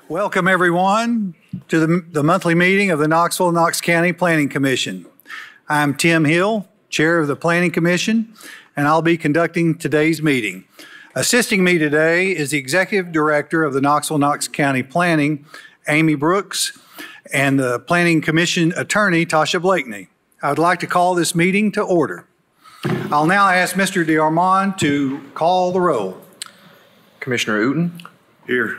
Welcome, everyone, to the monthly meeting of the Knoxville and Knox County Planning Commission. I'm Tim Hill, Chair of the Planning Commission, and I'll be conducting today's meeting. Assisting me today is the Executive Director of the Knoxville-Knox County Planning, Amy Brooks, and the Planning Commission Attorney, Tasha Blakeney. I would like to call this meeting to order. I'll now ask Mr. DeArmond to call the roll. Commissioner Uten? Here.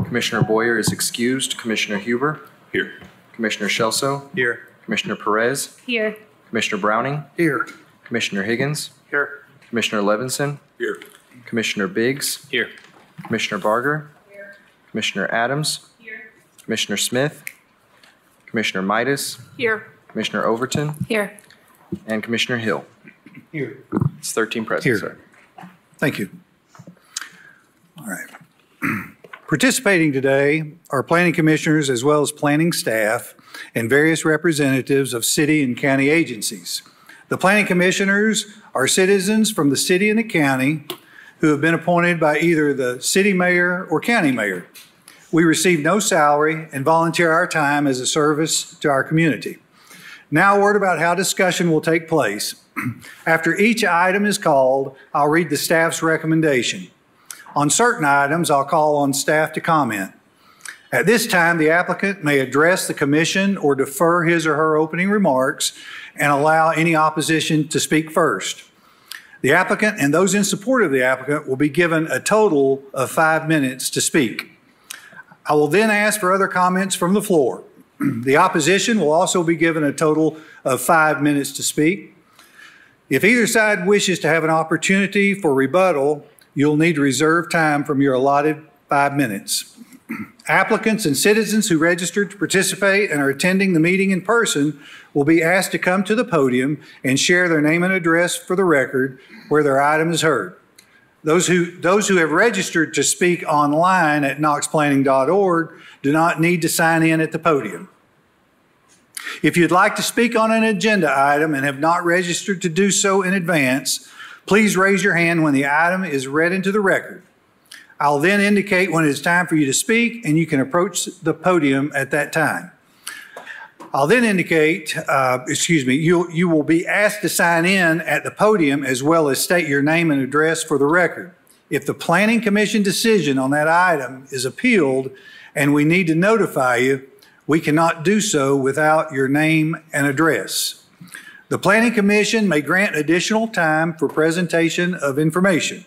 Commissioner Boyer is excused. Commissioner Huber? Here. Commissioner Shelso? Here. Commissioner Perez? Here. Commissioner Browning? Here. Commissioner Higgins? Here. Commissioner Levinson? Here. Commissioner Biggs? Here. Commissioner Barger? Here. Commissioner Adams? Here. Commissioner Smith? Commissioner Midas? Here. Commissioner Overton? Here. And Commissioner Hill. Here. It's 13 present, Here. sir. Thank you. All right. Participating today are planning commissioners as well as planning staff and various representatives of city and county agencies. The planning commissioners are citizens from the city and the county who have been appointed by either the city mayor or county mayor. We receive no salary and volunteer our time as a service to our community. Now a word about how discussion will take place. After each item is called, I'll read the staff's recommendation. On certain items, I'll call on staff to comment. At this time, the applicant may address the commission or defer his or her opening remarks and allow any opposition to speak first. The applicant and those in support of the applicant will be given a total of 5 minutes to speak. I will then ask for other comments from the floor. The opposition will also be given a total of 5 minutes to speak. If either side wishes to have an opportunity for rebuttal, you'll need to reserve time from your allotted 5 minutes. Applicants and citizens who registered to participate and are attending the meeting in person will be asked to come to the podium and share their name and address for the record where their item is heard. Those who have registered to speak online at knoxplanning.org do not need to sign in at the podium. If you'd like to speak on an agenda item and have not registered to do so in advance, please raise your hand when the item is read into the record. I'll then indicate when it is time for you to speak, and you can approach the podium at that time. I'll then indicate, you will be asked to sign in at the podium as well as state your name and address for the record. If the Planning Commission decision on that item is appealed and we need to notify you, we cannot do so without your name and address. The Planning Commission may grant additional time for presentation of information.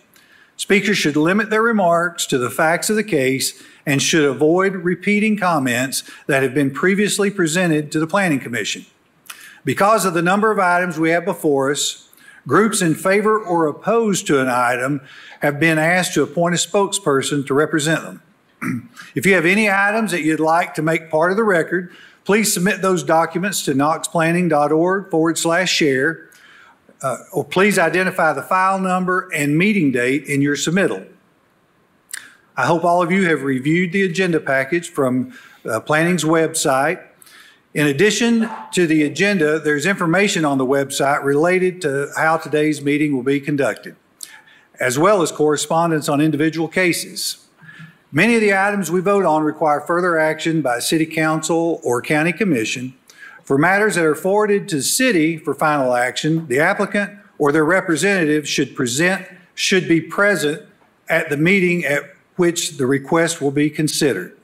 Speakers should limit their remarks to the facts of the case and should avoid repeating comments that have been previously presented to the Planning Commission. Because of the number of items we have before us, groups in favor or opposed to an item have been asked to appoint a spokesperson to represent them. If you have any items that you'd like to make part of the record, please submit those documents to knoxplanning.org/share, or please identify the file number and meeting date in your submittal. I hope all of you have reviewed the agenda package from Planning's website. In addition to the agenda, there's information on the website related to how today's meeting will be conducted, as well as correspondence on individual cases. Many of the items we vote on require further action by City Council or County Commission. For matters that are forwarded to the City for final action, the applicant or their representative should be present at the meeting at which the request will be considered.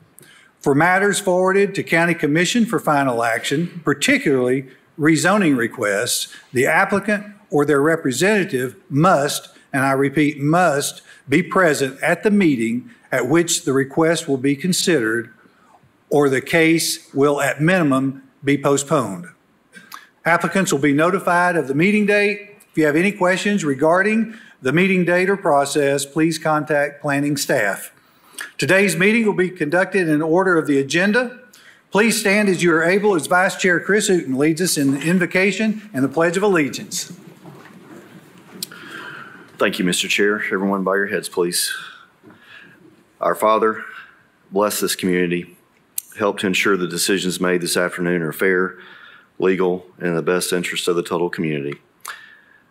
For matters forwarded to County Commission for final action, particularly rezoning requests, the applicant or their representative must, and I repeat, must be present at the meeting at which the request will be considered, or the case will at minimum be postponed. Applicants will be notified of the meeting date. If you have any questions regarding the meeting date or process, please contact planning staff. Today's meeting will be conducted in order of the agenda. Please stand as you are able as Vice Chair Chris Uten leads us in the invocation and the Pledge of Allegiance. Thank you, Mr. Chair. Everyone bow your heads, please. Our Father, bless this community. Help to ensure the decisions made this afternoon are fair, legal, and in the best interest of the total community.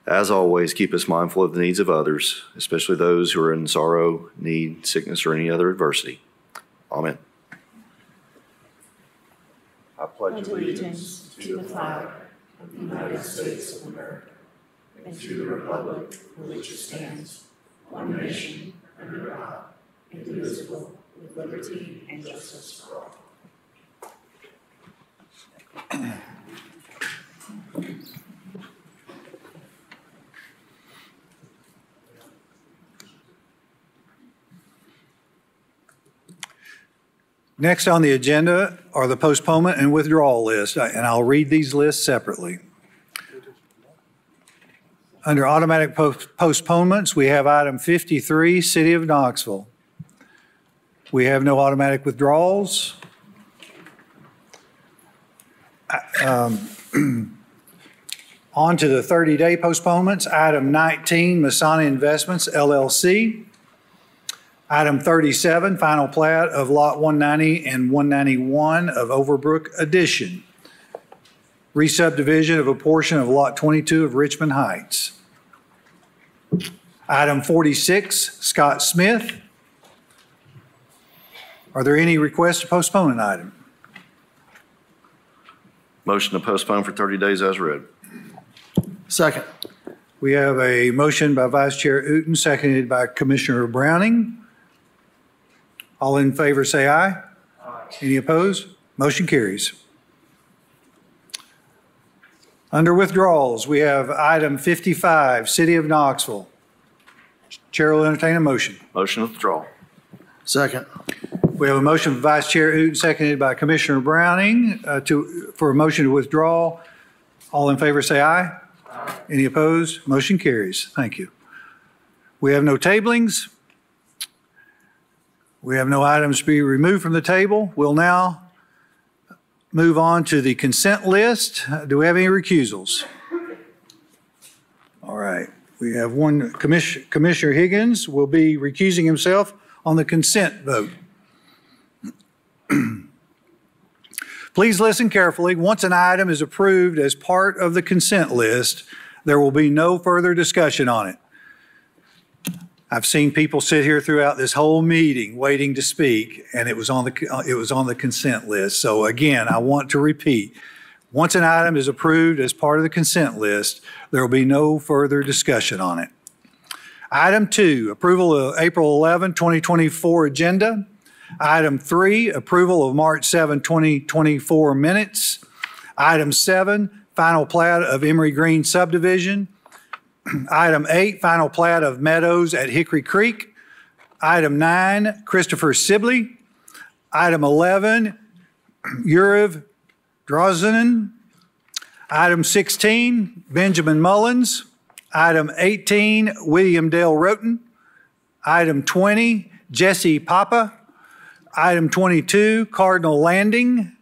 As always, keep us mindful of the needs of others, especially those who are in sorrow, need, sickness, or any other adversity. Amen. I pledge allegiance to the flag of the United States of America and to the republic for which it stands, one nation, under God, indivisible, with liberty and justice for all. Next on the agenda are the postponement and withdrawal lists, and I'll read these lists separately. Under automatic postponements, we have item 53, City of Knoxville. We have no automatic withdrawals. On to the 30-day postponements. Item 19, Masonic Investments, LLC. Item 37, final plat of Lot 190 and 191 of Overbrook Addition. Re-subdivision of a portion of Lot 22 of Richmond Heights. Item 46, Scott Smith. Are there any requests to postpone an item? Motion to postpone for 30 days as read. Second. We have a motion by Vice Chair Uten, seconded by Commissioner Browning. All in favor say aye. Aye. Any opposed? Motion carries. Under withdrawals, we have item 55, City of Knoxville. Chair will entertain a motion. Motion to withdraw. Second. We have a motion by Vice Chair Uten, seconded by Commissioner Browning for a motion to withdraw. All in favor say aye. Aye. Any opposed? Motion carries. Thank you. We have no tablings. We have no items to be removed from the table. We'll now move on to the consent list. Do we have any recusals? All right. We have one. Commissioner Higgins will be recusing himself on the consent vote. Please listen carefully. Once an item is approved as part of the consent list, there will be no further discussion on it. I've seen people sit here throughout this whole meeting waiting to speak, and it was on the consent list. So again, I want to repeat, once an item is approved as part of the consent list, there will be no further discussion on it. Item 2, approval of April 11, 2024 agenda. Item 3, approval of March 7, 2024 minutes. Item 7, final plat of Emery Green subdivision. Item 8, final plat of Meadows at Hickory Creek. Item 9, Christopher Sibley. Item 11, Uriv Drozanen. Item 16, Benjamin Mullins. Item 18, William Dale Roten. Item 20, Jesse Papa. Item 22, Cardinal Landing.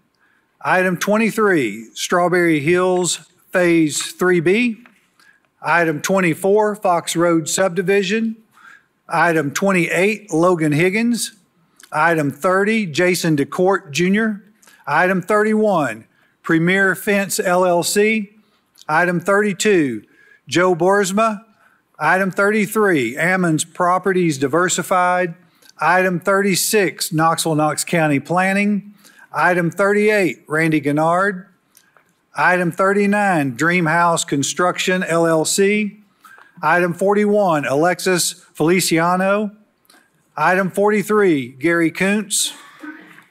Item 23, Strawberry Hills Phase 3B. Item 24, Fox Road Subdivision. Item 28, Logan Higgins. Item 30, Jason DeCourt Jr. Item 31, Premier Fence LLC. Item 32, Joe Boersma. Item 33, Ammons Properties Diversified. Item 36, Knoxville, Knox County Planning. Item 38, Randy Gennard. Item 39, Dream House Construction, LLC. Item 41, Alexis Feliciano. Item 43, Gary Kuntz.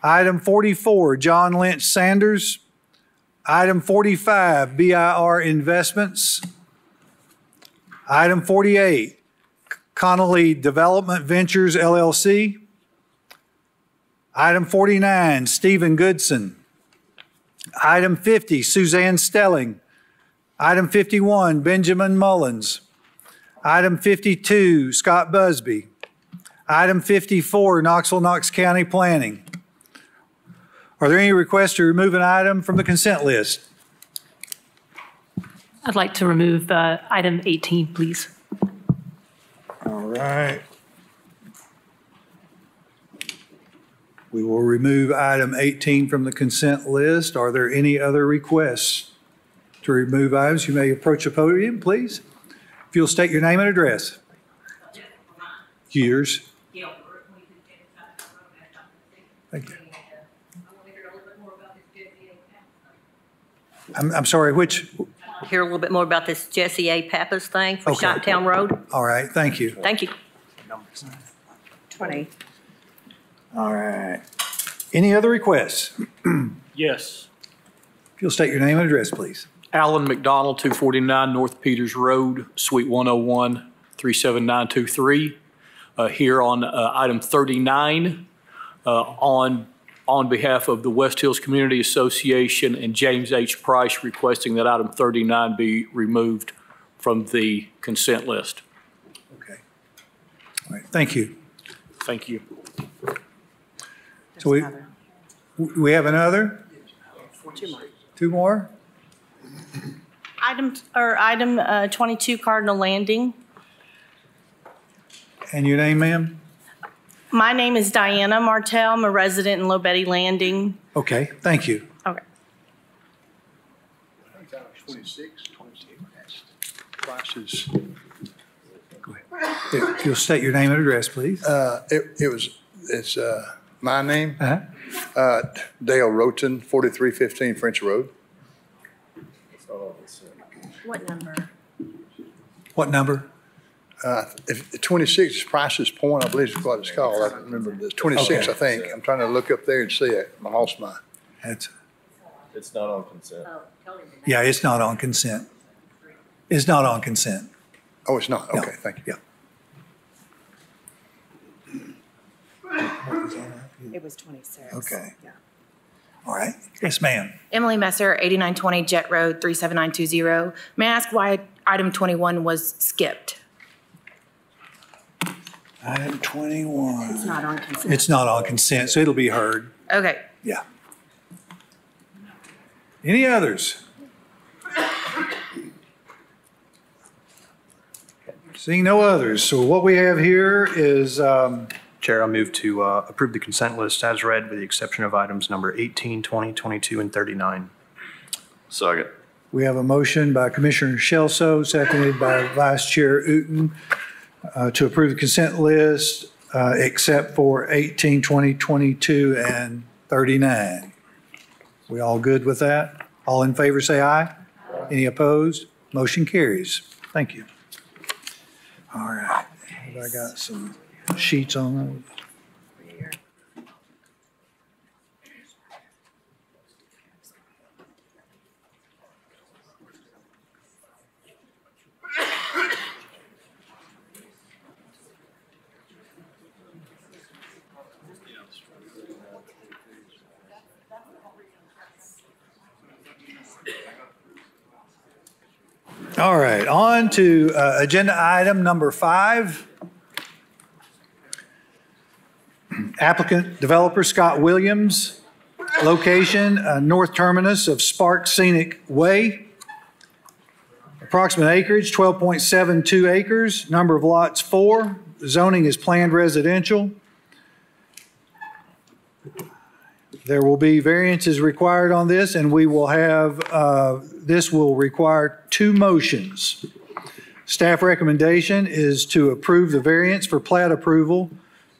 Item 44, John Lynch Sanders. Item 45, BIR Investments. Item 48, Connolly Development Ventures, LLC. Item 49, Stephen Goodson. Item 50, Suzanne Stelling. Item 51, Benjamin Mullins. Item 52, Scott Busby. Item 54, Knoxville, Knox County Planning. Are there any requests to remove an item from the consent list? I'd like to remove item 18, please. All right. We will remove item 18 from the consent list. Are there any other requests to remove items? You may approach the podium, please. If you'll state your name and address. Yours. Thank you. I'm sorry, which, Hear a little bit more about this Jesse A. Pappas thing for Okay. Shoptown Road. all right, thank you. Thank you. 20. All right. Any other requests? Yes. If you'll state your name and address, please. Alan McDonald, 249 North Peters Road, Suite 101, 37923. Here on item 39, on behalf of the West Hills Community Association and James H. Price, requesting that item 39 be removed from the consent list. Okay. All right, thank you. Thank you. So we have another? Two more? Item 22 Cardinal Landing. And your name, ma'am? My name is Diana Martell. I'm a resident in Lobetti Landing. Okay, thank you. Okay. 26, prices. Go ahead. If you'll state your name and address, please. It's my name, Uh-huh. Dale Roten, 4315 French Road. What number? What number? If 26 is Price's Point, I believe is what it's called. I don't remember the 26, Okay. I think. I'm trying to look up there and see it. I lost my. That's, It's not on consent. yeah, it's not on consent. It's not on consent. Oh, it's not. No. Okay, thank you. Yeah. It was 26. Okay. Yeah. All right. Yes, ma'am. Emily Messer, 8920 Jet Road, 37920. May I ask why item 21 was skipped? Item 21. It's not on consent. It's not on consent, so it'll be heard. Okay. Yeah. Any others? Seeing no others, so what we have here is, Chair, I move to approve the consent list as read with the exception of items number 18, 20, 22, and 39. Second. we have a motion by Commissioner Shelso, seconded by Vice Chair Uten, to approve the consent list, except for 18, 20, 22, and 39. We all good with that? All in favor, say aye. Any opposed? Motion carries. Thank you. All right. I got some sheets on those. All right, on to agenda item number 5. Applicant developer Scott Williams, location north terminus of Spark Scenic Way. Approximate acreage 12.72 acres, number of lots 4, zoning is planned residential. There will be variances required on this, and we will have, this will require 2 motions. Staff recommendation is to approve the variance for plat approval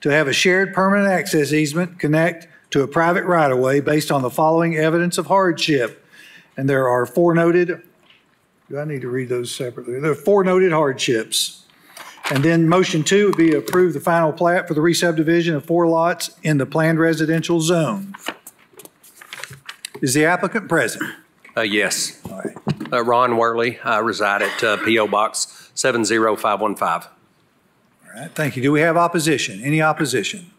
to have a shared permanent access easement connect to a private right-of-way based on the following evidence of hardship. And there are 4 noted, do I need to read those separately? There are 4 noted hardships. And then motion 2 would be approve the final plat for the re-subdivision of 4 lots in the planned residential zone. Is the applicant present? Yes. All right. Ron Worley. I reside at P.O. Box 70515. All right, thank you. Do we have opposition? Any opposition?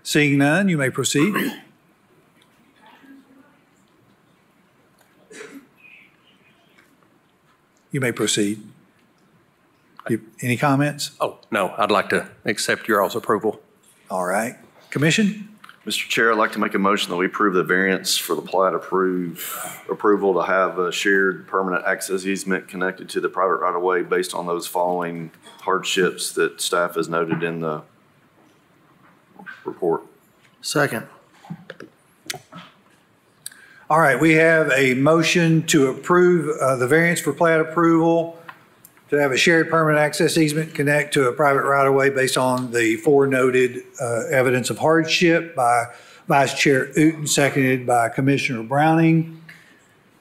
Seeing none, you may proceed. You may proceed. Any comments? Oh, no, I'd like to accept your all's approval. All right. Commission? Mr. Chair, I'd like to make a motion that we approve the variance for the plat approval to have a shared permanent access easement connected to the private right-of-way based on those following hardships that staff has noted in the report. Second. All right, we have a motion to approve the variance for plat approval to have a shared permanent access easement connect to a private right-of-way based on the 4 noted evidence of hardship by Vice Chair Uten, seconded by Commissioner Browning.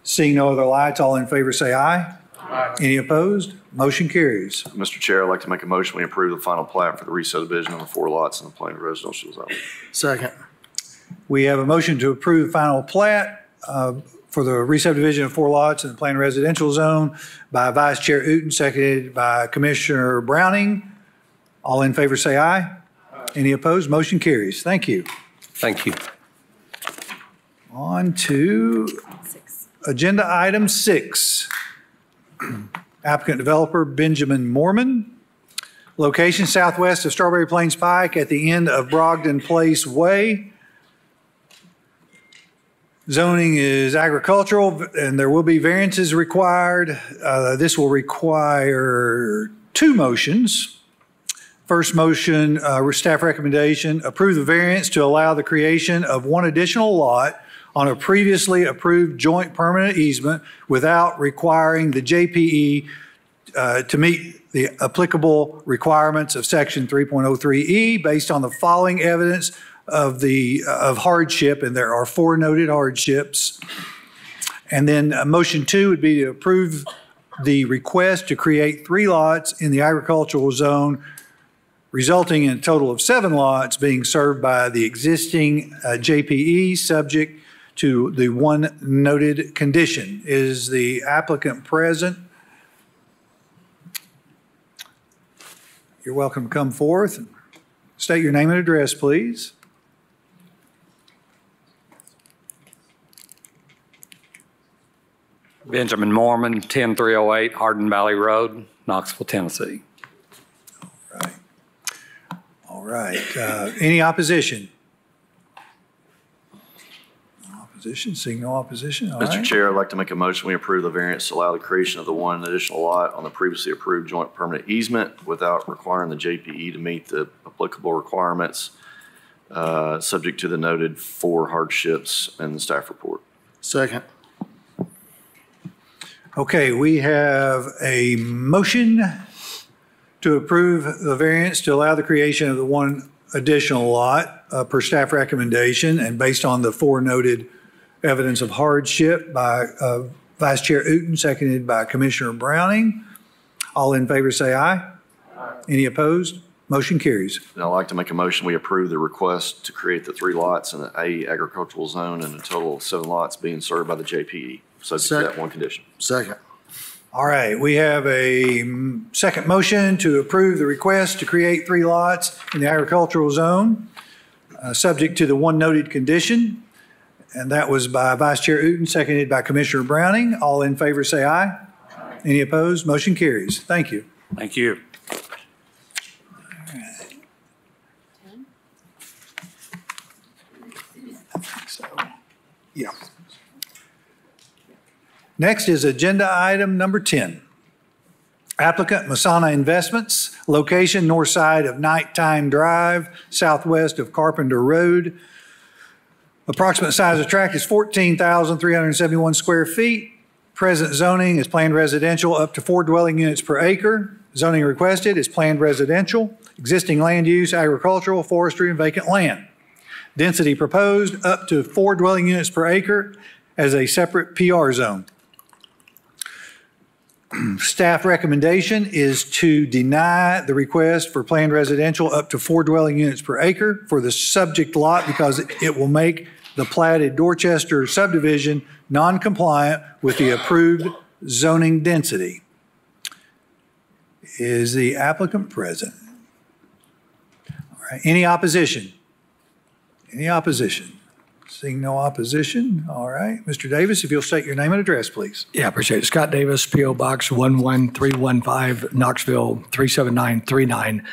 Seeing no other lights, all in favor say aye. Aye. Any opposed? Motion carries. Mr. Chair, I'd like to make a motion, we approve the final plat for the re-subdivision of the 4 lots in the Plain Residential Zone. Second. We have a motion to approve final plat for the re-subdivision of 4 lots in the Plain Residential Zone by Vice Chair Uten, seconded by Commissioner Browning. All in favor say aye. Aye. Any opposed? Motion carries. Thank you. Thank you. On to agenda item 6. Applicant developer Benjamin Mormon. Location southwest of Strawberry Plains Pike at the end of Brogdon Place Way. Zoning is agricultural and there will be variances required. This will require 2 motions. First motion, staff recommendation, approve the variance to allow the creation of 1 additional lot on a previously approved joint permanent easement without requiring the JPE to meet the applicable requirements of section 3.03E based on the following evidence of hardship, and there are 4 noted hardships. And then motion 2 would be to approve the request to create 3 lots in the agricultural zone, resulting in a total of 7 lots being served by the existing JPE, subject to the 1 noted condition. Is the applicant present? You're welcome to come forth. State your name and address, please. Benjamin Mormon, 10308 Hardin Valley Road, Knoxville, Tennessee. All right. Any opposition? Opposition, seeing no opposition. All Mr. right. Chair, I'd like to make a motion, we approve the variance to allow the creation of the 1 additional lot on the previously approved joint permanent easement without requiring the JPE to meet the applicable requirements, subject to the noted 4 hardships in the staff report. Second. Okay, we have a motion to approve the variance to allow the creation of the 1 additional lot per staff recommendation and based on the 4 noted evidence of hardship by Vice Chair Uten, seconded by Commissioner Browning. All in favor say aye. Aye. Any opposed? Motion carries. And I'd like to make a motion, we approve the request to create the 3 lots in the A agricultural zone and a total of 7 lots being served by the JPE, subject to that 1 condition. Second. All right, we have a second motion to approve the request to create 3 lots in the agricultural zone, subject to the 1 noted condition. And that was by Vice Chair Uten, seconded by Commissioner Browning. All in favor say aye. Aye. Any opposed? Motion carries. Thank you. Thank you. Yeah. Next is agenda item number 10. Applicant Masana Investments, location north side of Nighttime Drive, southwest of Carpenter Road. Approximate size of tract is 14,371 square feet. Present zoning is planned residential up to 4 dwelling units per acre. Zoning requested is planned residential. Existing land use, agricultural, forestry, and vacant land. Density proposed up to 4 dwelling units per acre as a separate PR zone. Staff recommendation is to deny the request for planned residential up to 4 dwelling units per acre for the subject lot because it will make the platted Dorchester subdivision non-compliant with the approved zoning density. Is the applicant present? All right. Any opposition? Any opposition? Seeing no opposition, all right. Mr. Davis, if you'll state your name and address, please. Yeah, appreciate it. Scott Davis, P.O. Box 11315, Knoxville 37939.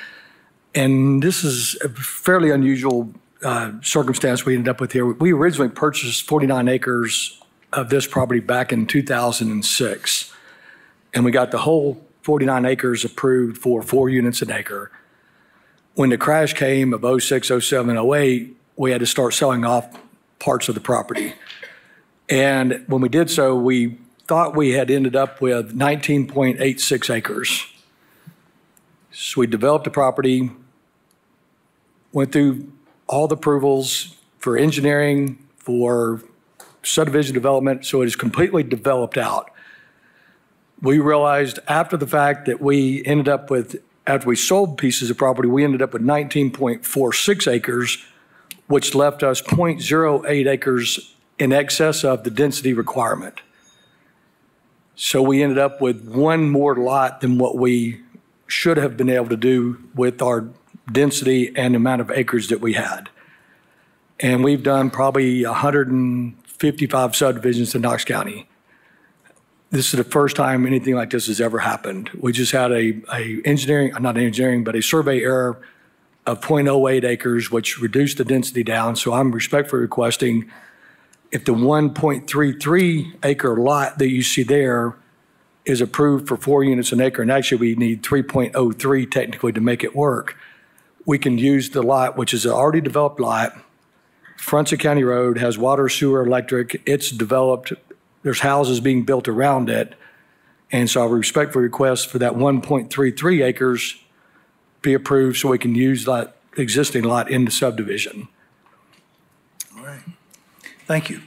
And this is a fairly unusual circumstance we ended up with here. We originally purchased 49 acres of this property back in 2006. And we got the whole 49 acres approved for 4 units an acre. When the crash came of 06, 07, 08, we had to start selling off parts of the property. And when we did so, we thought we had ended up with 19.86 acres. So we developed the property, went through all the approvals for engineering, for subdivision development, so it is completely developed out. We realized after the fact that we ended up with, after we sold pieces of property, we ended up with 19.46 acres, which left us 0.08 acres in excess of the density requirement. So we ended up with one more lot than what we should have been able to do with our density and amount of acreage that we had. And we've done probably 155 subdivisions in Knox County. This is the first time anything like this has ever happened. We just had a survey error of 0.08 acres, which reduced the density down. So I'm respectfully requesting, if the 1.33 acre lot that you see there is approved for 4 units an acre, and actually we need 3.03 technically to make it work, we can use the lot, which is an already developed lot, fronts a county road, has water, sewer, electric, it's developed, there's houses being built around it. And so I respectfully request for that 1.33 acres be approved so we can use that existing lot in the subdivision. All right. Thank you.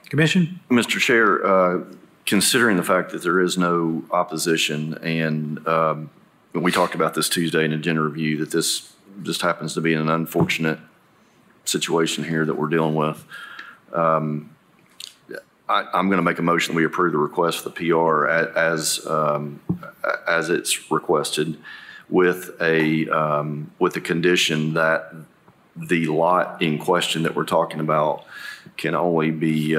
Commission? Mr. Chair, considering the fact that there is no opposition, and we talked about this Tuesday in agenda review, that this just happens to be an unfortunate situation here that we're dealing with, I'm going to make a motion that we approve the request for the PR as it's requested, with the condition that the lot in question that we're talking about can only be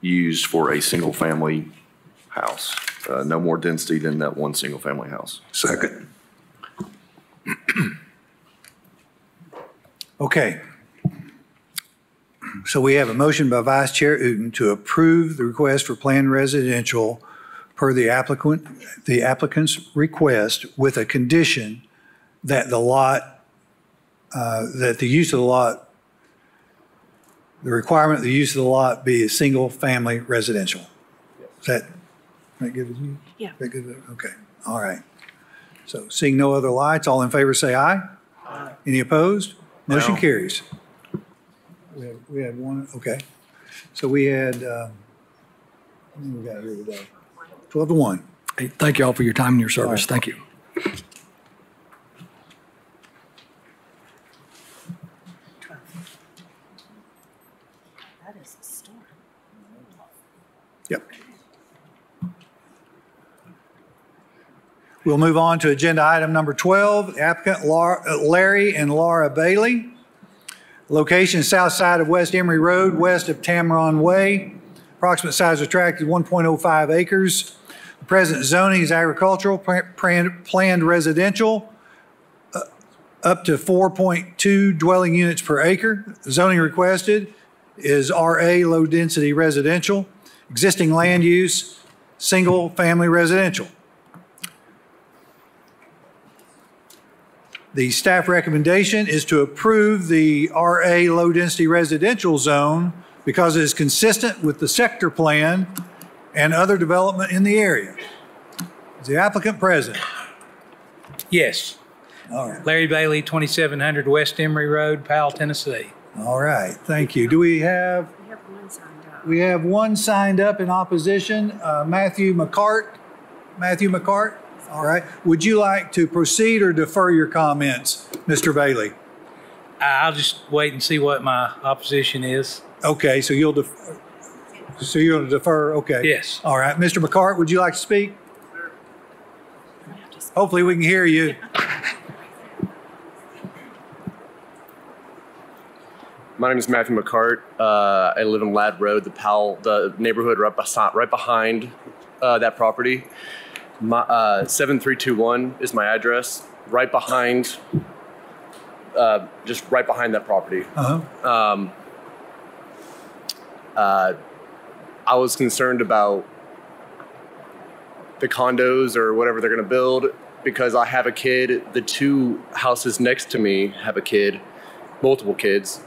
used for a single family house. No more density than that one single family house. Second. Okay. So we have a motion by Vice Chair Uten to approve the request for planned residential per the applicant's request, with a condition that the lot, that the use of the lot, the requirement of the use of the lot be a single family residential. Is that good with you? Yeah. Is that good? Okay. All right. So seeing no other lights, all in favor say aye. Aye. Any opposed? Motion carries. We had one, okay. So we had, how many we got here today? 12 to 1. Hey, thank you all for your time and your service. Thank you. That is a storm. Yep. We'll move on to agenda item number 12, applicant Larry and Laura Bailey. Location south side of West Emory Road, west of Tamron Way. Approximate size of tract is 1.05 acres. The present zoning is agricultural, planned residential, up to 4.2 dwelling units per acre. Zoning requested is RA, low density residential. Existing land use, single family residential. The staff recommendation is to approve the RA low density residential zone because it is consistent with the sector plan and other development in the area. Is the applicant present? Yes. All right. Larry Bailey, 2700 West Emory Road, Powell, Tennessee. All right, thank you. Do we have? We have one signed up. We have one signed up in opposition, Matthew McCart. Matthew McCart? All right. Would you like to proceed or defer your comments, Mr. Bailey? I'll just wait and see what my opposition is. Okay, so you'll defer. So you're going to defer? Okay. Yes. All right. Mr. McCart, would you like to speak? Hopefully we can hear you. My name is Matthew McCart. I live in Ladd Road, the neighborhood right behind that property. 7321 is my address, right behind, just right behind that property. I was concerned about the condos or whatever they're going to build because I have a kid. The two houses next to me have a kid, multiple kids.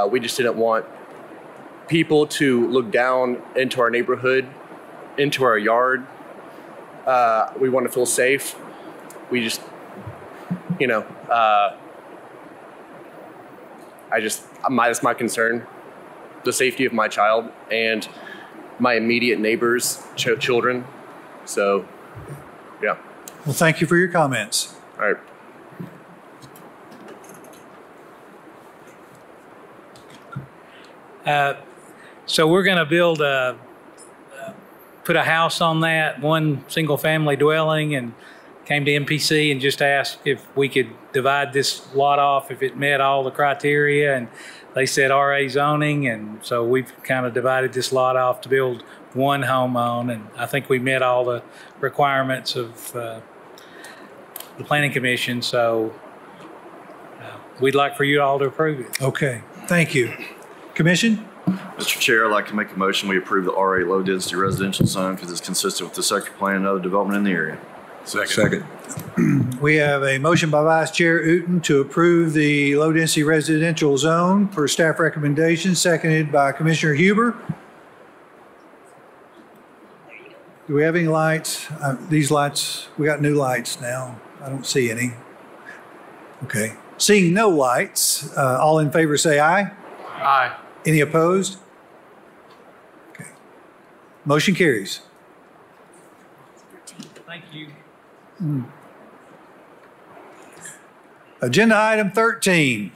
We just didn't want people to look down into our neighborhood, into our yard. We want to feel safe. We just, that's my concern. the safety of my child and my immediate neighbors' children. So, yeah. Well, thank you for your comments. All right. So we're going to build put a house on that, one single family dwelling, and came to MPC and just asked if we could divide this lot off if it met all the criteria, and they said RA zoning, and so we've kind of divided this lot off to build one home on, and I think we met all the requirements of the Planning Commission, so we'd like for you all to approve it. Okay, thank you. Commission? Mr. Chair, I'd like to make a motion we approve the RA low-density residential zone because it's consistent with the sector plan and other development in the area. Second. We have a motion by Vice Chair Uten to approve the low-density residential zone per staff recommendation, seconded by Commissioner Huber. Do we have any lights? These lights, we got new lights now. I don't see any. Okay. Seeing no lights, all in favor say aye. Aye. Any opposed? Okay. Motion carries. Thank you. Agenda item 13.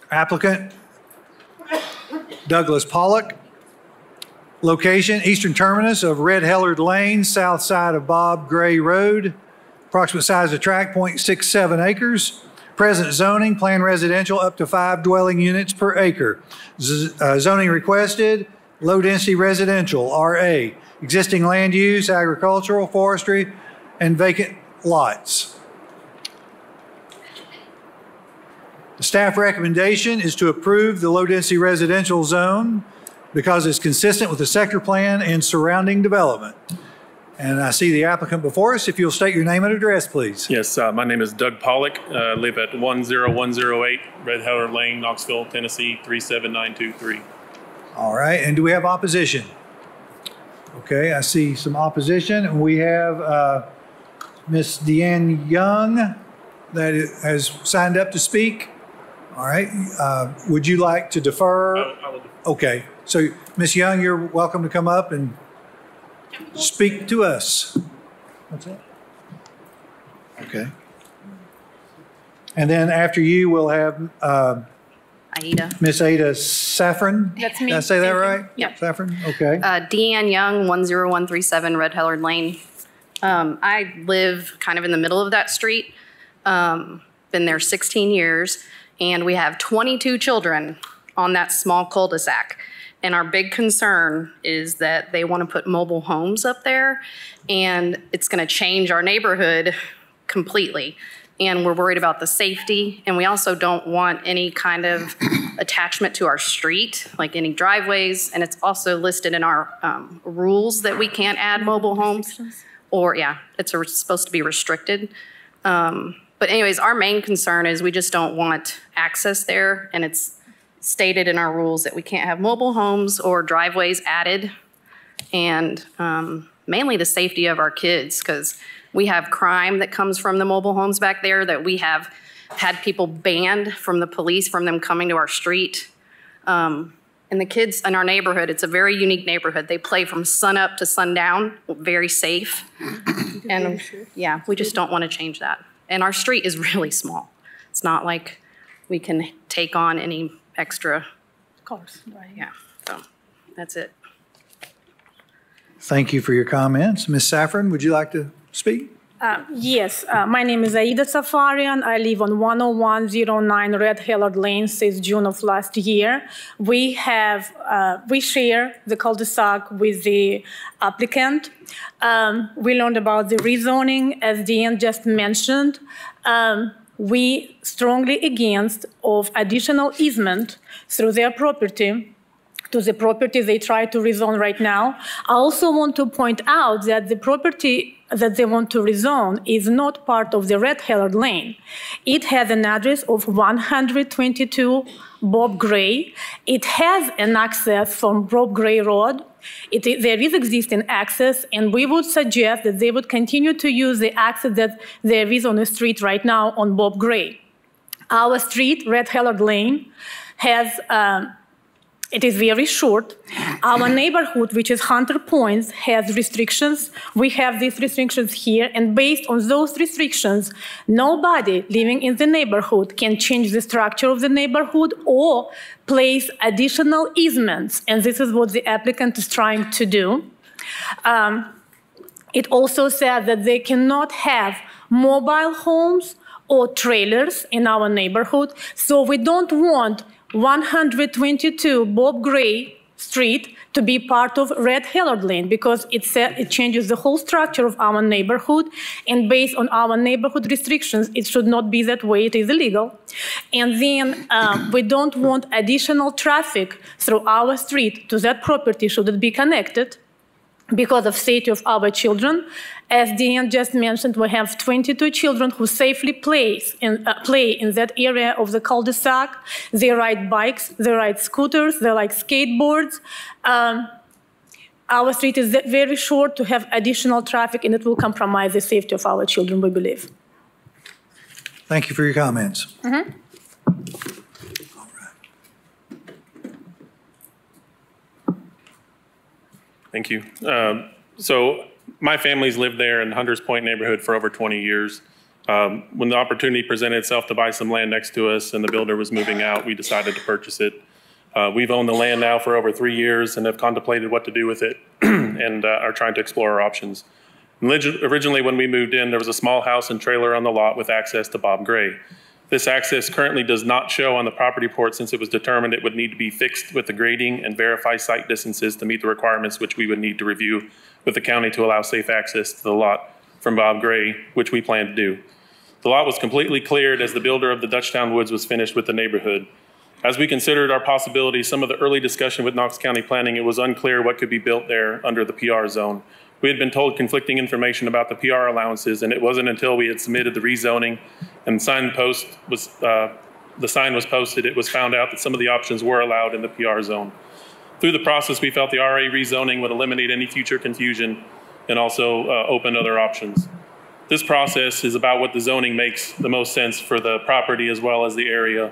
Applicant Douglas Pollock. Location, eastern terminus of Red Hellard Lane, south side of Bob Gray Road. Approximate size of tract, 0.67 acres. Present zoning, plan residential up to 5 dwelling units per acre. Zoning requested, low density residential, RA. Existing land use, agricultural, forestry, and vacant lots. The staff recommendation is to approve the low density residential zone because it's consistent with the sector plan and surrounding development. And I see the applicant before us. If you'll state your name and address, please. Yes, my name is Doug Pollock. I live at 10108 Red Hellard Lane, Knoxville, Tennessee, 37923. All right, and do we have opposition? Okay, I see some opposition. And we have Ms. Deanne Young that has signed up to speak. All right, would you like to defer? I will defer. Okay, so Ms. Young, you're welcome to come up and speak to us. What's that? Okay. And then after you, we'll have Aida. Miss Ada Saffron. That's me. Did I say that right? Yep. Saffron, okay. Deanne Young, 10137 Red Hellard Lane. I live kind of in the middle of that street. Been there 16 years, and we have 22 children on that small cul-de-sac. And our big concern is that they want to put mobile homes up there, and it's going to change our neighborhood completely. And we're worried about the safety, and we also don't want any kind of attachment to our street, like any driveways. And it's also listed in our rules that we can't add mobile homes, or it's supposed to be restricted. But anyways, our main concern is we just don't want access there, and it's stated in our rules that we can't have mobile homes or driveways added, and mainly the safety of our kids, because we have crime that comes from the mobile homes back there that we have had people banned from the police from them coming to our street. And the kids in our neighborhood, it's a very unique neighborhood. They play from sun up to sundown, very safe. And yeah, we just don't want to change that. And our street is really small. It's not like we can take on any extra cars. Right. Yeah, so that's it. Thank you for your comments. Ms. Saffron, would you like to speak? Yes, my name is Aida Safarian. I live on 10109 Red Hellard Lane since June of last year. We share the cul-de-sac with the applicant. We learned about the rezoning, as Deanne just mentioned. We strongly against of additional easement through their property to the property they try to rezone right now. I also want to point out that the property that they want to rezone is not part of the Red Hellard Lane. It has an address of 122 Bob Gray. It has an access from Bob Gray Road. There is existing access, and we would suggest that they would continue to use the access that there is on the street right now on Bob Gray. Our street, Red Hellard Lane, has It is very short. Our neighborhood, which is Hunter Points, has restrictions. We have these restrictions here, and based on those restrictions, nobody living in the neighborhood can change the structure of the neighborhood or place additional easements, and this is what the applicant is trying to do. It also said that they cannot have mobile homes or trailers in our neighborhood, so we don't want 122 Bob Gray Street to be part of Red Hillard Lane because it changes the whole structure of our neighborhood, and based on our neighborhood restrictions, it should not be that way. It is illegal. And then we don't want additional traffic through our street to that property should it be connected because of safety of our children. As Deanne just mentioned, we have 22 children who safely play in that area of the cul-de-sac. They ride bikes, they ride scooters, they like skateboards. Our street is very short to have additional traffic, and it will compromise the safety of our children, we believe. Thank you for your comments. Mm-hmm. Thank you. So my family's lived there in Hunters Point neighborhood for over 20 years. When the opportunity presented itself to buy some land next to us and the builder was moving out, we decided to purchase it. We've owned the land now for over 3 years and have contemplated what to do with it and are trying to explore our options. Originally, when we moved in, there was a small house and trailer on the lot with access to Bob Gray. This access currently does not show on the property report since it was determined it would need to be fixed with the grading and verify site distances to meet the requirements which we would need to review with the county to allow safe access to the lot from Bob Gray, which we plan to do. The lot was completely cleared as the builder of the Dutchtown Woods was finished with the neighborhood. As we considered our possibilities, some of the early discussion with Knox County Planning, it was unclear what could be built there under the PR zone. We had been told conflicting information about the PR allowances, and it wasn't until we had submitted the rezoning and the sign was posted, it was found out that some of the options were allowed in the PR zone. Through the process, we felt the RA rezoning would eliminate any future confusion and also open other options. This process is about what the zoning makes the most sense for the property as well as the area.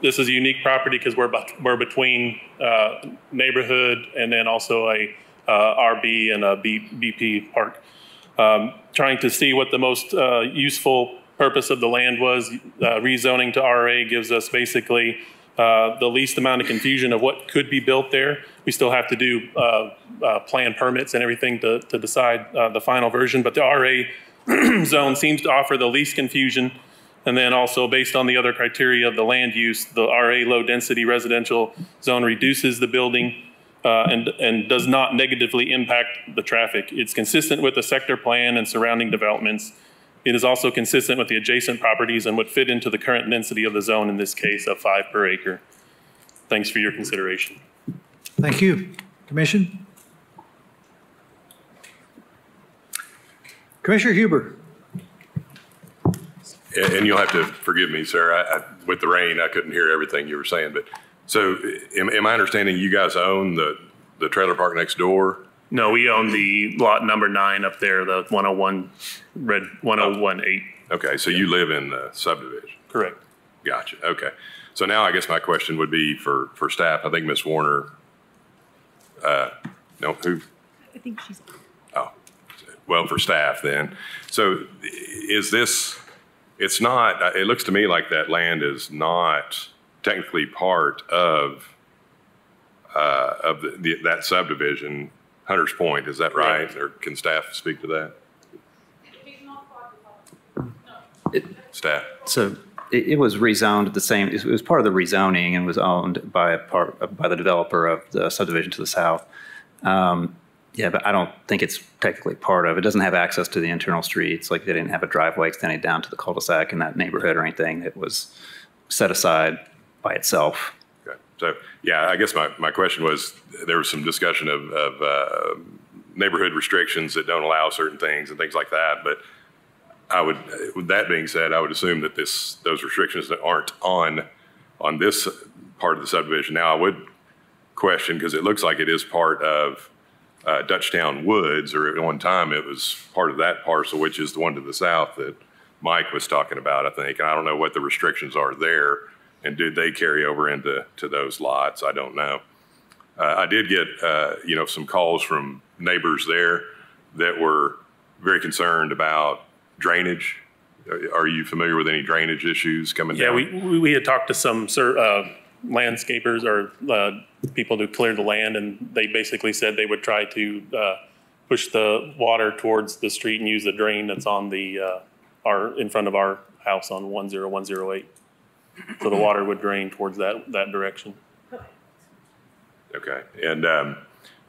This is a unique property because we're between neighborhood and then also a RB and a BP park. Trying to see what the most useful purpose of the land was. Rezoning to RA gives us basically the least amount of confusion of what could be built there. We still have to do plan permits and everything to decide the final version, but the RA zone seems to offer the least confusion. And then also based on the other criteria of the land use, the RA low density residential zone reduces the building and does not negatively impact the traffic. It's consistent with the sector plan and surrounding developments. It is also consistent with the adjacent properties and would fit into the current density of the zone, in this case of 5 per acre. Thanks for your consideration. Thank you. Commission? Commissioner Huber. And you'll have to forgive me, sir. With the rain, I couldn't hear everything you were saying. But so, am I understanding you guys own the trailer park next door? No, we own the lot number 9 up there, the 101, red 1018. Okay, so you live in the subdivision? Correct. Gotcha. Okay. So now I guess my question would be for staff. I think Ms. Warner, no, who? I think she's. Oh, well, for staff then. So is this, it's not, it looks to me like that land is not technically part of that subdivision, Hunters Point, is that right? Or can staff speak to that? Staff. So it was rezoned at the same, it was part of the rezoning and was owned by the developer of the subdivision to the south. Yeah, but I don't think it's technically part of it. It doesn't have access to the internal streets. Like they didn't have a driveway extending down to the cul-de-sac in that neighborhood or anything. It was set aside by itself. Okay. So, yeah, I guess my question was there was some discussion of neighborhood restrictions that don't allow certain things and things like that. But with that being said, I would assume that those restrictions aren't on this part of the subdivision. Now, I would question, because it looks like it is part of Dutchtown Woods, or at one time it was part of that parcel, which is the one to the south that Mike was talking about, I think. And I don't know what the restrictions are there. and did they carry over into those lots? I don't know. I did get, some calls from neighbors there that were very concerned about drainage. Are you familiar with any drainage issues coming down? Yeah, we had talked to some landscapers or people who cleared the land, and they basically said they would try to push the water towards the street and use the drain that's on the in front of our house on 10108. So the water would drain towards that direction. Okay, and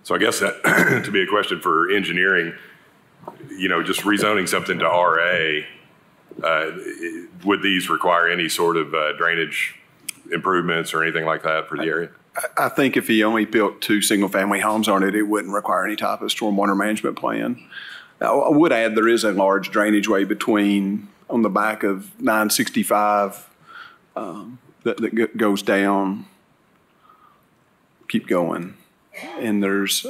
so I guess that to be a question for engineering, just rezoning something to RA, would these require any sort of drainage improvements or anything like that for the area? I think if he only built 2 single-family homes on it, it wouldn't require any type of stormwater management plan. I would add there is a large drainage way on the back of 965 that goes down. Keep going, and there's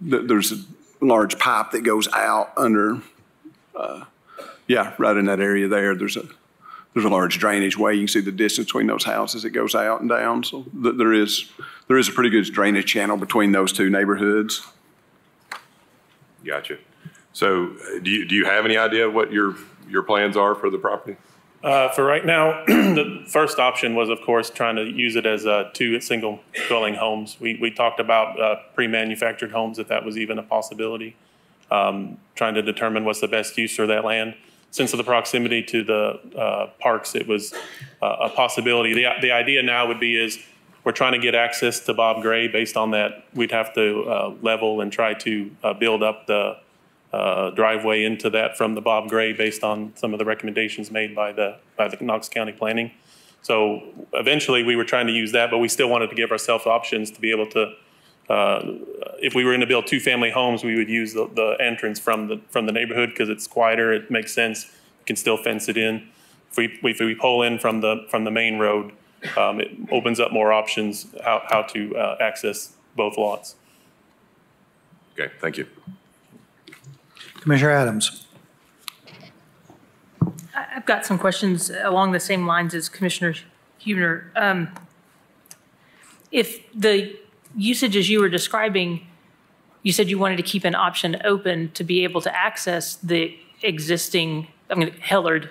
there's a large pipe that goes out under. Right in that area there. There's a large drainage way. You can see the distance between those houses. It goes out and down. So there is a pretty good drainage channel between those 2 neighborhoods. Gotcha. So do you have any idea what your plans are for the property? For right now, the first option was, of course, trying to use it as 2 single dwelling homes. We talked about pre-manufactured homes, if that was even a possibility, trying to determine what's the best use for that land. Since of the proximity to the parks, it was a possibility. The idea now would be is we're trying to get access to Bob Gray. Based on that, we'd have to level and try to build up the driveway into that from the Bob Gray based on some of the recommendations made by the Knox County Planning. So eventually we were trying to use that, but we still wanted to give ourselves options to be able to, if we were going to build 2-family homes, we would use the entrance from the neighborhood because it's quieter, it makes sense, you can still fence it in. If we pull in from the main road, it opens up more options how to access both lots. Okay, thank you. Commissioner Adams. I've got some questions along the same lines as Commissioner Huebner. If the usage as you were describing, you said you wanted to keep an option open to be able to access the existing, Hillard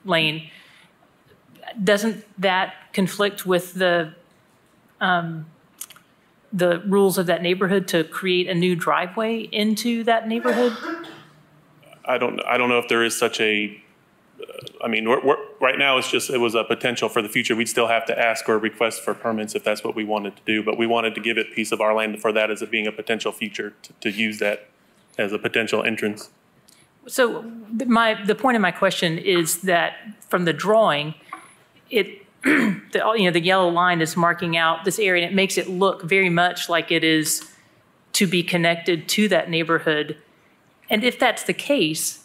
Lane. Doesn't that conflict with the rules of that neighborhood to create a new driveway into that neighborhood? I don't know if there is such a. Right now it was a potential for the future. We'd still have to ask or request for permits if that's what we wanted to do. But we wanted to give it a piece of our land for that as it being a potential feature to use that as a potential entrance. So the point of my question is that from the drawing, the yellow line is marking out this area, and it makes it look very much like it is to be connected to that neighborhood. And if that's the case,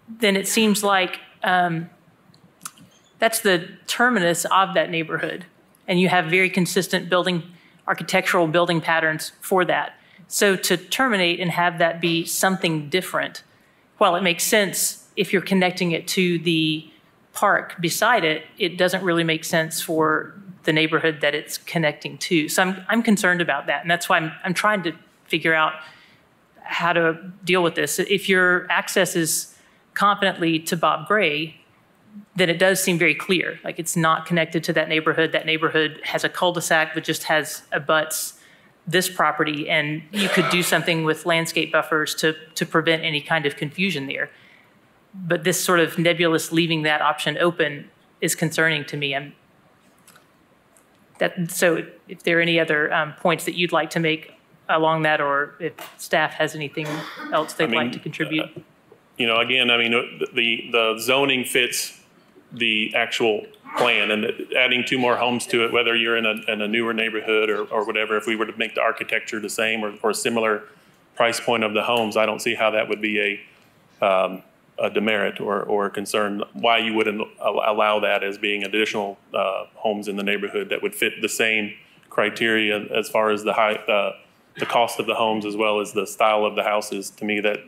then it seems like that's the terminus of that neighborhood. And you have very consistent architectural building patterns for that. So to terminate and have that be something different, while it makes sense if you're connecting it to the park beside it, it doesn't really make sense for the neighborhood that it's connecting to. So I'm concerned about that. And that's why I'm trying to figure out how to deal with this. If your access is confidently to Bob Gray, then it does seem very clear. Like it's not connected to that neighborhood. That neighborhood has a cul-de-sac that just abuts this property, and you could do something with landscape buffers to prevent any kind of confusion there. But this sort of nebulous leaving that option open is concerning to me. So if there are any other points that you'd like to make along that, or if staff has anything else they'd like to contribute. Again, the zoning fits the actual plan, and adding 2 more homes to it, whether you're in a newer neighborhood or whatever, if we were to make the architecture the same or a similar price point of the homes, I don't see how that would be a demerit or a concern, why you wouldn't allow that as being additional homes in the neighborhood that would fit the same criteria as far as the cost of the homes as well as the style of the houses. To me, that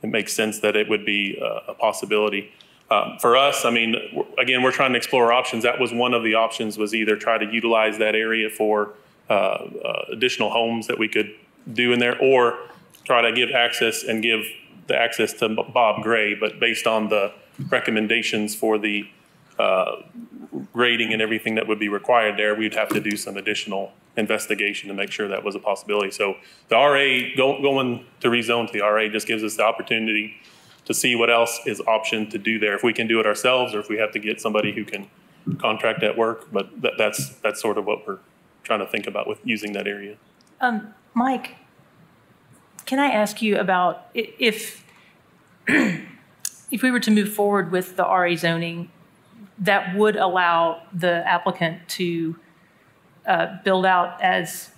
it makes sense that it would be a possibility. For us, I mean, again, we're trying to explore options. That was one of the options, was either try to utilize that area for additional homes that we could do in there, or try to give access and give the access to Bob Gray. But based on the recommendations for the grading and everything that would be required there, we'd have to do some additional investigation to make sure that was a possibility. So the RA, going to rezone to the RA just gives us the opportunity to see what else is option to do there. If we can do it ourselves, or if we have to get somebody who can contract that work. But that's sort of what we're trying to think about with using that area. Mike, can I ask you about if we were to move forward with the RA zoning, that would allow the applicant to build out as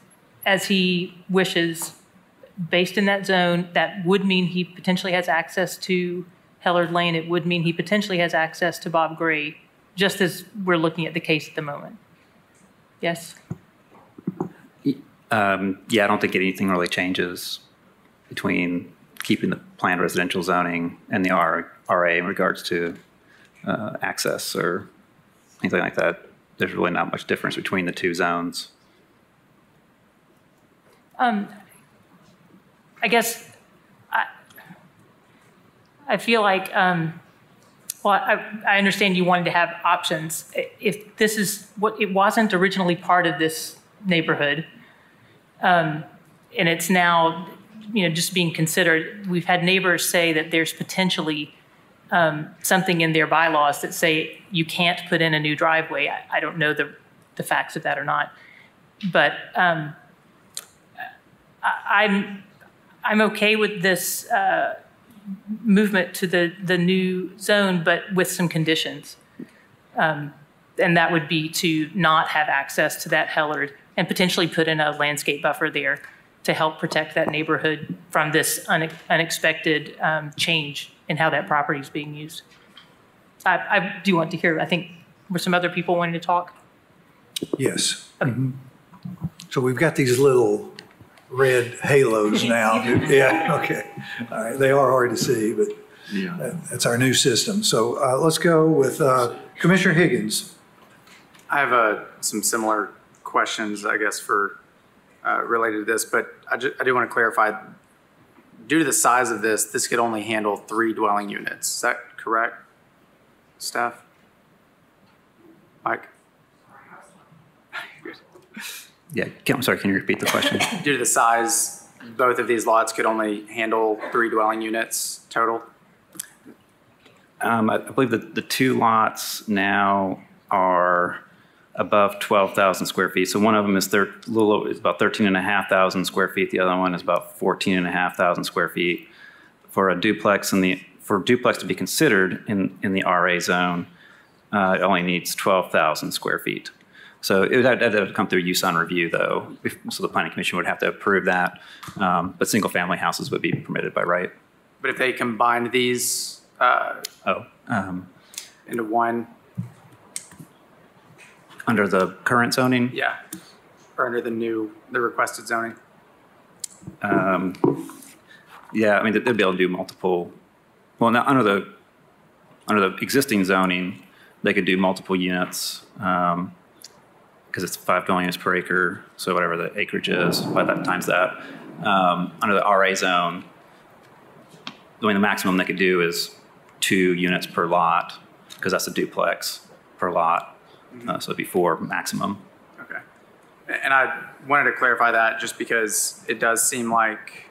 he wishes based in that zone. That would mean he potentially has access to Hellard Lane. It would mean he potentially has access to Bob Gray, just as we're looking at the case at the moment. Yes? Yeah, I don't think anything really changes between keeping the planned residential zoning and the RA in regards to access or anything like that. There's really not much difference between the two zones. I guess I feel like, well, I understand you wanted to have options. If this is what, it wasn't originally part of this neighborhood, and it's now, just being considered. We've had neighbors say that there's potentially something in their bylaws that say you can't put in a new driveway. I don't know the facts of that or not, but I'm okay with this movement to the new zone, but with some conditions. And that would be to not have access to that Hellard and potentially put in a landscape buffer there to help protect that neighborhood from this unexpected change in how that property is being used. I do want to hear, I think, were some other people wanting to talk? Yes. Okay. So we've got these little red halos now. Yeah, okay. All right, they are hard to see, but that's our new system. So let's go with Commissioner Higgins. I have some similar questions, I guess, for related to this, but I do want to clarify, due to the size of this could only handle 3 dwelling units. Is that correct, staff? Mike? Yeah, I'm sorry, can you repeat the question? Due to the size, both of these lots could only handle 3 dwelling units total? I believe that the 2 lots now are above 12,000 square feet. So one of them is about 13,500 square feet. The other one is about 14,500 square feet. For a duplex for duplex to be considered in the RA zone, it only needs 12,000 square feet. So it would have to come through use on review, though. So the Planning Commission would have to approve that. But single-family houses would be permitted by right. But if they combined these into one? Under the current zoning? Yeah, or under the requested zoning? Yeah, I mean, they'd be able to do multiple. Well, now under the existing zoning, they could do multiple units because it's 5 dwelling units per acre. So whatever the acreage is, by that times that. Under the RA zone, the maximum they could do is 2 units per lot because that's a duplex per lot. So it'd be 4 maximum. Okay. And I wanted to clarify that just because it does seem like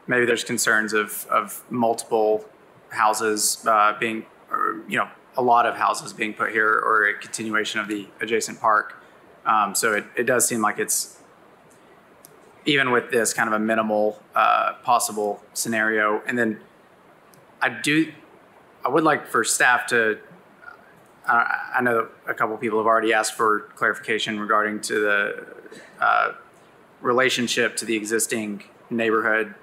maybe there's concerns of multiple houses being, or, a lot of houses being put here, or a continuation of the adjacent park. So it does seem like it's, even with this kind of a minimal possible scenario. And then I would like for staff to, I know a couple people have already asked for clarification regarding to the relationship to the existing neighborhood.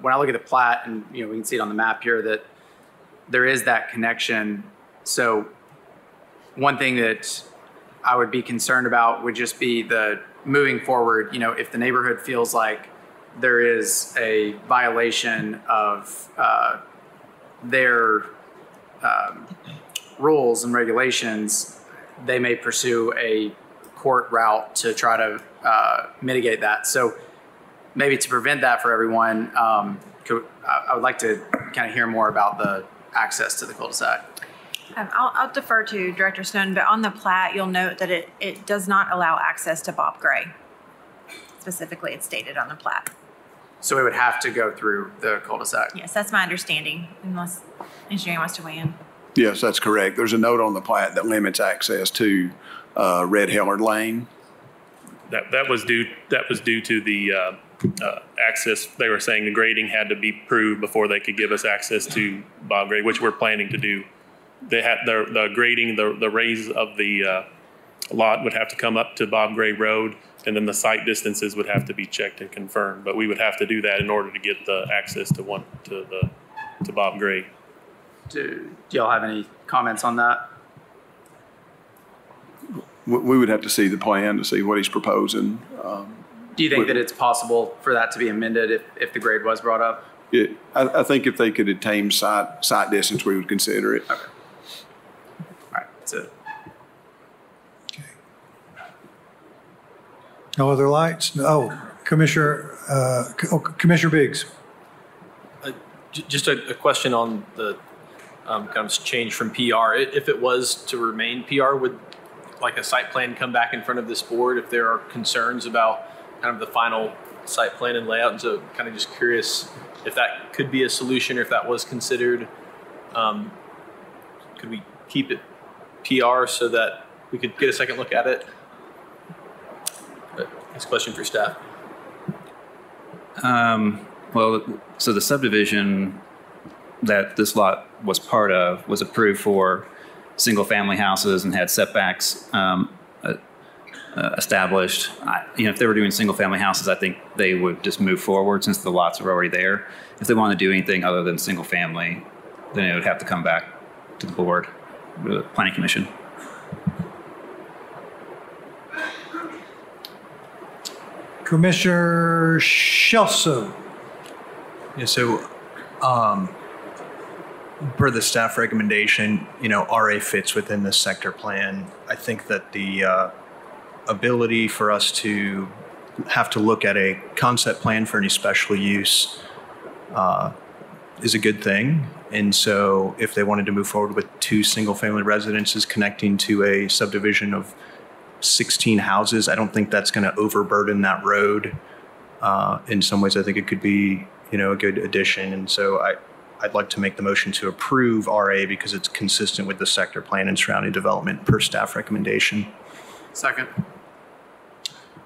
When I look at the plat, and we can see it on the map here, that there is that connection. So one thing that I would be concerned about would just be the moving forward, if the neighborhood feels like there is a violation of their rules and regulations, they may pursue a court route to try to mitigate that. So maybe to prevent that for everyone, I would like to kind of hear more about the access to the cul-de-sac. I'll defer to Director Stone, but on the plat, you'll note that it does not allow access to Bob Gray. Specifically, it's stated on the plat. So it would have to go through the cul-de-sac? Yes, that's my understanding, unless engineering wants to weigh in. Yes, that's correct. There's a note on the plat that limits access to Red Hillard Lane. That was due to the access. They were saying the grading had to be proved before they could give us access to Bob Gray, which we're planning to do. They had the grading, the raise of the lot would have to come up to Bob Gray Road, and then the site distances would have to be checked and confirmed. But we would have to do that in order to get the access to Bob Gray. Do y'all have any comments on that? We would have to see the plan to see what he's proposing. Do you think that it's possible for that to be amended if the grade was brought up? I think if they could attain site distance, we would consider it. Okay. All right, that's it. No other lights? No. Commissioner Biggs. Just a question on the kind of change from PR. If it was to remain PR, would like a site plan come back in front of this board if there are concerns about kind of the final site plan and layout? And so kind of just curious if that could be a solution or if that was considered. Could we keep it PR so that we could get a second look at it? Next question for staff. Well, so the subdivision that this lot was part of was approved for single-family houses and had setbacks established. If they were doing single-family houses, I think they would just move forward since the lots are already there. If they want to do anything other than single-family, then it would have to come back to the board, the Planning Commission. Commissioner Shelso. Yeah, so per the staff recommendation, RA fits within the sector plan. I think that the ability for us to have to look at a concept plan for any special use is a good thing. And so if they wanted to move forward with 2 single-family residences connecting to a subdivision of 16 houses, I don't think that's going to overburden that road. In some ways, I think it could be, a good addition. And so I'd like to make the motion to approve RA because it's consistent with the sector plan and surrounding development per staff recommendation. Second.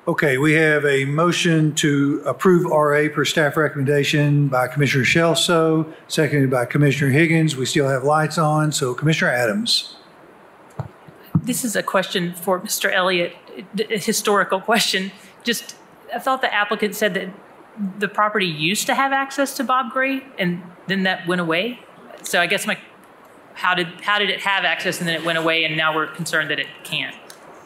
Okay, we have a motion to approve RA per staff recommendation by Commissioner Shelso, seconded by Commissioner Higgins. We still have lights on, so Commissioner Adams. This is a question for Mr. Elliott, a historical question. Just, I thought the applicant said that the property used to have access to Bob Gray and then that went away. So I guess how did it have access and then it went away and now we're concerned that it can't?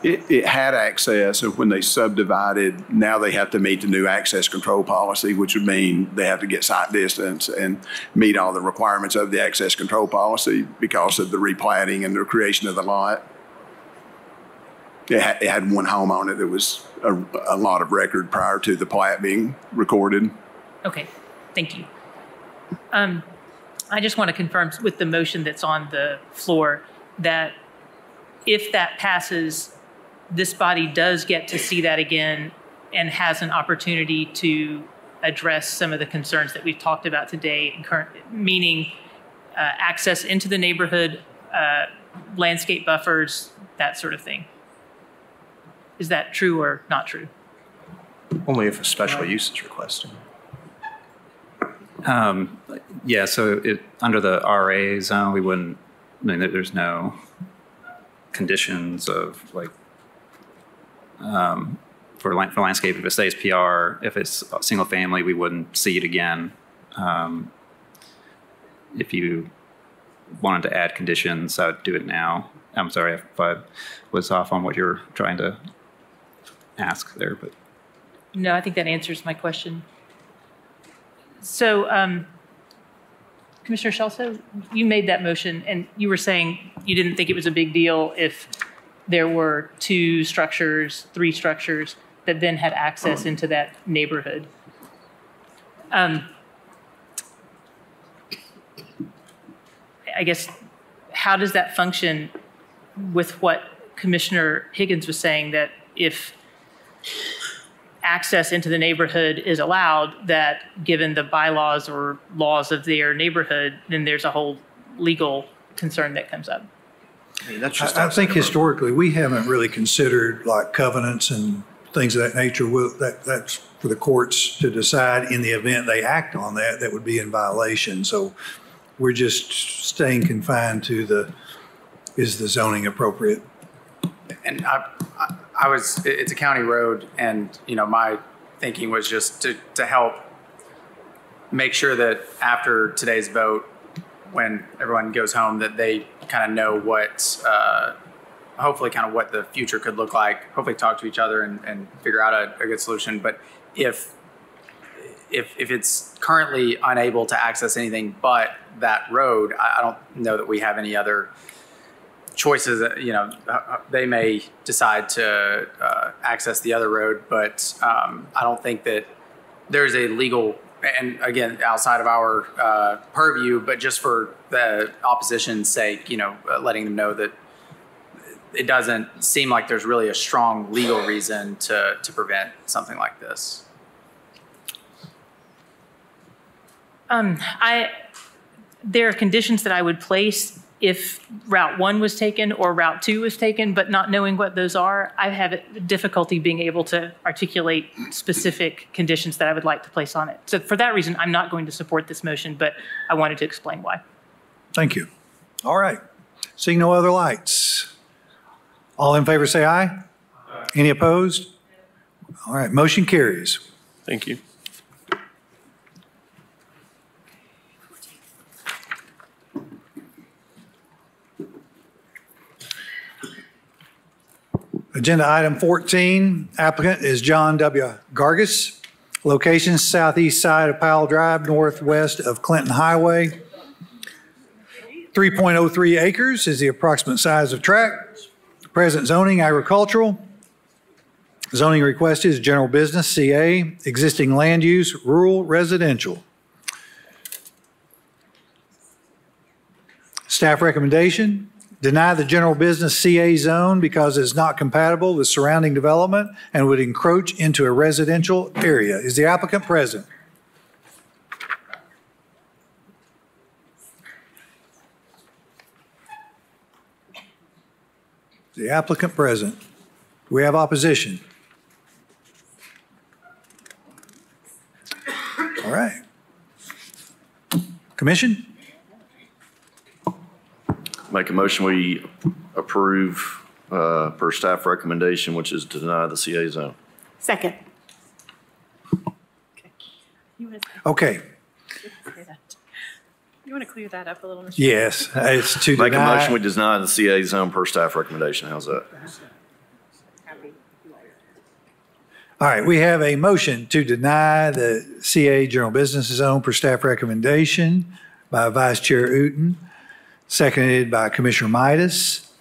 It had access, so when they subdivided, now they have to meet the new access control policy, which would mean they have to get site distance and meet all the requirements of the access control policy because of the replatting and the creation of the lot. It had one home on it that was a lot of record prior to the plat being recorded. Okay, thank you. I just want to confirm with the motion that's on the floor that if that passes, this body does get to see that again and has an opportunity to address some of the concerns that we've talked about today, meaning access into the neighborhood, landscape buffers, that sort of thing. Is that true or not true? Only if a special use is requested. Yeah, so under the RA zone, we wouldn't, there's no conditions of for landscape. If it stays PR, if it's single family, we wouldn't see it again. If you wanted to add conditions, I would do it now. I'm sorry if I was off on what you're trying to ask there, but. No, I think that answers my question. So Commissioner Shelso, you made that motion and you were saying you didn't think it was a big deal if there were 2 structures, 3 structures that then had access into that neighborhood. I guess, how does that function with what Commissioner Higgins was saying, that if access into the neighborhood is allowed, that given the bylaws or laws of their neighborhood, then there's a whole legal concern that comes up? I mean, I think historically, we haven't really considered like covenants and things of that nature. That's for the courts to decide in the event they act on that, that would be in violation. So we're just staying confined to is the zoning appropriate? And it's a county road, and my thinking was just to help make sure that after today's vote, when everyone goes home, that they kind of know what, hopefully kind of what the future could look like, hopefully talk to each other and figure out a good solution. But if it's currently unable to access anything but that road, I don't know that we have any other choices. They may decide to access the other road, but I don't think that there's a legal, and again, outside of our purview, but just for the opposition's sake, letting them know that it doesn't seem like there's really a strong legal reason to prevent something like this. There are conditions that I would place if Route 1 was taken or Route 2 was taken, but not knowing what those are, I have difficulty being able to articulate specific conditions that I would like to place on it. So for that reason, I'm not going to support this motion, but I wanted to explain why. Thank you. All right. Seeing no other lights. All in favor say aye. Aye. Any opposed? All right, motion carries. Thank you. Agenda item 14, applicant is John W. Gargis. Location southeast side of Powell Drive, northwest of Clinton Highway. 3.03 acres is the approximate size of tract. Present zoning, agricultural. Zoning request is general business, CA. Existing land use, rural residential. Staff recommendation. Deny the general business CA zone because it's not compatible with surrounding development and would encroach into a residential area. Is the applicant present? The applicant present. We have opposition. All right. Commission? Make a motion we approve per staff recommendation, which is to deny the CA zone. Second. Okay. You want to clear that up a little, Mr. Yes, it's to Make deny. a motion we deny the CA zone per staff recommendation. How's that? All right, we have a motion to deny the CA general business zone per staff recommendation by Vice Chair Uten, seconded by Commissioner Midas.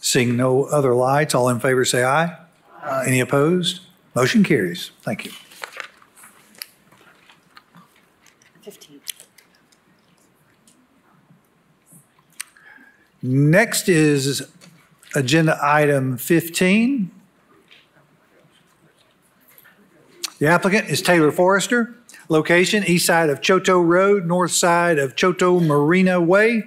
Seeing no other lights, all in favor say aye. Aye. Any opposed? Motion carries. Thank you. 15. Next is agenda item 15. The applicant is Taylor Forrester. Location, east side of Choteau Road, north side of Choteau Marina Way.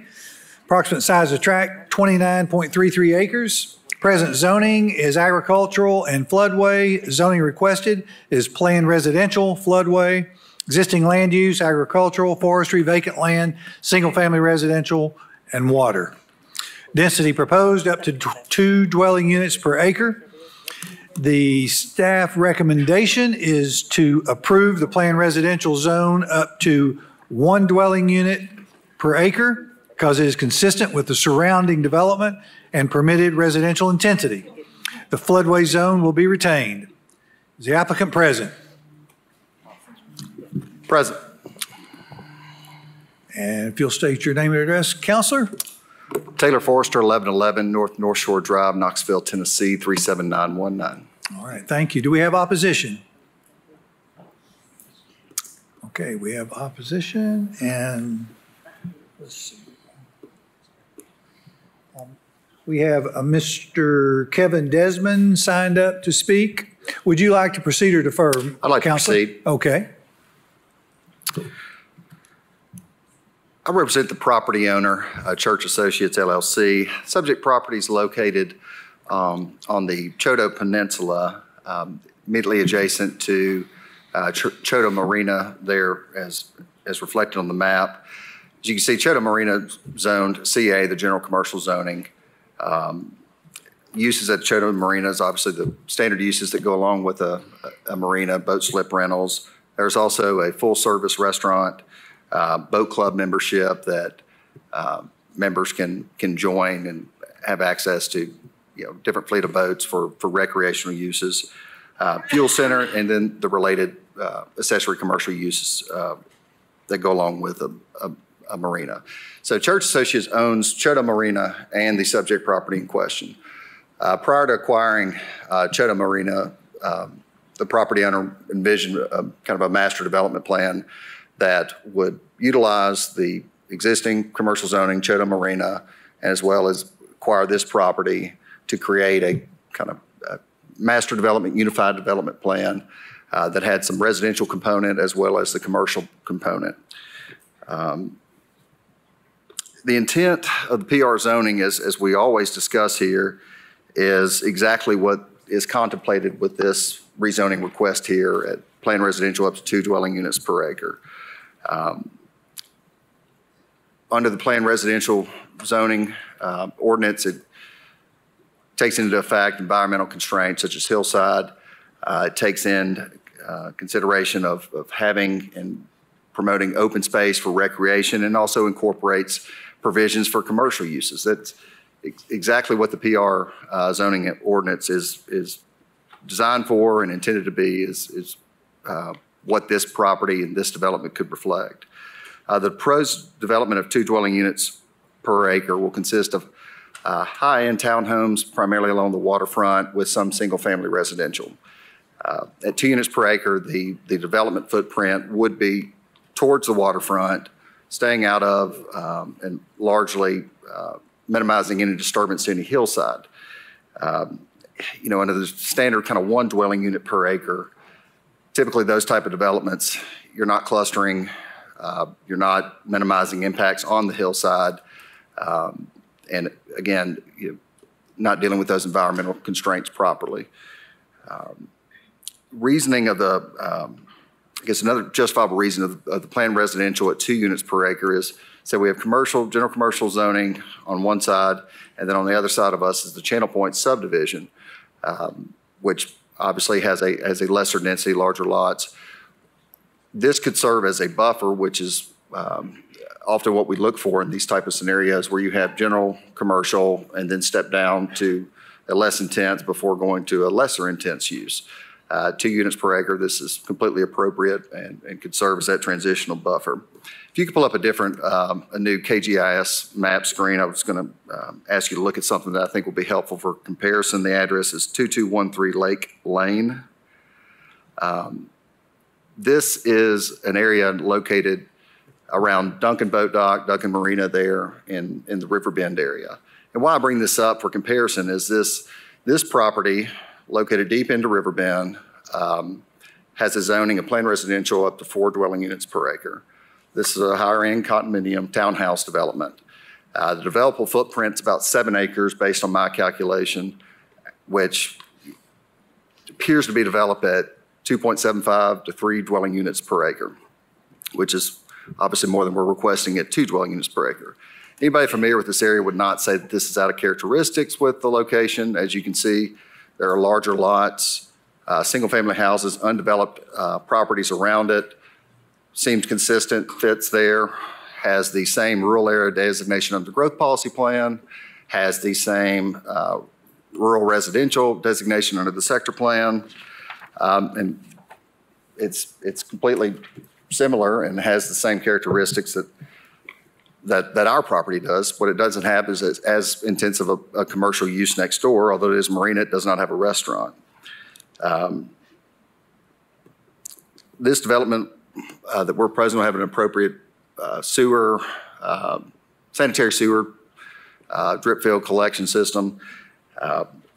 Approximate size of tract, 29.33 acres. Present zoning is agricultural and floodway. Zoning requested is planned residential, floodway. Existing land use, agricultural, forestry, vacant land, single-family residential, and water. Density proposed up to 2 dwelling units per acre. The staff recommendation is to approve the planned residential zone up to 1 dwelling unit per acre because it is consistent with the surrounding development and permitted residential intensity. The floodway zone will be retained. Is the applicant present? Present. And if you'll state your name and address, Counselor? Taylor Forrester, 1111 North Shore Drive, Knoxville, Tennessee, 37919. All right, thank you. Do we have opposition? Okay, we have opposition, and let's see. We have a Mr. Kevin Desmond signed up to speak. Would you like to proceed or defer? I'd like Counselor? to proceed. Okay. I represent the property owner, Church Associates LLC. Subject property is located on the Choteau Peninsula, immediately adjacent to Choteau Marina there as reflected on the map. As you can see, Choteau Marina zoned CA, the general commercial zoning. Uses at Choteau Marina is obviously the standard uses that go along with a marina, boat slip rentals. There's also a full-service restaurant, boat club membership that members can join and have access to, different fleet of boats for recreational uses. Fuel center, and then the related accessory commercial uses that go along with a marina. So Church Associates owns Choteau Marina and the subject property in question. Prior to acquiring Choteau Marina, the property owner envisioned kind of a master development plan that would utilize the existing commercial zoning, Choteau Marina, as well as acquire this property to create a kind of master development, unified development plan that had some residential component as well as the commercial component. The intent of the PR zoning, as we always discuss here, is exactly what is contemplated with this rezoning request here at planned residential up to 2 dwelling units per acre. Under the planned residential zoning ordinance, it takes into effect environmental constraints such as hillside. It takes in consideration of having and promoting open space for recreation, and also incorporates provisions for commercial uses. That's exactly what the PR zoning ordinance is designed for and intended to be, is what this property and this development could reflect. The proposed development of 2 dwelling units per acre will consist of high-end townhomes, primarily along the waterfront, with some single-family residential. At 2 units per acre, the development footprint would be towards the waterfront, staying out of and largely minimizing any disturbance to any hillside. Under the standard kind of 1 dwelling unit per acre, typically those type of developments, you're not clustering, you're not minimizing impacts on the hillside, and again, not dealing with those environmental constraints properly. Reasoning of the, I guess another justifiable reason of the planned residential at 2 units per acre is, so we have general commercial zoning on one side, and then on the other side of us is the Channel Point subdivision, which obviously has a lesser density, larger lots. This could serve as a buffer, which is often what we look for in these type of scenarios where you have general commercial and then step down to a less intense before going to a lesser intense use. 2 units per acre, this is completely appropriate and could serve as that transitional buffer. If you could pull up a new KGIS map screen, I was going to ask you to look at something that I think will be helpful for comparison. The address is 2213 Lake Lane. This is an area located around Duncan Boat Dock, Duncan Marina there in the Riverbend area. And why I bring this up for comparison is this property, located deep into Riverbend, has a zoning of planned residential up to 4 dwelling units per acre. This is a higher-end condominium townhouse development. The developable footprint's about 7 acres based on my calculation, which appears to be developed at 2.75 to 3 dwelling units per acre, which is obviously more than we're requesting at 2 dwelling units per acre. Anybody familiar with this area would not say that this is out of characteristics with the location. As you can see, there are larger lots, single-family houses, undeveloped properties around it. Seems consistent, fits there, has the same rural area designation under the growth policy plan, has the same rural residential designation under the sector plan, and it's completely similar and has the same characteristics that that our property does. What it doesn't have is as intensive a commercial use next door, although it is a marina, it does not have a restaurant. This development that we're proposing will have an appropriate sewer, sanitary sewer, drip field collection system.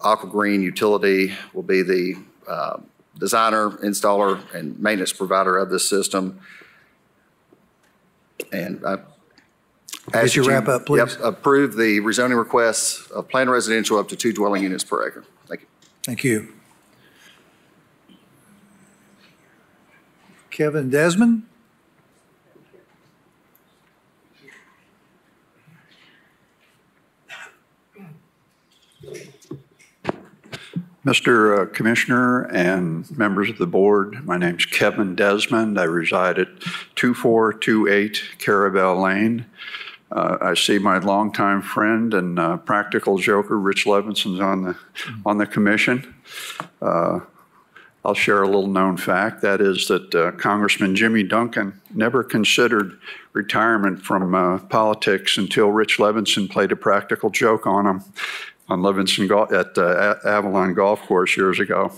Aqua Green Utility will be the designer, installer, and maintenance provider of this system. And As you wrap up, please. Yep, approve the rezoning requests of planned residential up to 2 dwelling units per acre. Thank you. Thank you. Kevin Desmond? Mr. Commissioner and members of the board, my name's Kevin Desmond. I reside at 2428 Carabel Lane. I see my longtime friend and practical joker, Rich Levinson's on the commission. I'll share a little known fact. That is that Congressman Jimmy Duncan never considered retirement from politics until Rich Levinson played a practical joke on him on Levinson at Avalon Golf Course years ago.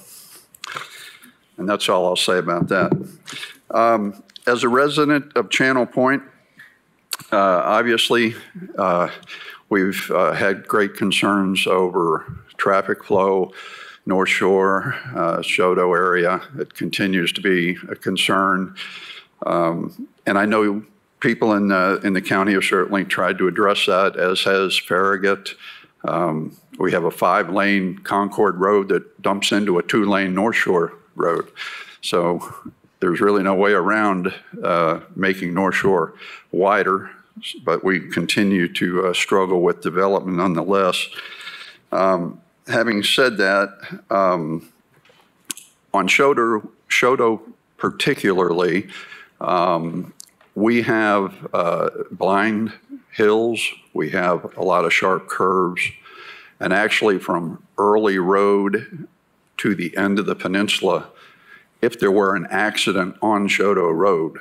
And that's all I'll say about that. As a resident of Channel Point, obviously, we've had great concerns over traffic flow, North Shore, Choteau area. It continues to be a concern. And I know people in the county have certainly tried to address that, as has Farragut. We have a 5-lane Concord Road that dumps into a 2-lane North Shore road. So there's really no way around making North Shore wider, but we continue to struggle with development nonetheless. Having said that, on Choteau particularly, we have blind hills, we have a lot of sharp curves, and actually from Early Road to the end of the peninsula, if there were an accident on Choteau Road,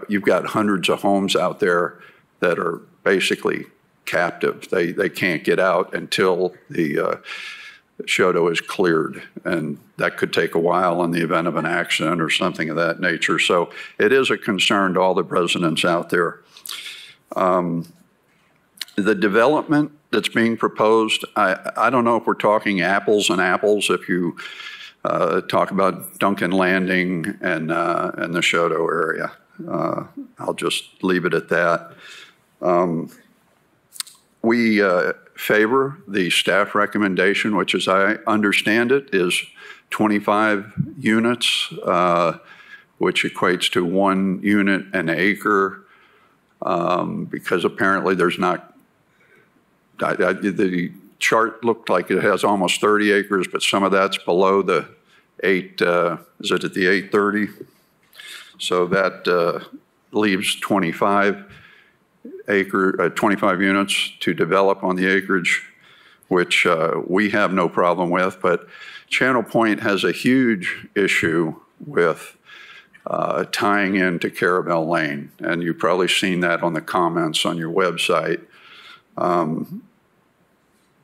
you've got hundreds of homes out there that are basically captive. They can't get out until the Choteau is cleared, and that could take a while in the event of an accident or something of that nature. So it is a concern to all the residents out there. The development that's being proposed, I don't know if we're talking apples and apples if you talk about Duncan Landing and the Choteau area. I'll just leave it at that. We favor the staff recommendation, which, as I understand it, is 25 units, which equates to 1 unit an acre, because apparently there's not, the chart looked like it has almost 30 acres, but some of that's below the 8, is it at the 830? So that leaves 25 units to develop on the acreage, which we have no problem with. But Channel Point has a huge issue with tying into Carabel Lane, and you've probably seen that on the comments on your website.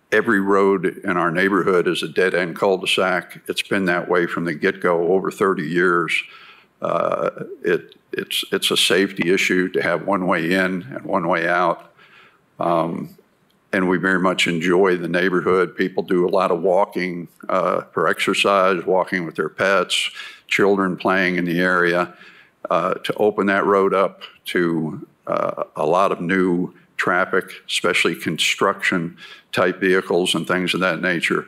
Every road in our neighborhood is a dead-end cul-de-sac. It's been that way from the get-go over 30 years. It's a safety issue to have one way in and one way out. And we very much enjoy the neighborhood. People do a lot of walking for exercise, walking with their pets, children playing in the area. To open that road up to a lot of new traffic, especially construction type vehicles and things of that nature,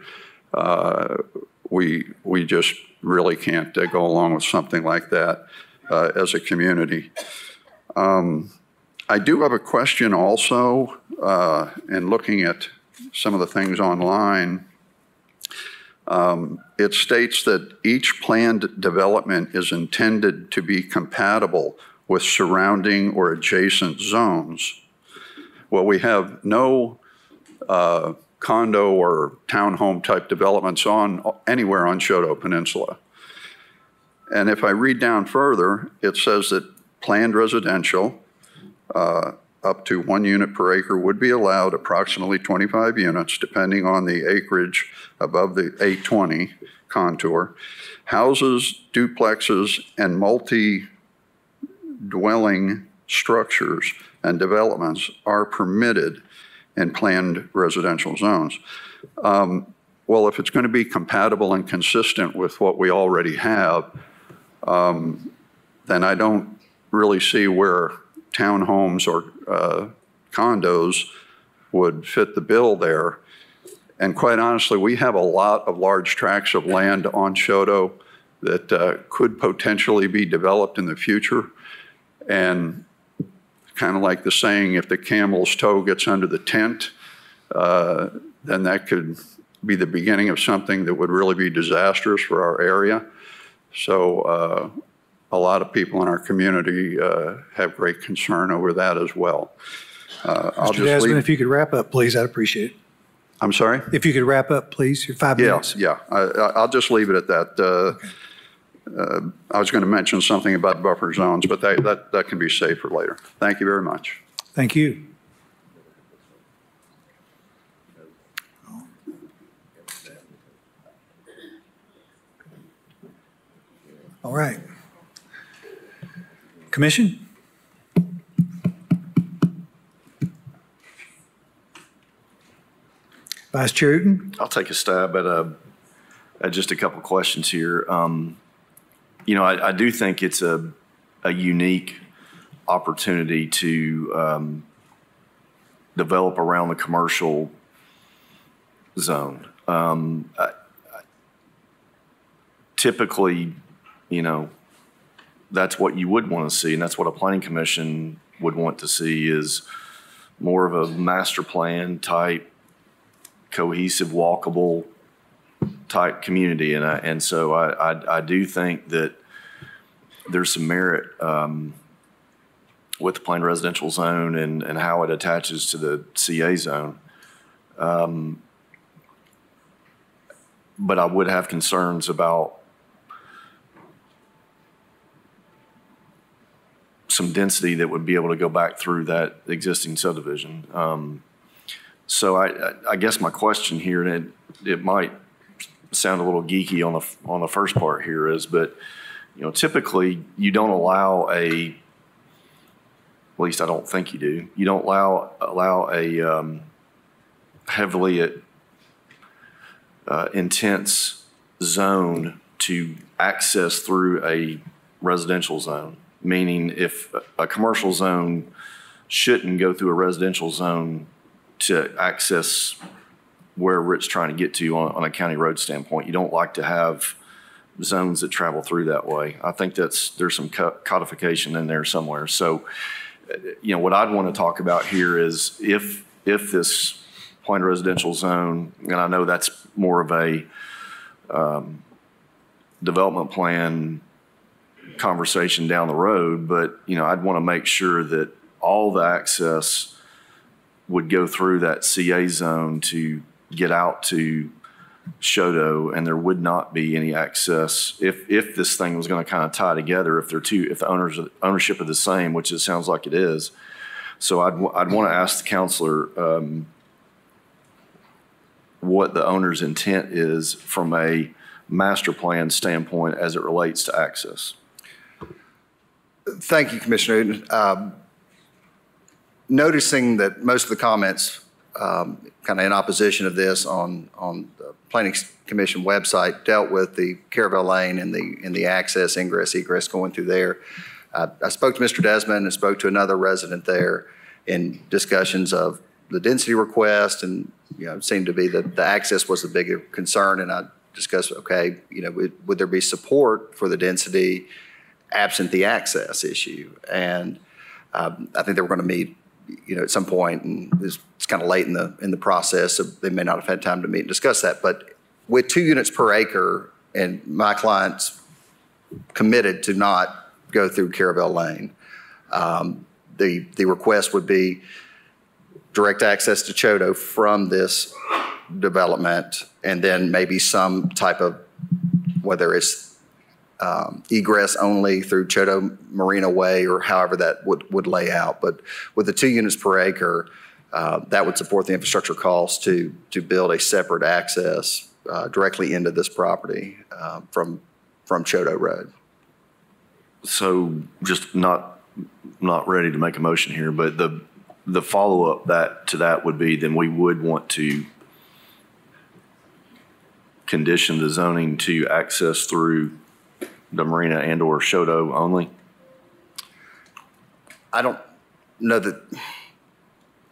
we just really can't go along with something like that as a community. I do have a question also, in looking at some of the things online. It states that each planned development is intended to be compatible with surrounding or adjacent zones. Well, we have no condo or townhome type developments anywhere on Choteau Peninsula. And if I read down further, it says that planned residential up to 1 unit per acre would be allowed, approximately 25 units, depending on the acreage above the 820 contour. Houses, duplexes, and multi-dwelling structures and developments are permitted in planned residential zones. Well, if it's going to be compatible and consistent with what we already have, then I don't really see where townhomes or condos would fit the bill there. And quite honestly, we have a lot of large tracts of land on Choteau that could potentially be developed in the future. And kind of like the saying, if the camel's toe gets under the tent, then that could be the beginning of something that would really be disastrous for our area. So a lot of people in our community have great concern over that as well. Mr. Desmond, if you could wrap up, please, I'd appreciate it. I'm sorry? If you could wrap up, please, your 5 minutes. Yeah, I'll just leave it at that. I was going to mention something about buffer zones, but that can be saved for later. Thank you very much. Thank you. All right. Commission? Vice Chair Uten? I'll take a stab at just a couple questions here. You know, I do think it's a unique opportunity to develop around the commercial zone. Typically, you know, that's what you would want to see, and that's what a planning commission would want to see, is more of a master plan type, cohesive, walkable type community. And so I do think that there's some merit with the planned residential zone and how it attaches to the CA zone. But I would have concerns about some density that would be able to go back through that existing subdivision. So I guess my question here, and it might sound a little geeky on the first part here, is, but you know, typically you don't allow at least I don't think you do. You don't allow a heavily intense zone to access through a residential zone. Meaning, if a commercial zone shouldn't go through a residential zone to access where it's trying to get to on a county road standpoint, you don't like to have zones that travel through that way. I think there's some codification in there somewhere. So, you know, what I'd want to talk about here is if this planned residential zone, and I know that's more of a development plan conversation down the road, but you know, I'd want to make sure that all the access would go through that CA zone to get out to Choteau, and there would not be any access if this thing was going to kind of tie together, if the ownership are the same, which it sounds like it is. So I'd want to ask the counselor what the owner's intent is from a master plan standpoint as it relates to access. Thank you, Commissioner Uten. Noticing that most of the comments kind of in opposition of this on the Planning Commission website dealt with the Caravel Lane and the access, ingress, egress going through there. I spoke to Mr. Desmond and spoke to another resident there in discussions of the density request, and you know, it seemed to be that the access was the bigger concern. And I discussed, okay, you know, would there be support for the density absent the access issue? And I think they were going to meet, you know, at some point, and it's kind of late in the process, so they may not have had time to meet and discuss that. But with 2 units per acre, and my client's committed to not go through Caravel Lane, the request would be direct access to Choteau from this development, and then maybe some type of, whether it's egress only through Choteau Marina Way or however that would lay out. But with the 2 units per acre, that would support the infrastructure costs to build a separate access directly into this property from Choteau Road. So just not ready to make a motion here, but the follow-up to that would be then we would want to condition the zoning to access through the marina and or Choteau only? I don't know that.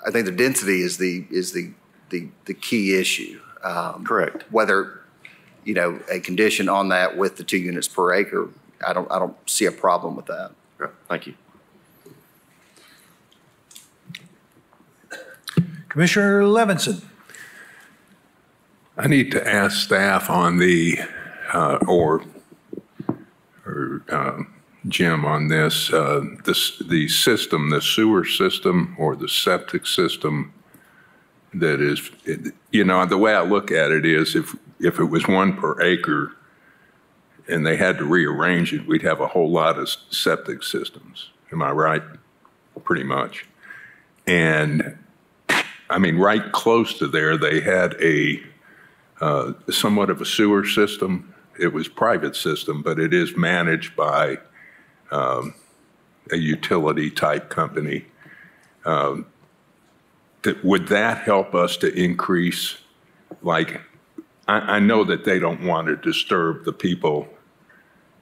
I think the density is the key issue. Correct. Whether, a condition on that with the 2 units per acre, I don't see a problem with that. Right. Thank you. Commissioner Levinson. I need to ask staff on the, or Jim on this, the system, the sewer system or the septic system that is, the way I look at it is if it was 1 per acre and they had to rearrange it, we'd have a whole lot of septic systems. Am I right? Pretty much. And I mean, right close to there, they had a somewhat of a sewer system. It was private system, but it is managed by a utility type company. Would that help us to increase, like, I know that they don't want to disturb the people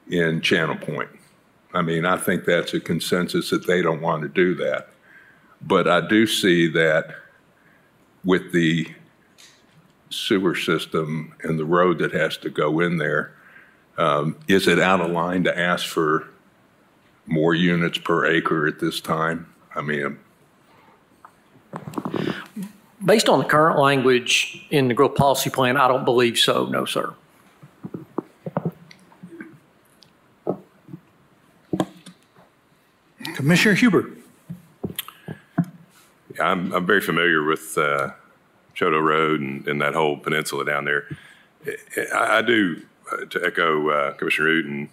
in Channel Point. I mean, I think that's a consensus that they don't want to do that. But I do see that with the sewer system and the road that has to go in there, is it out of line to ask for more units per acre at this time? I mean, based on the current language in the growth policy plan, I don't believe so, no, sir. Commissioner Huber. Yeah, I'm very familiar with Choteau Road and that whole peninsula down there. I do, to echo Commissioner Uden,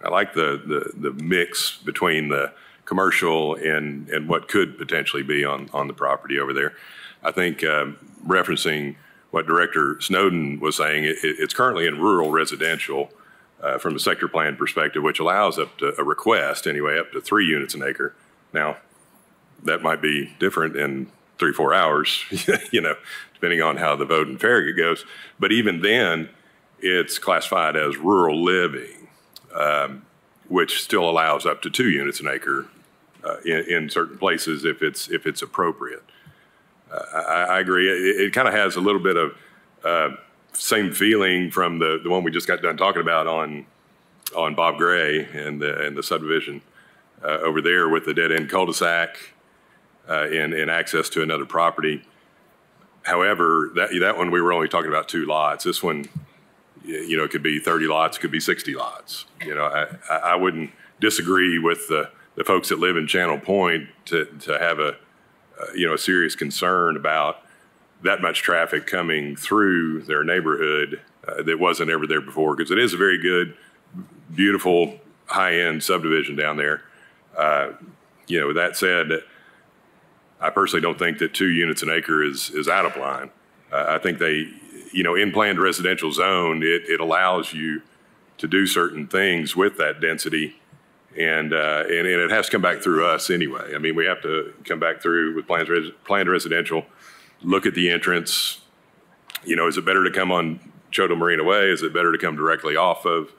I like the mix between the commercial and what could potentially be on the property over there. I think referencing what Director Snowden was saying, it's currently in rural residential from a sector plan perspective, which allows up to a request anyway, up to 3 units an acre. Now, that might be different in 3 or 4 hours, depending on how the vote in Farragut goes. But even then, it's classified as rural living, which still allows up to 2 units an acre in certain places if it's appropriate. I agree. It kind of has a little bit of same feeling from the one we just got done talking about on Bob Gray and the subdivision over there with the dead end cul-de-sac and access to another property. However, that one we were only talking about 2 lots. This one, it could be 30 lots, could be 60 lots. I wouldn't disagree with the folks that live in Channel Point to have a serious concern about that much traffic coming through their neighborhood that wasn't ever there before, because it is a very good, beautiful, high-end subdivision down there. With that said, I personally don't think that 2 units an acre is out of line. I think they, in planned residential zone, it allows you to do certain things with that density, and it has to come back through us anyway. I mean, we have to come back through with planned residential, look at the entrance. Is it better to come on Choteau Marina Way? Is it better to come directly off of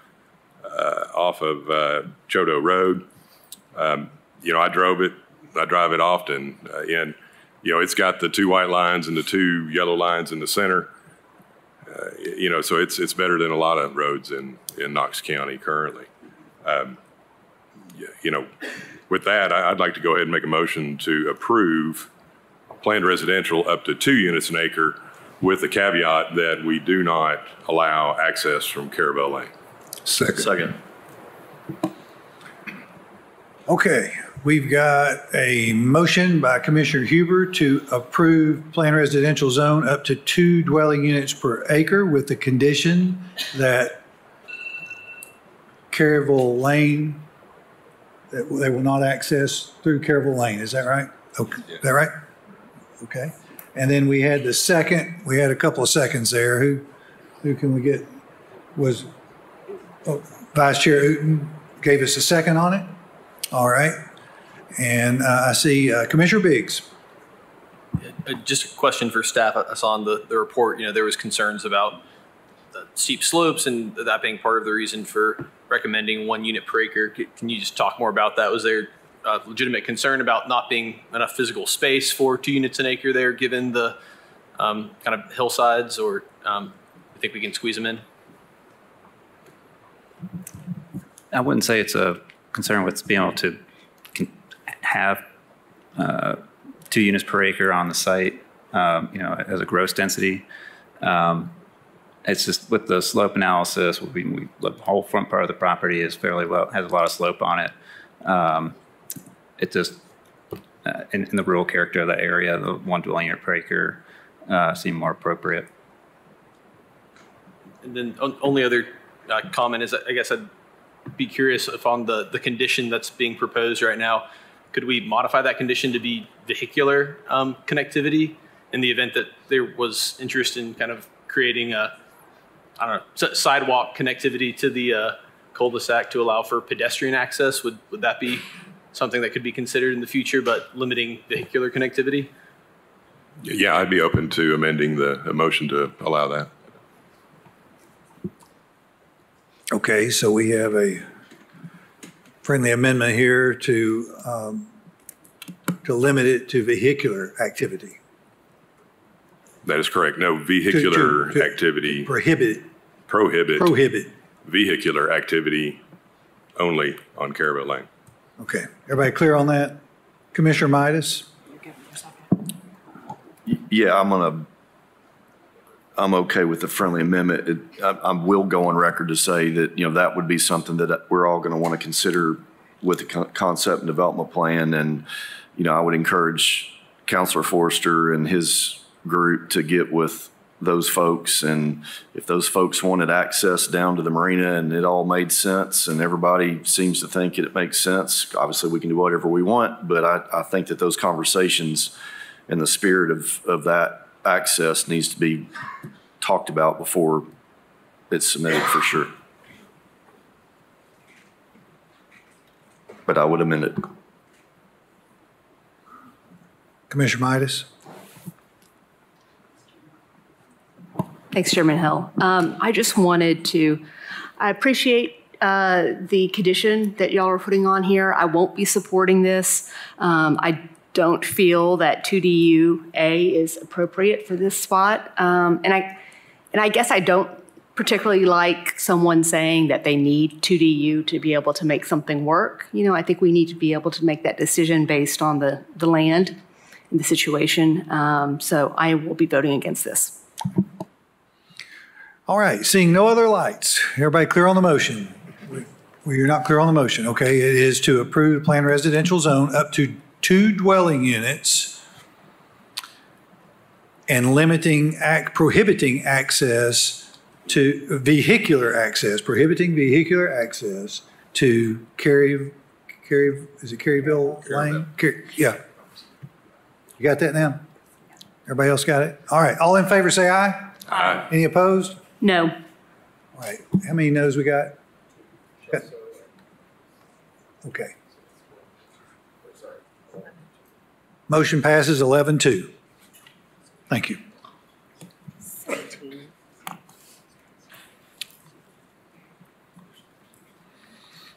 Choteau Road? I drive it often, and it's got the 2 white lines and the 2 yellow lines in the center. So it's better than a lot of roads in Knox County currently. With that, I'd like to go ahead and make a motion to approve planned residential up to 2 units an acre, with the caveat that we do not allow access from Caravel Lane. Second. Okay, we've got a motion by Commissioner Huber to approve planned residential zone up to 2 dwelling units per acre with the condition that Caryville Lane, that they will not access through Caryville Lane. Is that right? Okay. Is that right? Okay. And then we had the second, we had a couple of seconds there. Who can we get? Was Vice Chair Uten gave us a second on it? All right. And I see Commissioner Biggs. Just a question for staff. I saw in the report, there was concerns about the steep slopes and that being part of the reason for recommending 1 unit per acre. Can you just talk more about that? Was there a legitimate concern about not being enough physical space for 2 units an acre there, given the kind of hillsides, or you think we can squeeze them in? I wouldn't say it's a concern with being able to have 2 units per acre on the site, as a gross density. It's just with the slope analysis, the whole front part of the property is fairly well, has a lot of slope on it. It just, in the rural character of the area, the 1 dwelling unit per acre seemed more appropriate. And then only other comment is, I guess I'd be curious if on the condition that's being proposed right now, could we modify that condition to be vehicular connectivity in the event that there was interest in kind of creating a, sidewalk connectivity to the cul-de-sac to allow for pedestrian access? Would that be something that could be considered in the future, but limiting vehicular connectivity? Yeah, I'd be open to amending the motion to allow that. Okay, so we have a friendly amendment here to limit it to vehicular activity. That is correct. No vehicular activity. Prohibit vehicular activity only on Caryville Lane. Okay, everybody clear on that? Commissioner Midas? Yeah, I'm okay with the friendly amendment. I will go on record to say that, that would be something that we're all going to want to consider with the concept and development plan. And, I would encourage Councilor Forrester and his group to get with those folks. And if those folks wanted access down to the marina and it all made sense and everybody seems to think it makes sense, obviously we can do whatever we want. But I think that those conversations in the spirit of that access needs to be talked about before it's submitted for sure. But I would amend it. Commissioner Midas? Thanks, Chairman Hill. I just wanted to, I appreciate the condition that y'all are putting on here. I won't be supporting this. I don't feel that 2DU-A is appropriate for this spot. And I guess I don't particularly like someone saying that they need 2DU to be able to make something work. I think we need to be able to make that decision based on the land and the situation. So I will be voting against this. All right, seeing no other lights, everybody clear on the motion? Well, you're not clear on the motion. Okay, it is to approve the planned residential zone up to 2 dwelling units and prohibiting access to vehicular access, prohibiting vehicular access to Caryville Lane? Yeah. You got that now? Everybody else got it? All right, all in favor say aye. Aye. Any opposed? No. All right, how many no's we got? Okay. Motion passes 11-2. Thank you.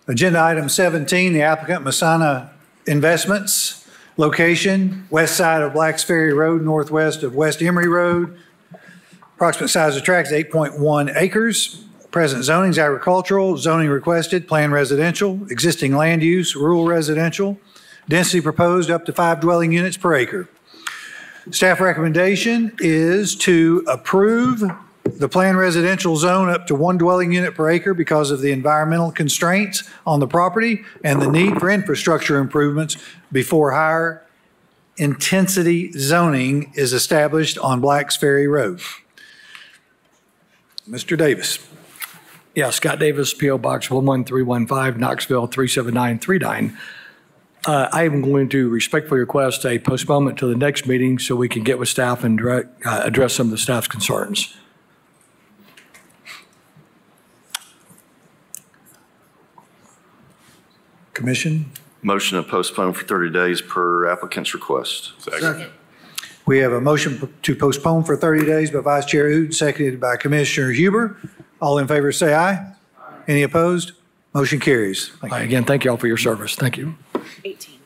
Agenda item 17, the applicant Masana Investments, location west side of Blacks Ferry Road, northwest of West Emory Road. Approximate size of tract is 8.1 acres. Present zoning is agricultural. Zoning requested, planned residential. Existing land use, rural residential. Density proposed up to 5 dwelling units per acre. Staff recommendation is to approve the planned residential zone up to 1 dwelling unit per acre because of the environmental constraints on the property and the need for infrastructure improvements before higher intensity zoning is established on Blacks Ferry Road. Mr. Davis. Yeah, Scott Davis, P.O. Box 11315, Knoxville 37939. I am going to respectfully request a postponement to the next meeting so we can get with staff and address some of the staff's concerns. Commission? Motion to postpone for 30 days per applicant's request. Second. We have a motion to postpone for 30 days by Vice Chair Hood, seconded by Commissioner Huber. All in favor say aye. Any opposed? Motion carries. Again, thank you all for your service. Thank you. 18.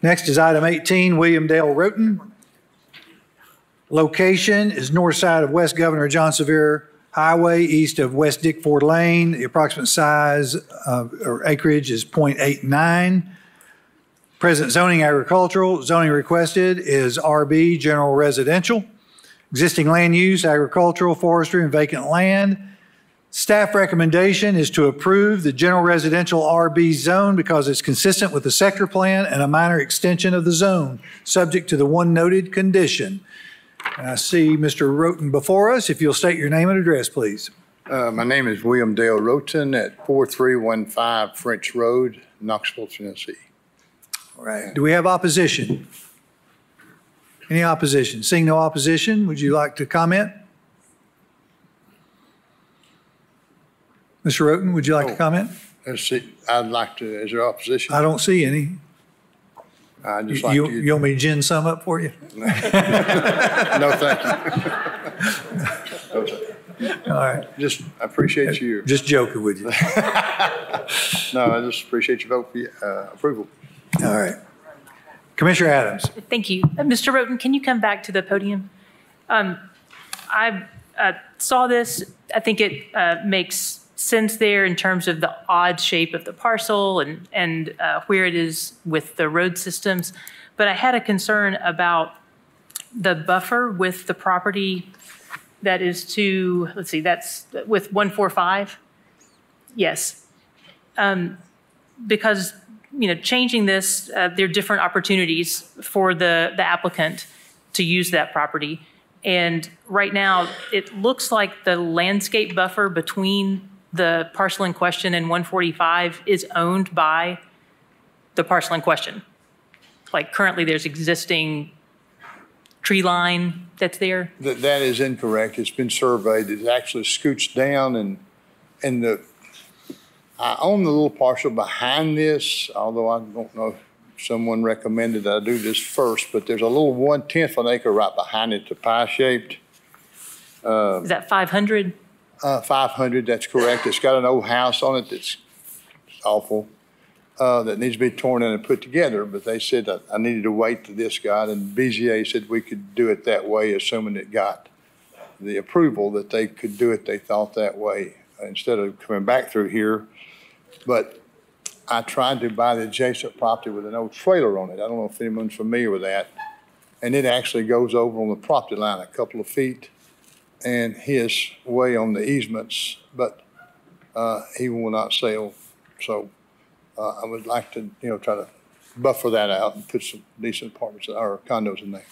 Next is item 18, William Dale Roten. Location is north side of West Governor John Sevier Highway, east of West Dick Ford Lane. The approximate size or acreage is .89. Present zoning agricultural. Zoning requested is RB, general residential. Existing land use, agricultural, forestry, and vacant land. Staff recommendation is to approve the general residential RB zone because it's consistent with the sector plan and a minor extension of the zone, subject to the one noted condition. And I see Mr. Roten before us. If you'll state your name and address, please. My name is William Dale Roten at 4315 French Road, Knoxville, Tennessee. All right. Do we have opposition? Any opposition? Seeing no opposition, would you like to comment? Mr. Roten, would you like to comment? Let's see. I'd like to. Is there opposition? I don't see any. I just like you want me to gin some up for you? No, thank you. All right. I appreciate you. Just joking with you. No, I just appreciate your vote for approval. All right. Commissioner Adams. Thank you. Mr. Roten, can you come back to the podium? I saw this. I think it makes sense there in terms of the odd shape of the parcel and where it is with the road systems. But I had a concern about the buffer with the property that is to, let's see, that's with 145. Yes. Because, changing this, there are different opportunities for the applicant to use that property. And right now, it looks like the landscape buffer between the parcel in question and 145 is owned by the parcel in question. Like currently there's existing tree line that's there? That is incorrect. It's been surveyed. It actually scoots down and I own the little parcel behind this, although I don't know if someone recommended that I do this first, but there's a little 1/10 of an acre right behind it, the pie-shaped. Is that 500? 500, that's correct. It's got an old house on it that's awful, that needs to be torn in and put together. But they said that I needed to wait till this got, and BZA said we could do it that way, assuming it got the approval that they could do it, they thought that way, instead of coming back through here. But I tried to buy the adjacent property with an old trailer on it. I don't know if anyone's familiar with that. And it actually goes over on the property line a couple of feet. And he is way on the easements, but he will not sell. So I would like to, try to buffer that out and put some decent apartments or condos in there.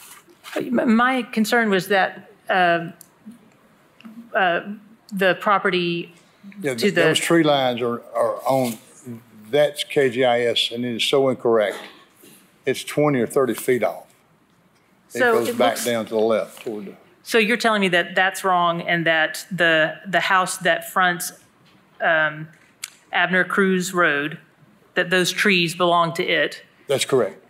My concern was that the property those tree lines are on, that's KGIS, and it is so incorrect. It's 20 or 30 feet off. It goes back down to the left toward the. So you're telling me that that's wrong and that the house that fronts Abner Cruz Road, that those trees belong to it? That's correct.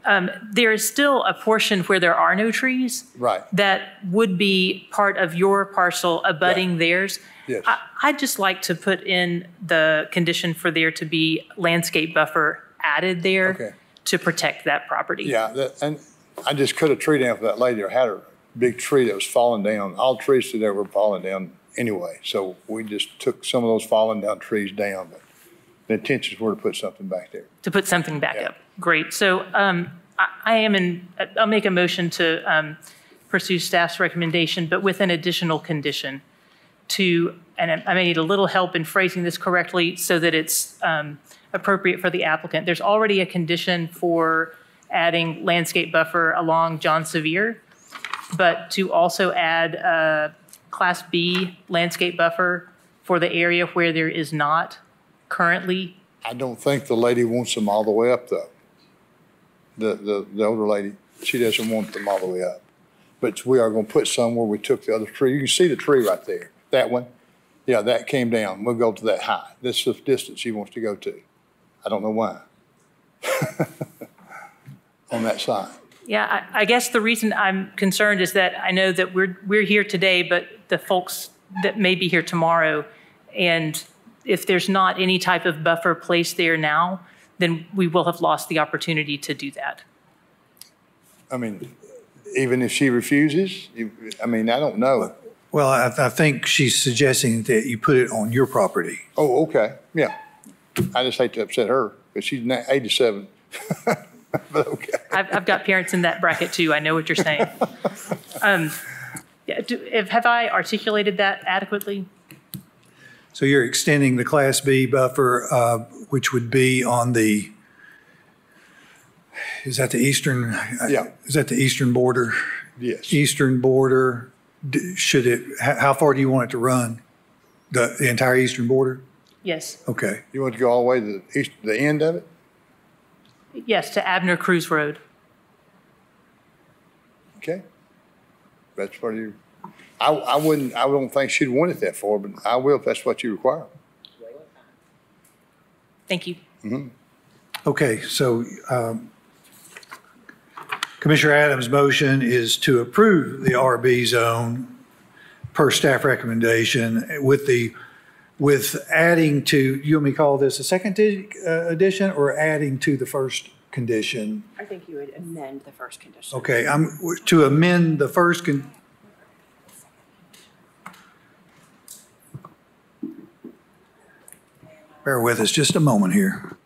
There is still a portion where there are no trees. Right. That would be part of your parcel abutting theirs. Yes. I'd just like to put in the condition for there to be landscape buffer added there to protect that property. Yeah, and I just cut a tree down for that lady. I had a big tree that was falling down. All trees through there were falling down anyway. So we just took some of those falling down trees down. But the intentions were to put something back there. To put something back up. Great. So I'll make a motion to pursue staff's recommendation, but with an additional condition and I may need a little help in phrasing this correctly so that it's appropriate for the applicant. There's already a condition for adding landscape buffer along John Sevier, but to also add a Class B landscape buffer for the area where there is not currently. I don't think the lady wants them all the way up, though. The older lady, she doesn't want them all the way up. But we are going to put some where we took the other tree. You can see the tree right there. That one. Yeah, that came down. We'll go to that high. This is the distance she wants to go to. I don't know why. On that side. Yeah, I guess the reason I'm concerned is that I know that we're here today, but the folks that may be here tomorrow, and if there's not any type of buffer placed there now, then we will have lost the opportunity to do that. I mean, even if she refuses, I mean, I don't know. Well, I think she's suggesting that you put it on your property. Oh, okay, yeah. I just hate to upset her, because she's 87. But okay. I've got parents in that bracket too. I know what you're saying. Have I articulated that adequately? So you're extending the Class B buffer, which would be on the, is that the eastern? Yeah. Is that the eastern border? Yes. Eastern border, should it, how far do you want it to run? The entire eastern border? Yes. Okay. You want to go all the way to the end of it? Yes, to Abner Cruz Road. Okay. That's what you, I don't think she'd want it that far, but I will if that's what you require. Thank you. Mm-hmm. Okay, so Commissioner Adams' motion is to approve the RB zone per staff recommendation with adding to, you want me to call this a second addition or adding to the first condition? I think you would amend the first condition. Okay, to amend the first bear with us just a moment here.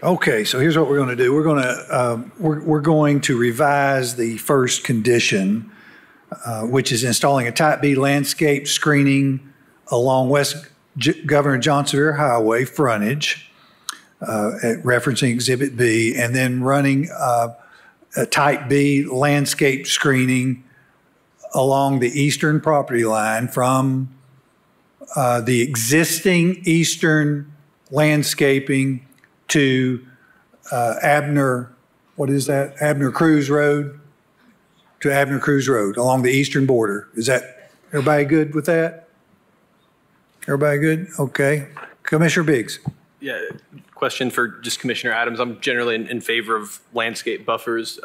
Okay, so here's what we're going to do. We're going to revise the first condition, which is installing a Type B landscape screening along West Governor John Sevier Highway frontage, referencing Exhibit B, and then running a Type B landscape screening along the eastern property line from the existing eastern landscaping to Abner, what is that? Abner Cruz Road? To Abner Cruz Road along the eastern border. Is that, everybody good with that? Everybody good? Okay. Commissioner Biggs. Yeah, question for just Commissioner Adams. I'm generally in favor of landscape buffers.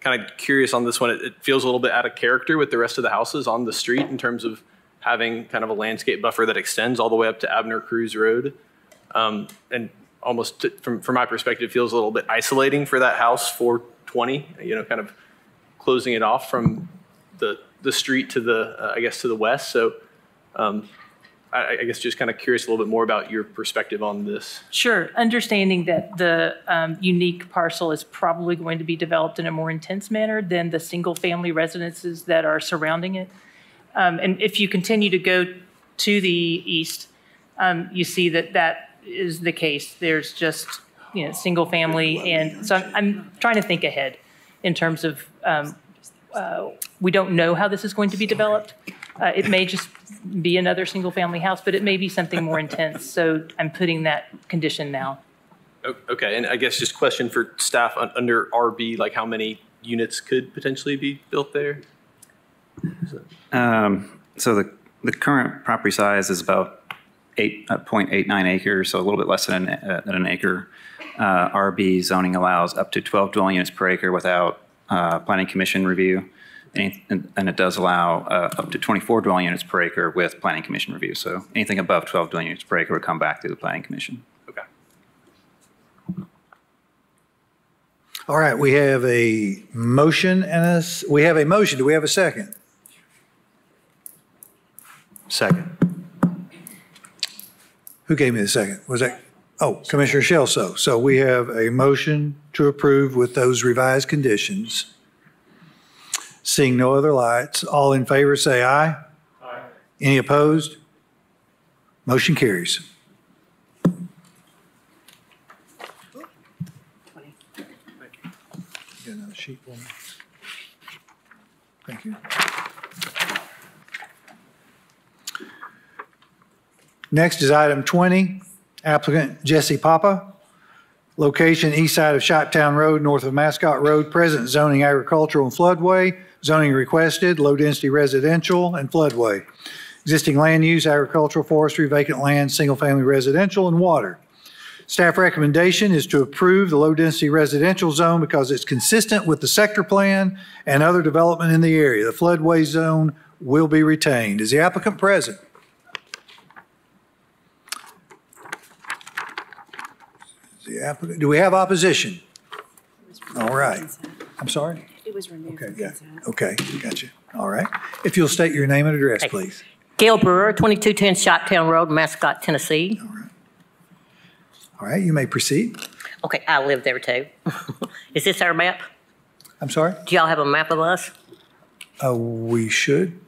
Kind of curious on this one. It feels a little bit out of character with the rest of the houses on the street in terms of having kind of a landscape buffer that extends all the way up to Abner Cruz Road. And almost from my perspective, feels a little bit isolating for that house 420, kind of closing it off from the street to the, I guess, to the west. So I guess just kind of curious a little bit more about your perspective on this. Sure. Understanding that the unique parcel is probably going to be developed in a more intense manner than the single-family residences that are surrounding it. And if you continue to go to the east, you see that is the case. There's just, single family. And so I'm trying to think ahead in terms of, we don't know how this is going to be developed. It may just be another single family house, but it may be something more intense. So I'm putting that condition now. Okay. And I guess just question for staff under RB, like how many units could potentially be built there? So the current property size is about 0.89 acres, so a little bit less than an acre. RB zoning allows up to 12 dwelling units per acre without planning commission review. And it does allow up to 24 dwelling units per acre with planning commission review. So anything above 12 dwelling units per acre would come back through the planning commission. Okay. All right, we have a motion we have a motion. Do we have a second? Second. Who gave me the second? Was that, Commissioner Shelso. So we have a motion to approve with those revised conditions. Seeing no other lights, all in favor say aye. Aye. Any opposed? Motion carries. Get another sheet for me. Thank you. Next is item 20, applicant Jesse Papa. Location east side of Shoptown Road, north of Mascot Road, present zoning agricultural and floodway, zoning requested, low-density residential and floodway. Existing land use, agricultural, forestry, vacant land, single-family residential, and water. Staff recommendation is to approve the low-density residential zone because it's consistent with the sector plan and other development in the area. The floodway zone will be retained. Is the applicant present? Do we have opposition? All right. I'm sorry? It was removed. Okay, yeah. Okay, gotcha. All right. If you'll state your name and address, please. Gail Brewer, 2210 Shoptown Road, Mascot, Tennessee. All right. All right, you may proceed. Okay, I live there too. Is this our map? I'm sorry? Do y'all have a map of us? We should.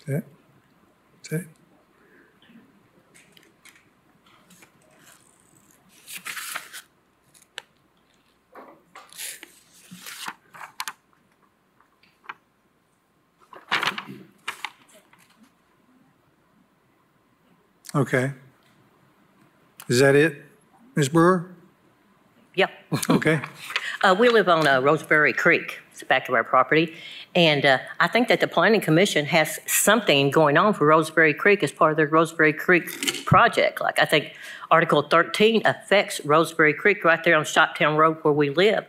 Okay. That's it. Okay. Is that it, Ms. Brewer? Yep. Okay. We live on Roseberry Creek. It's the back of our property. And I think that the Planning Commission has something going on for Roseberry Creek as part of their Roseberry Creek project. Like I think Article 13 affects Roseberry Creek right there on Shoptown Road where we live.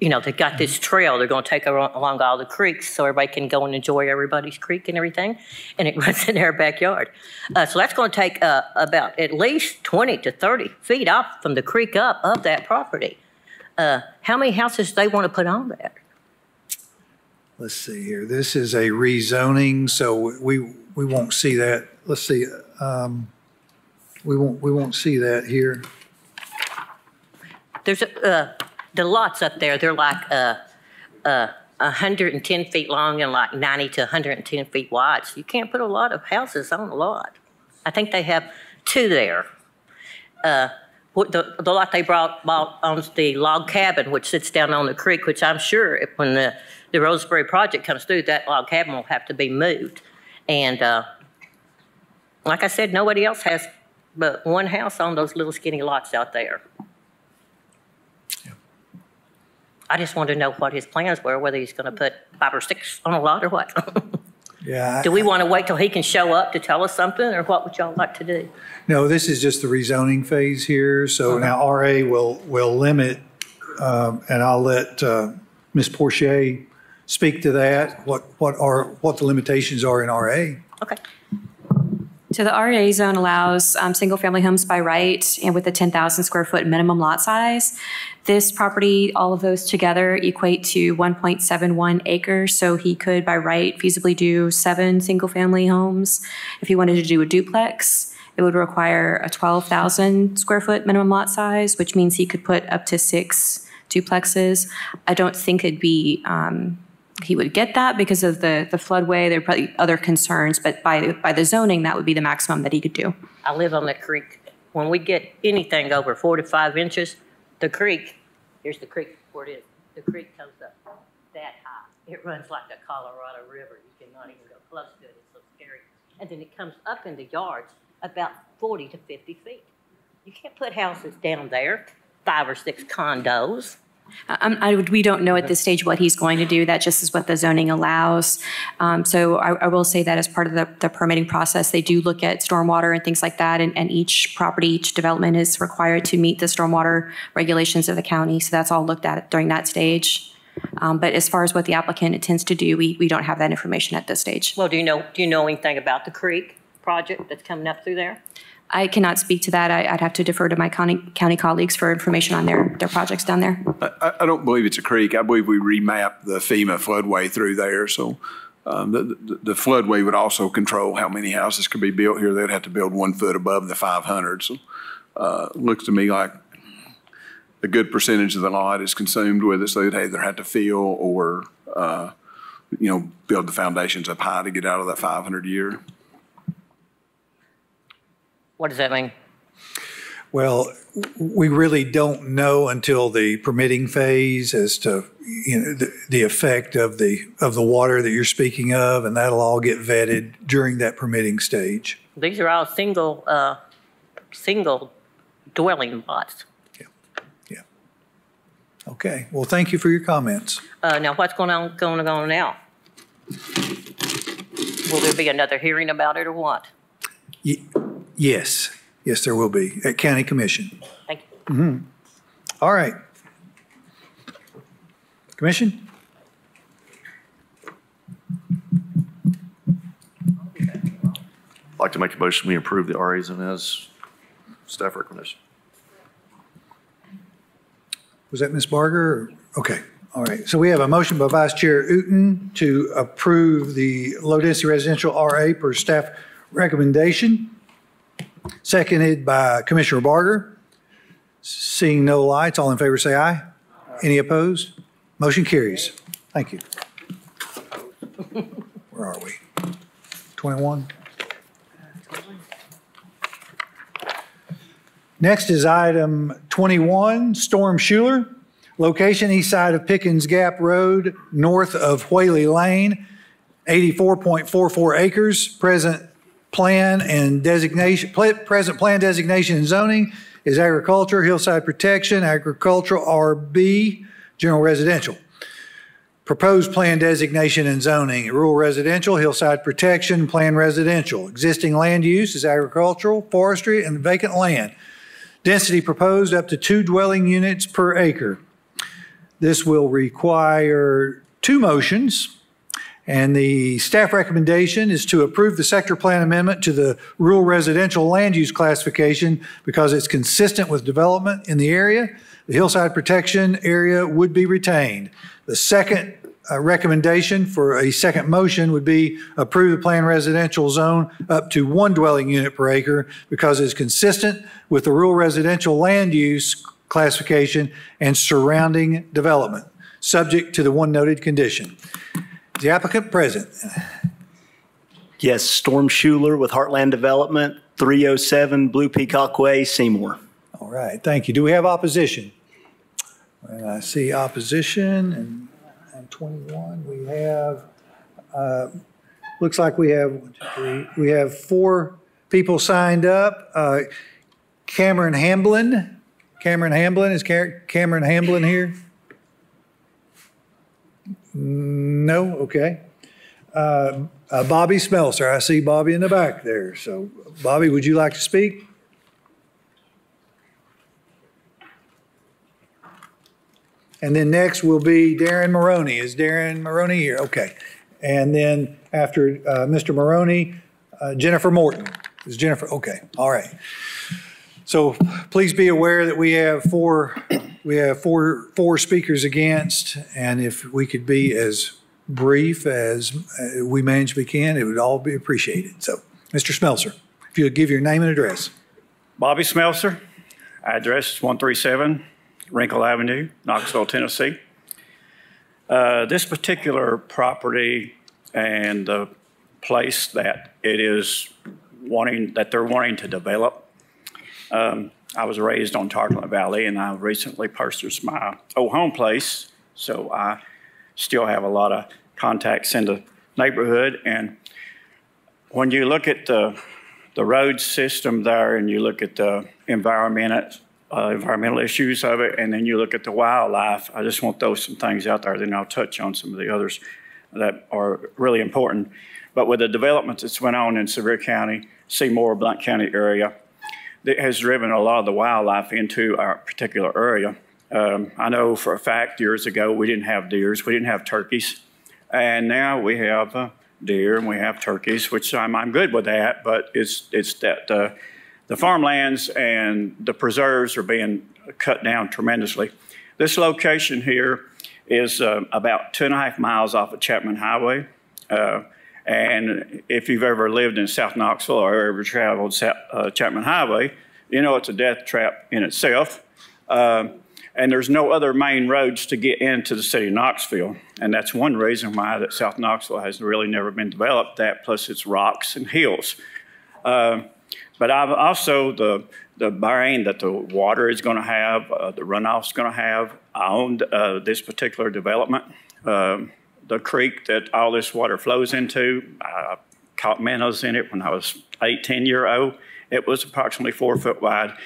You know, they've got this trail they're going to take along all the creeks so everybody can go and enjoy everybody's creek and everything. And it runs in their backyard. So that's going to take about at least 20 to 30 feet off from the creek up of that property. How many houses do they want to put on there? Let's see here. This is a rezoning, so we won't see that. Let's see. We won't see that here. There's the lots up there. They're like 110 feet long and like 90 to 110 feet wide. So you can't put a lot of houses on a lot. I think they have two there. The lot they bought owns the log cabin, which sits down on the creek, which I'm sure when the Roseberry project comes through, that log cabin will have to be moved. And like I said, nobody else has but one house on those little skinny lots out there. Yeah. I just wanted to know what his plans were, whether he's going to put 5 or 6 on a lot or what. Yeah. Do we want to wait till he can show up to tell us something, or what would y'all like to do? No, this is just the rezoning phase here. So now RA will limit, and I'll let Ms. Portier speak to that. What the limitations are in RA? Okay. So the RA zone allows single-family homes by right and with a 10,000 square foot minimum lot size. This property, all of those together equate to 1.71 acres. So he could by right feasibly do 7 single-family homes. If he wanted to do a duplex, it would require a 12,000 square foot minimum lot size, which means he could put up to 6 duplexes. I don't think it'd be he would get that because of the floodway. There are probably other concerns, but by the zoning, that would be the maximum that he could do. I live on that creek. When we get anything over 4 to 5 inches, the creek, here's the creek where it is. The creek comes up that high. It runs like the Colorado River. You cannot even go close to it. It's so scary. And then it comes up in the yards about 40 to 50 feet. You can't put houses down there, 5 or 6 condos. We don't know at this stage what he's going to do. That just is what the zoning allows. So I will say that as part of the permitting process, they do look at stormwater and things like that. And each property, each development is required to meet the stormwater regulations of the county. So that's all looked at during that stage. But as far as what the applicant intends to do, we don't have that information at this stage. Well, do you know anything about the creek project that's coming up through there? I cannot speak to that. I'd have to defer to my county colleagues for information on their projects down there. I don't believe it's a creek. I believe we remapped the FEMA floodway through there. So the floodway would also control how many houses could be built here. They'd have to build 1 foot above the 500. So it looks to me like a good percentage of the lot is consumed with it. So they'd either have to fill or, build the foundations up high to get out of that 500 a year. What does that mean? Well, we really don't know until the permitting phase as to the effect of the water that you're speaking of, and that'll all get vetted during that permitting stage. These are all single dwelling lots. Yeah. Okay. Well, thank you for your comments. Now, what's going on now? Will there be another hearing about it or what? Yes. Yes, there will be at County Commission. Thank you. Mm-hmm. All right. Commission? I'd like to make a motion we approve the RAs and as staff recommendation. Was that Ms. Barger? Okay. All right. So we have a motion by Vice Chair Uten to approve the low-density residential RA per staff recommendation. Seconded by Commissioner Barger. Seeing no lights, all in favor say aye. Any opposed? Motion carries. Thank you. Where are we? 21? Next is item 21, Storm Schuler. Location east side of Pickens Gap Road, north of Whaley Lane, 84.44 acres. Present plan designation and zoning is agriculture, hillside protection, agricultural RB, general residential. Proposed plan designation and zoning, rural residential, hillside protection, plan residential. Existing land use is agricultural, forestry, and vacant land. Density proposed up to 2 dwelling units per acre. This will require 2 motions. And the staff recommendation is to approve the sector plan amendment to the rural residential land use classification because it's consistent with development in the area. The hillside protection area would be retained. The second recommendation for a second motion would be approve the plan residential zone up to 1 dwelling unit per acre because it's consistent with the rural residential land use classification and surrounding development, subject to the one noted condition. Is the applicant present? Yes, Storm Schuler with Heartland Development, 307 Blue Peacock Way, Seymour. All right, thank you. Do we have opposition? When I see opposition and 21, we have, looks like we have 1, 2, 3, we have 4 people signed up. Cameron Hamblin. Cameron Hamblin, is Cameron Hamblin here? No, okay. Bobby Smelser, I see Bobby in the back there. So Bobby, would you like to speak? And then next will be Darren Maroney. Is Darren Maroney here? Okay. And then after Mr. Maroney, Jennifer Morton. Is Jennifer, okay, all right. So please be aware that we have four speakers against, and if we could be as brief as we manage we can, it would all be appreciated. So, Mr. Smelser, if you would give your name and address. Bobby Smelser, address 137 Wrinkle Avenue, Knoxville, Tennessee. This particular property and the place that they're wanting to develop. I was raised on Tarleton Valley, and I recently purchased my old home place, so I still have a lot of contacts in the neighborhood. And when you look at the road system there and you look at the environment environmental issues of it, and then you look at the wildlife. I just want to throw some things out there, then I'll touch on some of the others that are really important. But with the development that's went on in Sevier County, Seymour, Blount County area, that has driven a lot of the wildlife into our particular area. I know for a fact years ago we didn't have deers, we didn't have turkeys, and now we have deer and we have turkeys, which I'm good with that, but it's that the farmlands and the preserves are being cut down tremendously. This location here is about 2.5 miles off of Chapman Highway. And if you've ever lived in South Knoxville or ever traveled Chapman Highway, you know it's a death trap in itself. And there's no other main roads to get into the city of Knoxville. And that's one reason why that South Knoxville has really never been developed, that plus it's rocks and hills. But I've also, the bearing that the water is going to have, the runoff's going to have. I owned this particular development. The creek that all this water flows into, I caught minnows in it when I was 10 years old. It was approximately 4 foot wide.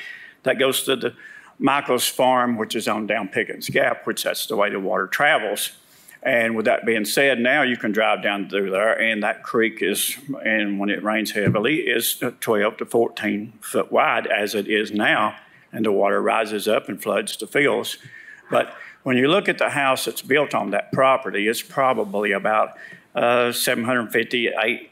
That goes to the Michael's farm, which is on down Pickens Gap, which that's the way the water travels. And with that being said, now you can drive down through there, and that creek is, and when it rains heavily, is 12 to 14 foot wide as it is now, and the water rises up and floods the fields. But when you look at the house that's built on that property, it's probably about 758,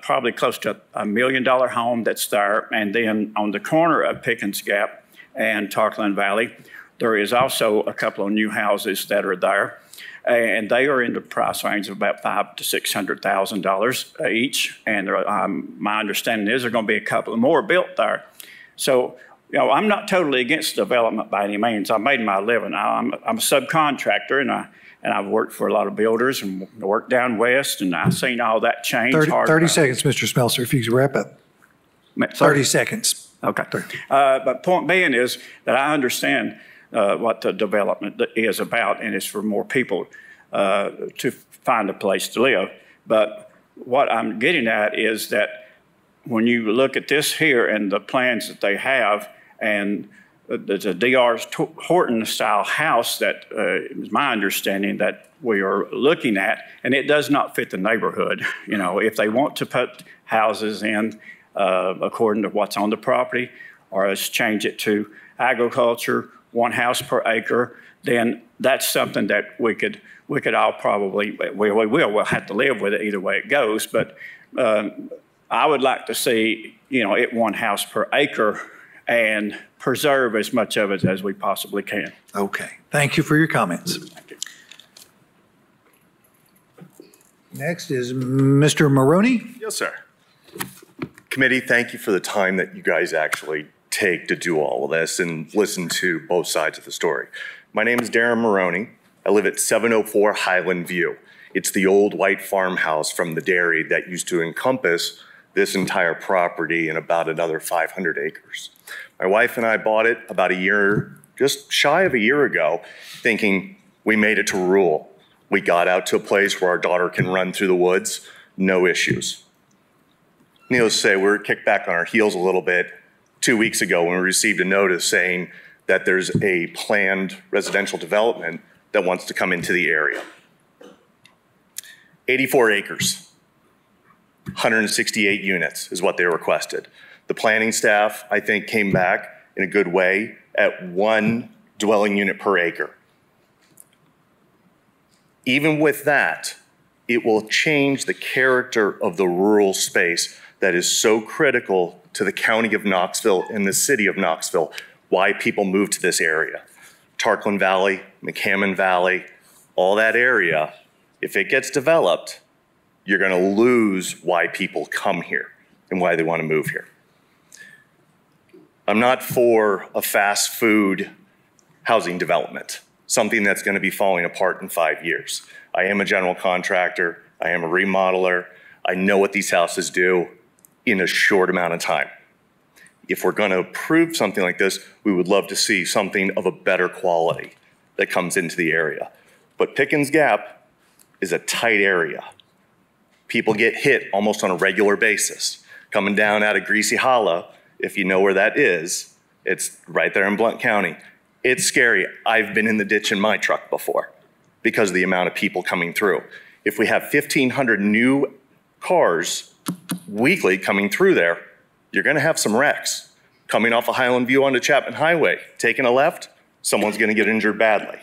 probably close to $1 million home that's there. And then on the corner of Pickens Gap and Tarkland Valley, there is also a couple of new houses that are there. And they are in the price range of about $500,000 to $600,000 each. And my understanding is there are going to be a couple of more built there. So, you know, I'm not totally against development by any means. I made my living. I'm a subcontractor, and I've worked for a lot of builders and worked down west, and I've seen all that change. 30 seconds, Mr. Smeltzer, if you could wrap up. 30 seconds. Okay. But point being is that I understand what the development is about, and it's for more people to find a place to live. But what I'm getting at is that when you look at this here and the plans that they have, and there's a D.R. Horton style house that is my understanding that we are looking at, and it does not fit the neighborhood. You know, if they want to put houses in according to what's on the property, or let's change it to agriculture, 1 house per acre, then that's something that we could all probably, we'll have to live with it either way it goes. But I would like to see, you know, it 1 house per acre and preserve as much of it as we possibly can. Okay. Thank you for your comments. Thank you. Next is Mr. Maroney. Yes, sir. Committee, thank you for the time that you guys actually take to do all of this and listen to both sides of the story. My name is Darren Maroney. I live at 704 Highland View. It's the old white farmhouse from the dairy that used to encompass this entire property and about another 500 acres. My wife and I bought it about a year, just shy of a year ago, thinking we made it to rural. We got out to a place where our daughter can run through the woods, no issues. Needless to say, we were kicked back on our heels a little bit 2 weeks ago when we received a notice saying that there's a planned residential development that wants to come into the area. 84 acres, 168 units is what they requested. The planning staff, I think, came back in a good way at 1 dwelling unit per acre. Even with that, it will change the character of the rural space that is so critical to the county of Knoxville and the city of Knoxville, why people move to this area. Tarkland Valley, McCammon Valley, all that area, if it gets developed, you're going to lose why people come here and why they want to move here. I'm not for a fast food housing development, something that's going to be falling apart in 5 years. I am a general contractor. I am a remodeler. I know what these houses do in a short amount of time. If we're going to approve something like this, we would love to see something of a better quality that comes into the area. But Pickens Gap is a tight area. People get hit almost on a regular basis. Coming down out of Greasy Hollow, if you know where that is, It's right there in Blount County. It's scary. I've been in the ditch in my truck before because of the amount of people coming through. If we have 1,500 new cars weekly coming through there, you're going to have some wrecks. Coming off of Highland View onto Chapman Highway, taking a left, someone's going to get injured badly.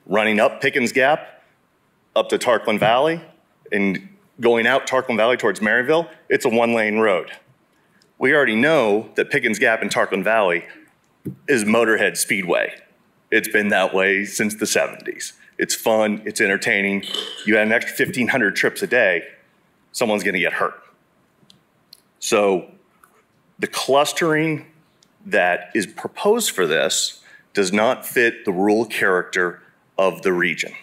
Running up Pickens Gap, up to Tarkland Valley, and going out Tarkland Valley towards Maryville, it's a one-lane road. We already know that Pickens Gap in Tarkland Valley is Motorhead Speedway. It's been that way since the 70s. It's fun, it's entertaining. You add an extra 1,500 trips a day, someone's gonna get hurt. So the clustering that is proposed for this does not fit the rural character of the region.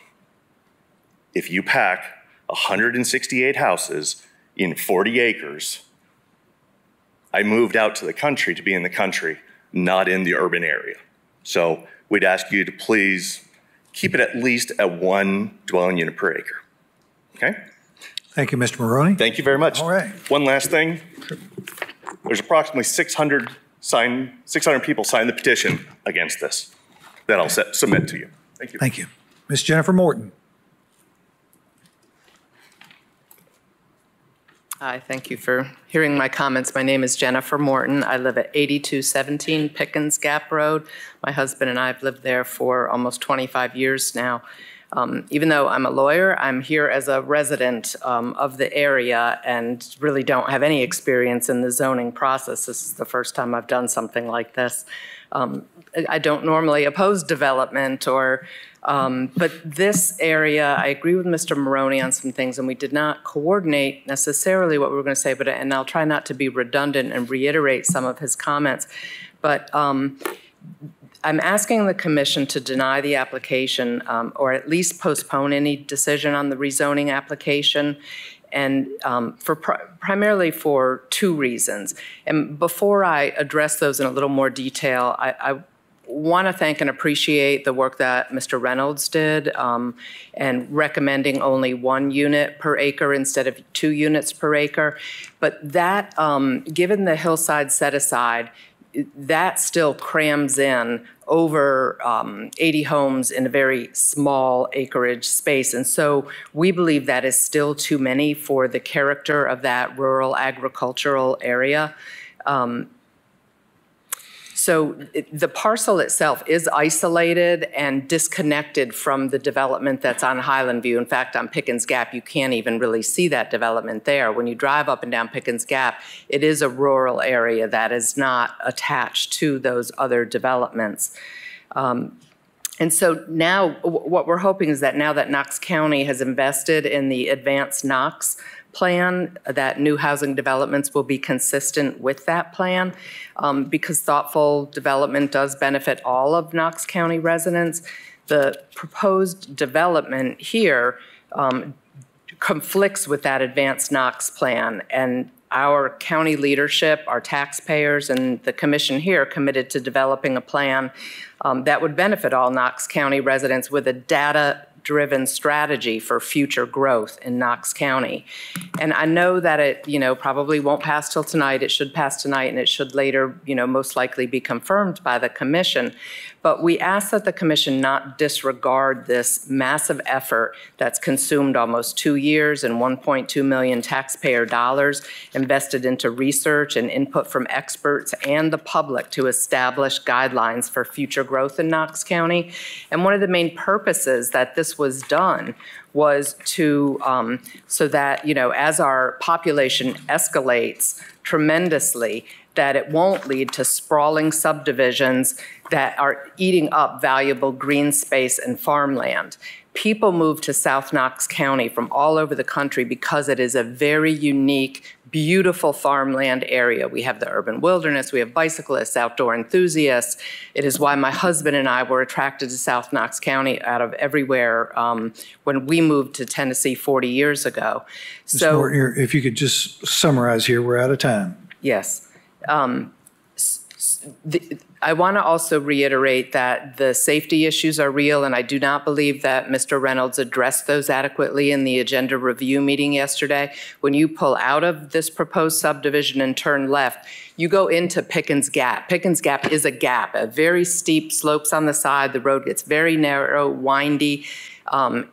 If you pack 168 houses in 40 acres, I moved out to the country to be in the country, not in the urban area. So we'd ask you to please keep it at least at 1 dwelling unit per acre. Okay? Thank you, Mr. Maroney. Thank you very much. All right. One last thing. There's approximately 600 people signed the petition against this that I'll submit to you. Thank you. Thank you. Ms. Jennifer Morton. Hi, thank you for hearing my comments. My name is Jennifer Morton. I live at 8217 Pickens Gap Road. My husband and I have lived there for almost 25 years now. Even though I'm a lawyer, I'm here as a resident of the area and really don't have any experience in the zoning process. This is the first time I've done something like this. I don't normally oppose development but this area, I agree with Mr. Maroney on some things, and we did not coordinate necessarily what we were going to say, and I'll try not to be redundant and reiterate some of his comments. But I'm asking the commission to deny the application or at least postpone any decision on the rezoning application, and primarily for two reasons. And before I address those in a little more detail, I want to thank and appreciate the work that Mr. Reynolds did and recommending only 1 unit per acre instead of 2 units per acre. But that, given the hillside set aside, that still crams in over 80 homes in a very small acreage space. And so we believe that is still too many for the character of that rural agricultural area. So the parcel itself is isolated and disconnected from the development that's on Highland View. In fact, on Pickens Gap, you can't even really see that development there. When you drive up and down Pickens Gap, it is a rural area that is not attached to those other developments. And so now what we're hoping is that now that Knox County has invested in the advanced Knox plan, that new housing developments will be consistent with that plan because thoughtful development does benefit all of Knox County residents. The proposed development here conflicts with that advanced Knox plan, and our county leadership, our taxpayers, and the commission here committed to developing a plan that would benefit all Knox County residents with a data-driven strategy for future growth in Knox County. And I know that it, probably won't pass till tonight. It should pass tonight, and it should later, most likely be confirmed by the commission. But we ask that the commission not disregard this massive effort that's consumed almost 2 years and 1.2 million taxpayer dollars invested into research and input from experts and the public to establish guidelines for future growth in Knox County. And one of the main purposes that this was done was to, so that, as our population escalates tremendously, that it won't lead to sprawling subdivisions that are eating up valuable green space and farmland. People move to South Knox County from all over the country because it is a very unique, beautiful farmland area. We have the urban wilderness, we have bicyclists, outdoor enthusiasts. It is why my husband and I were attracted to South Knox County out of everywhere when we moved to Tennessee 40 years ago. So, Morton, if you could just summarize here, we're out of time. Yes. I want to also reiterate that the safety issues are real, and I do not believe that Mr. Reynolds addressed those adequately in the agenda review meeting yesterday. When you pull out of this proposed subdivision and turn left, you go into Pickens Gap. Pickens Gap is a gap, a very steep slopes on the side. The road gets very narrow, windy. I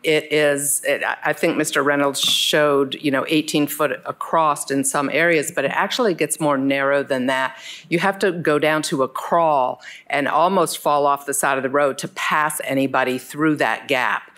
think Mr. Reynolds showed, 18 foot across in some areas, but it actually gets more narrow than that. You have to go down to a crawl and almost fall off the side of the road to pass anybody through that gap.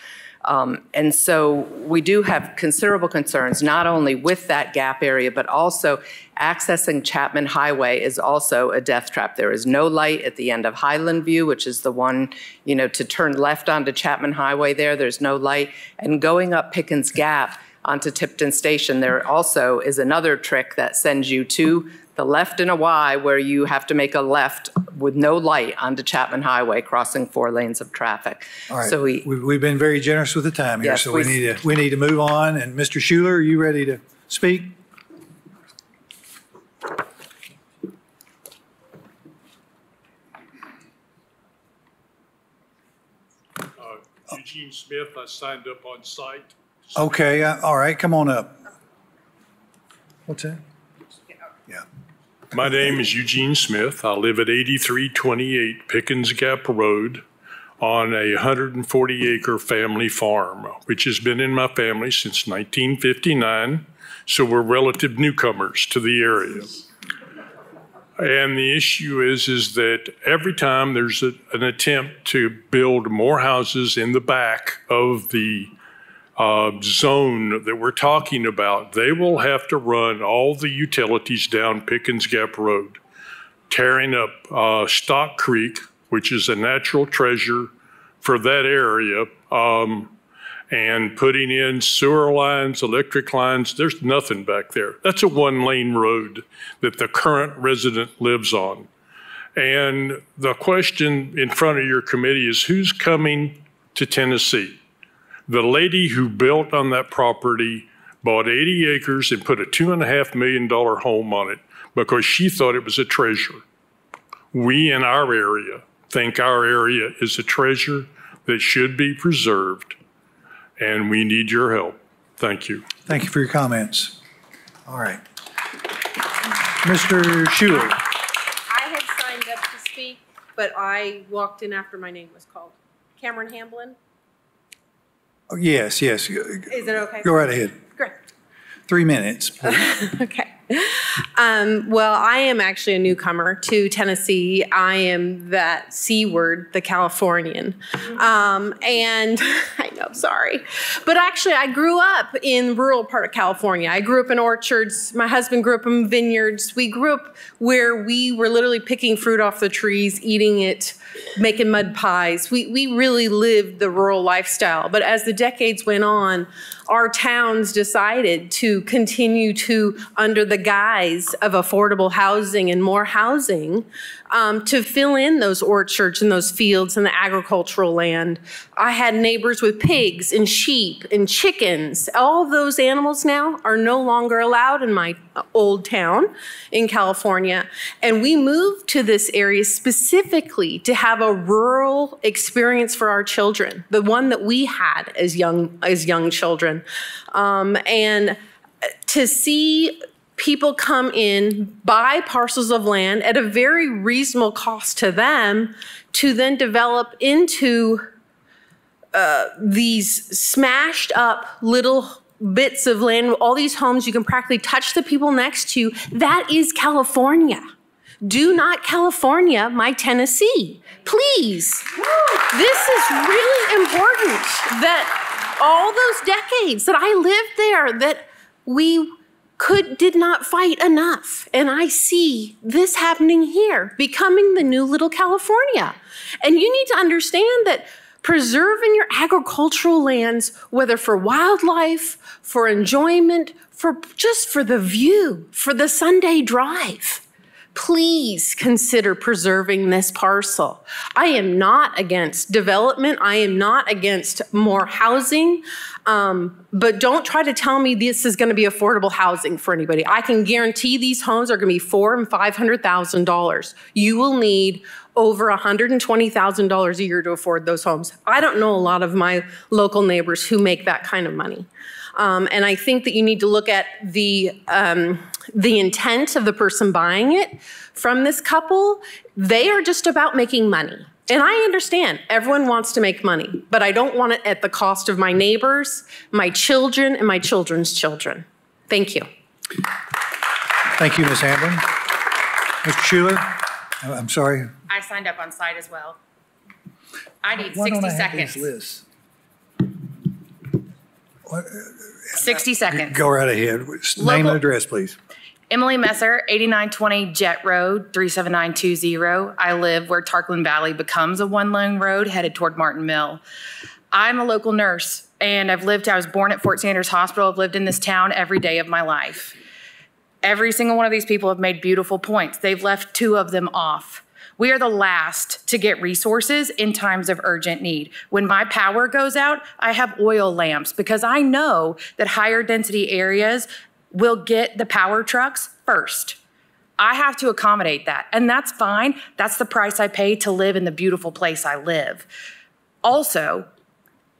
And so we do have considerable concerns, not only with that gap area, but also accessing Chapman Highway is also a death trap. There is no light at the end of Highland View, which is the one, to turn left onto Chapman Highway there, there's no light. And going up Pickens Gap onto Tipton Station, there also is another trick that sends you to the left in a Y where you have to make a left with no light onto Chapman Highway, crossing 4 lanes of traffic. All right. So we've been very generous with the time here, Yes, so we need to move on. And Mr. Schuler, are you ready to speak? Eugene Smith, I signed up on site. Okay, all right, come on up. What's that? Yeah. My name is Eugene Smith. I live at 8328 Pickens Gap Road on a 140-acre family farm, which has been in my family since 1959, so we're relative newcomers to the area. And the issue is that every time there's an attempt to build more houses in the back of the zone that we're talking about, they will have to run all the utilities down Pickens Gap Road, tearing up Stock Creek, which is a natural treasure for that area, and putting in sewer lines, electric lines. There's nothing back there. That's a 1-lane road that the current resident lives on. And the question in front of your committee is, who's coming to Tennessee? The lady who built on that property bought 80 acres and put a $2.5 million home on it because she thought it was a treasure. We in our area think our area is a treasure that should be preserved, and we need your help. Thank you. Thank you for your comments. All right. Mr. Schuler. I had signed up to speak, but I walked in after my name was called. Cameron Hamblin? Oh, yes. Is it okay? Go right ahead. Great. 3 minutes, please. Okay. Well, I am actually a newcomer to Tennessee. I am that C word, the Californian. And I know, sorry. But actually, I grew up in rural part of California. I grew up in orchards. My husband grew up in vineyards. We grew up where we were literally picking fruit off the trees, eating it, making mud pies. We really lived the rural lifestyle. But as the decades went on, our towns decided to continue to, under the guise of affordable housing and more housing, to fill in those orchards and those fields and the agricultural land. I had neighbors with pigs and sheep and chickens. All those animals now are no longer allowed in my old town in California. And we moved to this area specifically to have a rural experience for our children, the one that we had as young children. And to see people come in, buy parcels of land at a very reasonable cost to them, to then develop into these smashed up little bits of land, all these homes you can practically touch the people next to you. That is California. Do not California my Tennessee, please. This is really important that all those decades that I lived there, that we did not fight enough. And I see this happening here, becoming the new little California. And you need to understand that preserving your agricultural lands, whether for wildlife, for enjoyment, just for the view, for the Sunday drive, please consider preserving this parcel. I am not against development. I am not against more housing, but don't try to tell me this is going to be affordable housing for anybody. I can guarantee these homes are going to be $400,000 and $500,000. You will need over $120,000 a year to afford those homes. I don't know a lot of my local neighbors who make that kind of money. And I think that you need to look at the intent of the person buying it from this couple. They are just about making money. And I understand everyone wants to make money, but I don't want it at the cost of my neighbors, my children, and my children's children. Thank you. Thank you, Ms. Hamlin. Mr. Schuler, I'm sorry. I signed up on site as well. I need Why 60 don't I have seconds. these lists? What? 60 seconds. Go right ahead. Name and address, please. Emily Messer, 8920 Jet Road, 37920. I live where Tarkland Valley becomes a one-lane road headed toward Martin Mill. I'm a local nurse, and I was born at Fort Sanders Hospital. I've lived in this town every day of my life. Every single one of these people have made beautiful points. They've left 2 of them off. We are the last to get resources in times of urgent need. When my power goes out, I have oil lamps because I know that higher density areas will get the power trucks first. I have to accommodate that, and that's fine. That's the price I pay to live in the beautiful place I live. Also,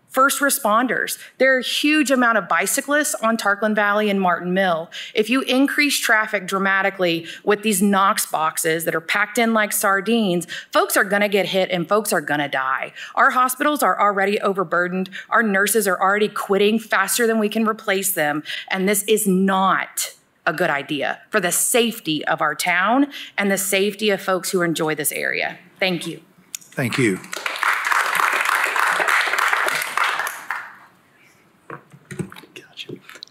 first responders. There are a huge amount of bicyclists on Tarkland Valley and Martin Mill. If you increase traffic dramatically with these Knox boxes that are packed in like sardines, folks are gonna get hit and folks are gonna die. Our hospitals are already overburdened. Our nurses are already quitting faster than we can replace them. And this is not a good idea for the safety of our town and the safety of folks who enjoy this area. Thank you. Thank you.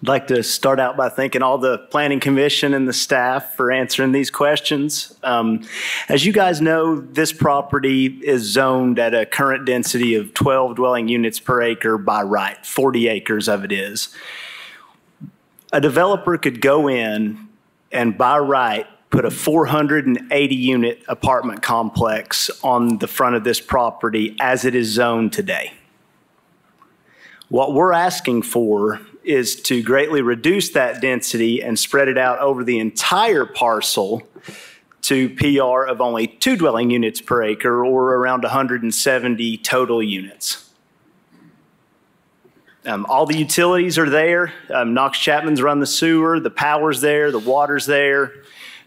I'd like to start out by thanking all the Planning Commission and the staff for answering these questions. As you guys know, this property is zoned at a current density of 12 dwelling units per acre by right, 40 acres of it is. A developer could go in and by right put a 480 unit apartment complex on the front of this property as it is zoned today. What we're asking for is to greatly reduce that density and spread it out over the entire parcel to PR of only 2 dwelling units per acre, or around 170 total units. All the utilities are there. Knox Chapman's run the sewer, the power's there, the water's there.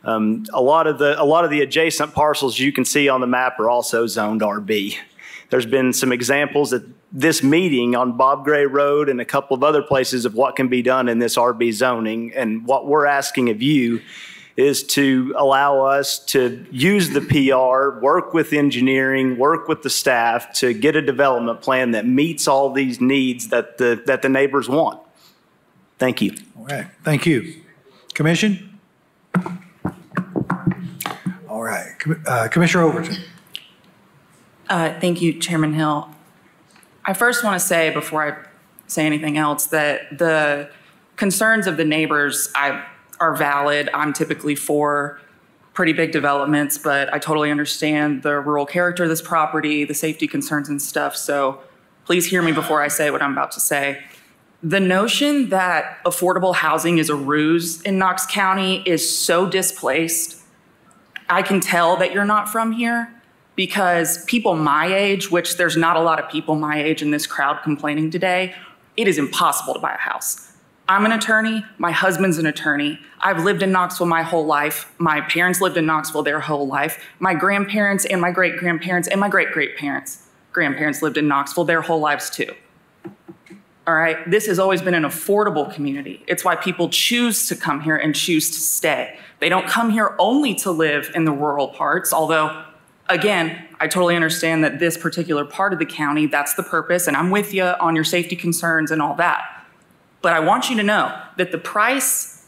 A lot of the adjacent parcels you can see on the map are also zoned RB. There's been some examples at this meeting on Bob Gray Road and a couple of other places of what can be done in this RB zoning. And what we're asking of you is to allow us to use the PR, work with engineering, work with the staff to get a development plan that meets all these needs that the neighbors want. Thank you. All right. Thank you. Commission? All right. Commissioner Overton. Thank you, Chairman Hill. I first want to say, before I say anything else, that the concerns of the neighbors are valid. I'm typically for pretty big developments, but I totally understand the rural character of this property, the safety concerns and stuff. So please hear me before I say what I'm about to say. The notion that affordable housing is a ruse in Knox County is so displaced. I can tell that you're not from here, because people my age, which there's not a lot of people my age in this crowd complaining today, it is impossible to buy a house. I'm an attorney, my husband's an attorney. I've lived in Knoxville my whole life. My parents lived in Knoxville their whole life. My grandparents and my great-grandparents and my grandparents lived in Knoxville their whole lives too. All right, this has always been an affordable community. It's why people choose to come here and choose to stay. They don't come here only to live in the rural parts, although again, I totally understand that this particular part of the county, that's the purpose, and I'm with you on your safety concerns and all that. But I want you to know that the price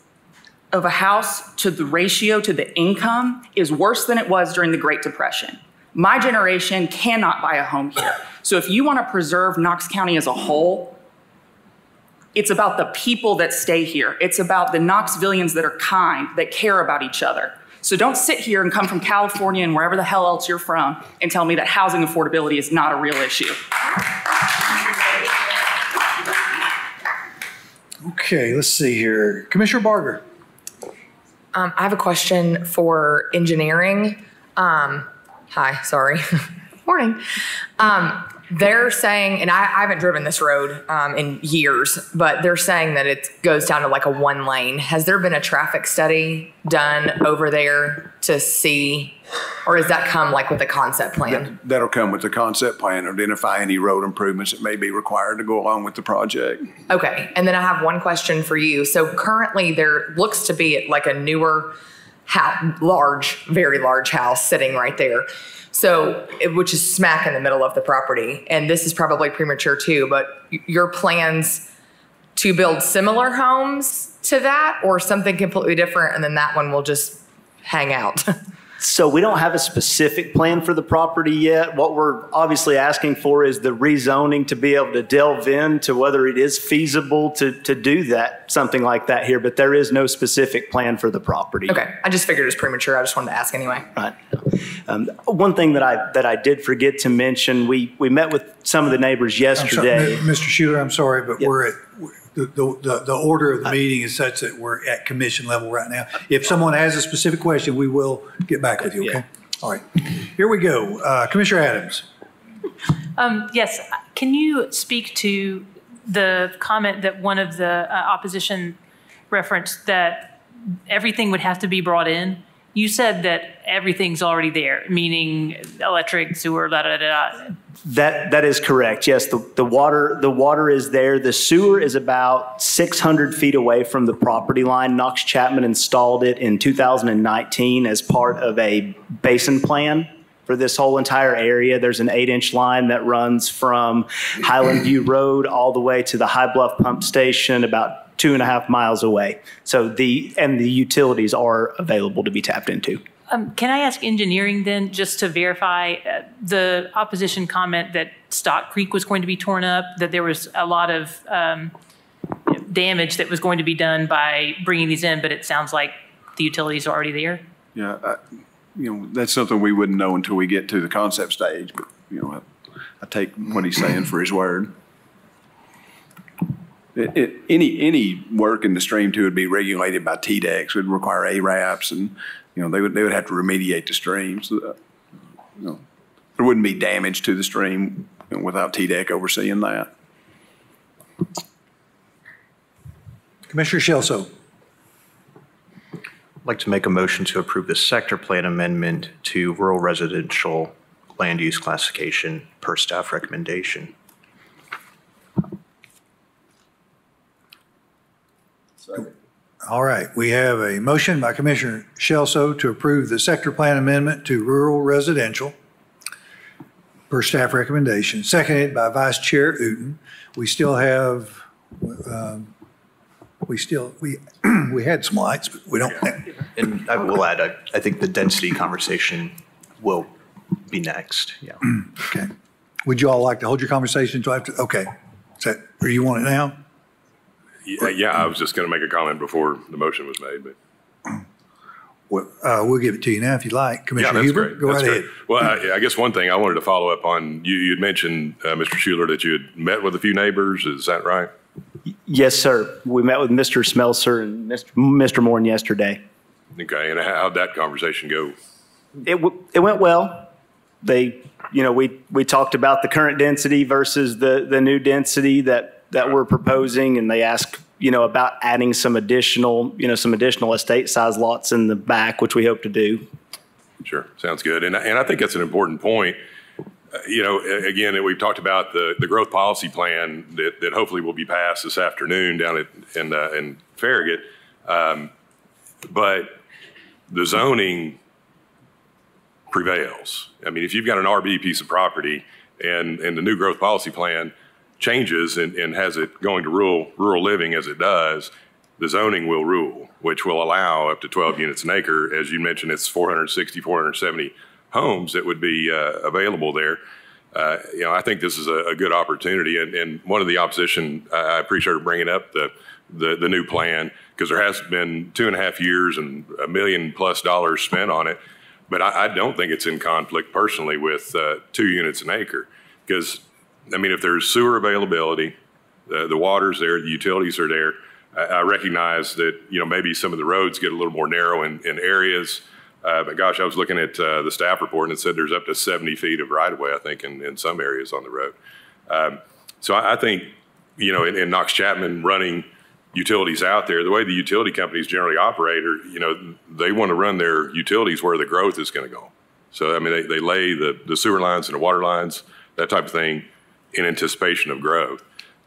of a house to the ratio to the income is worse than it was during the Great Depression. My generation cannot buy a home here. So if you want to preserve Knox County as a whole, it's about the people that stay here. It's about the Knoxvillians that are kind, that care about each other. So don't sit here and come from California and wherever the hell else you're from and tell me that housing affordability is not a real issue. Okay, let's see here. Commissioner Barger. I have a question for engineering. Hi, sorry. Morning. They're saying, and I haven't driven this road in years, but they're saying that it goes down to like a 1 lane. Has there been a traffic study done over there to see, or does that come like with the concept plan? That'll come with the concept plan, identify any road improvements that may be required to go along with the project. Okay, and then I have one question for you. So currently there looks to be like a newer house, very large house sitting right there. So, which is smack in the middle of the property. And this is probably premature too, but your plans to build similar homes to that or something completely different and then that one will just hang out? So we don't have a specific plan for the property yet. What we're obviously asking for is the rezoning to be able to delve into whether it is feasible to do that, something like that here, but there is no specific plan for the property. Okay, I just figured it was premature. I just wanted to ask anyway. Right. One thing that I did forget to mention, we met with some of the neighbors yesterday. Mr. Schuler, I'm sorry, but we're at, the order of the meeting is such that we're at commission level right now. If someone has a specific question, we will get back with you, okay? All right, here we go. Commissioner Adams. Yes, can you speak to the comment that one of the opposition referenced that everything would have to be brought in? You said that everything's already there, meaning electric, sewer, da da da. That is correct. Yes, the water is there. The sewer is about 600 feet away from the property line. Knox Chapman installed it in 2019 as part of a basin plan for this whole entire area. There's an 8-inch line that runs from Highland View Road all the way to the High Bluff Pump Station, about 2.5 miles away. So the utilities are available to be tapped into. Can I ask engineering then, just to verify the opposition comment that Stock Creek was going to be torn up, that there was a lot of damage that was going to be done by bringing these in, but it sounds like the utilities are already there? Yeah, that's something we wouldn't know until we get to the concept stage, but I take what he's saying for his word. Any work in the stream too would be regulated by TDEX, would require ARAPs, and they would have to remediate the stream. So there wouldn't be damage to the stream without TDEC overseeing that. Commissioner Shelso. I'd like to make a motion to approve the sector plan amendment to rural residential land use classification per staff recommendation. All right, we have a motion by Commissioner Shelso to approve the sector plan amendment to rural residential per staff recommendation, seconded by Vice Chair Uten. We still have, we had some lights, but we don't. And I will add, I think the density conversation will be next. Yeah. Okay. Would you all like to hold your conversation until after? Okay. Or you want it now? Yeah, I was just going to make a comment before the motion was made, but we'll give it to you now if you'd like. Commissioner Huber, go right ahead. Well, I guess one thing I wanted to follow up on, you'd mentioned, Mr. Schuler, that you had met with a few neighbors. Is that right? Yes, sir. We met with Mr. Smelser and Mr. Morn yesterday. Okay, and how'd that conversation go? It went well. They, we talked about the current density versus the new density that we're proposing, and they asked, about adding some additional estate size lots in the back, which we hope to do. Sure, sounds good. And I think that's an important point. Again, we've talked about the growth policy plan that hopefully will be passed this afternoon down in Farragut. But the zoning prevails. I mean, if you've got an RB piece of property and the new growth policy plan changes and has it going to rural living as it does, the zoning will rule, which will allow up to 12 units an acre. As you mentioned, it's 460, 470 homes that would be available there. I think this is a good opportunity. And one of the opposition, I appreciate her bringing up the new plan. because there has been 2.5 years and $1 million+ spent on it. But I don't think it's in conflict personally with 2 units an acre, because I mean, if there's sewer availability, the water's there, the utilities are there. I recognize that, you know, maybe some of the roads get a little more narrow in areas. But gosh, I was looking at the staff report and it said there's up to 70 feet of right of way, I think, in some areas on the road. So I think, you know, in Knox Chapman running utilities out there, the way the utility companies generally operate are, you know, they want to run their utilities where the growth is going to go. So, I mean, they lay the sewer lines and the water lines, that type of thing, in anticipation of growth.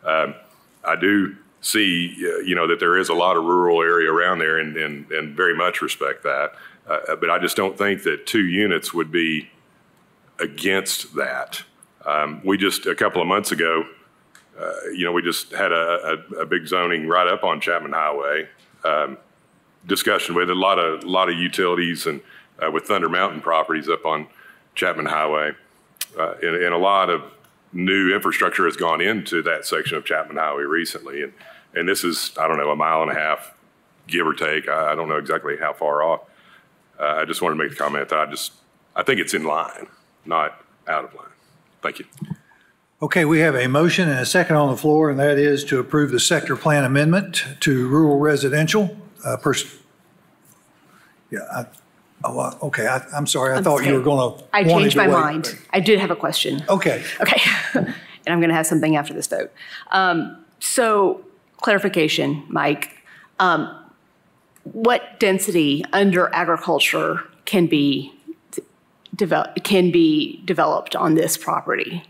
I do see, you know, that there is a lot of rural area around there and very much respect that. But I just don't think that 2 units would be against that. We just, a couple of months ago, you know, we just had a big zoning right up on Chapman Highway discussion with a lot of utilities and with Thunder Mountain properties up on Chapman Highway. And a lot of new infrastructure has gone into that section of Chapman Highway recently. And this is, I don't know, 1.5 miles, give or take. I don't know exactly how far off. I just wanted to make the comment that I think it's in line, not out of line. Thank you. Okay, we have a motion and a second on the floor, and that is to approve the sector plan amendment to rural residential. I'm sorry. I thought you were going to. I changed my mind. I did have a question. Okay. Okay. And I'm going to have something after this vote. So clarification, Mike. What density under agriculture can be developed on this property?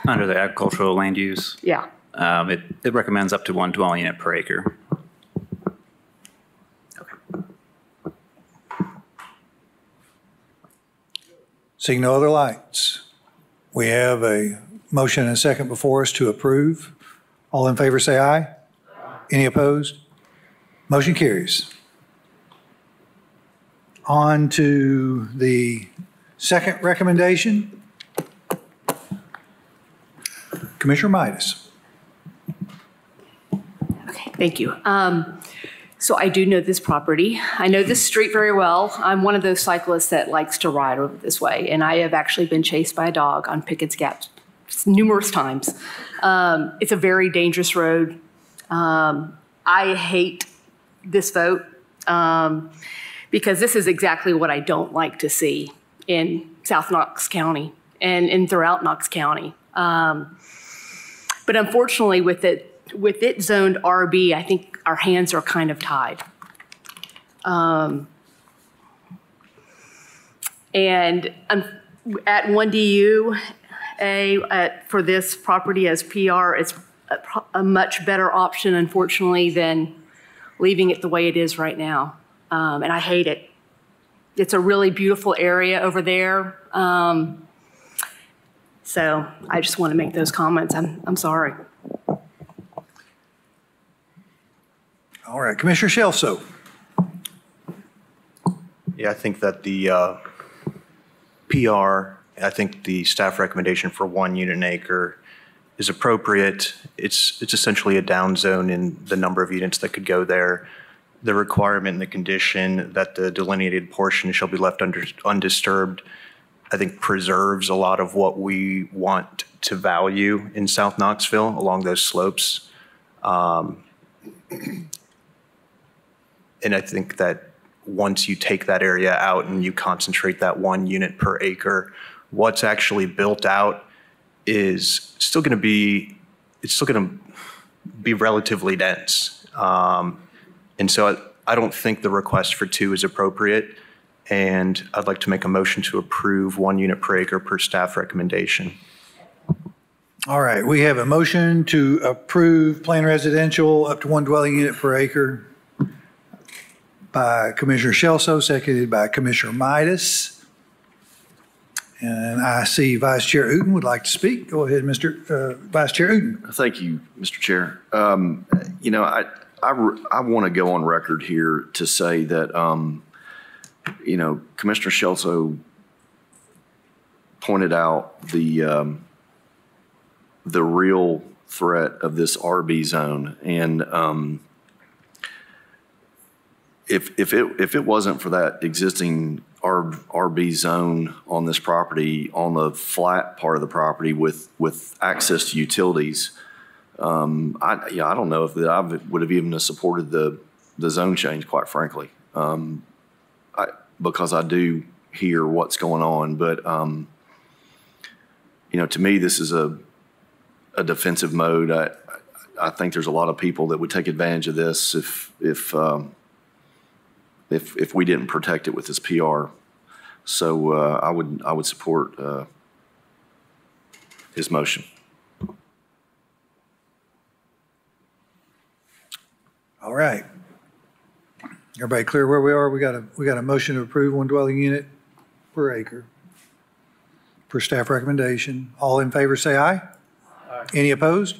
Under the agricultural land use? Yeah. It recommends up to 1 dwelling unit per acre. Seeing no other lights, we have a motion and a second before us to approve. All in favor say aye. Any opposed? Motion carries. On to the second recommendation. Commissioner Midas. Okay, thank you. So I do know this property. I know this street very well. I'm one of those cyclists that likes to ride over this way, and I have actually been chased by a dog on Pickett's Gap numerous times. It's a very dangerous road. I hate this vote because this is exactly what I don't like to see in South Knox County and throughout Knox County. But unfortunately, with it zoned RB, I think our hands are kind of tied. And at 1 DU, for this property as PR, it's a much better option, unfortunately, than leaving it the way it is right now. And I hate it. It's a really beautiful area over there. So I just want to make those comments. I'm sorry. All right, Commissioner Shelso. Yeah, I think that the PR, I think the staff recommendation for 1 unit an acre is appropriate. It's essentially a down zone in the number of units that could go there. The requirement and the condition that the delineated portion shall be left undisturbed, I think preserves a lot of what we want to value in South Knoxville along those slopes. And I think that once you take that area out and you concentrate that 1 unit per acre, what's actually built out is still going to be, relatively dense. And so I don't think the request for 2 is appropriate. And I'd like to make a motion to approve 1 unit per acre per staff recommendation. All right, we have a motion to approve plain residential up to 1 dwelling unit per acre by Commissioner Shelso, seconded by Commissioner Midas. And I see Vice Chair Uten would like to speak. Go ahead, Mr. Vice Chair Uten. Thank you, Mr. Chair. You know, I want to go on record here to say that, you know, Commissioner Shelso pointed out the real threat of this RB zone. And if it wasn't for that existing RB zone on this property, on the flat part of the property with access to utilities, I don't know if I would have even supported the zone change, quite frankly, because I do hear what's going on. But to me, this is a defensive mode. I think there's a lot of people that would take advantage of this if we didn't protect it with this PR. So I would support his motion. All right. Everybody clear where we are? We got a motion to approve one dwelling unit per acre per staff recommendation. All in favor say aye. Aye. Any opposed?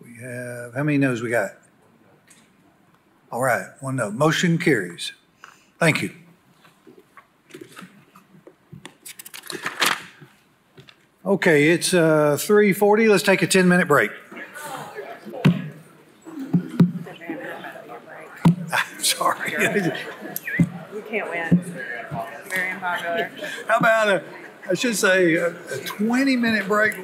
We have, how many noes we got? All right, one no. Motion carries. Thank you. Okay, it's 3:40. Let's take a 10-minute break. I'm sorry. We can't win. Very unpopular. How about I should say a 20-minute break?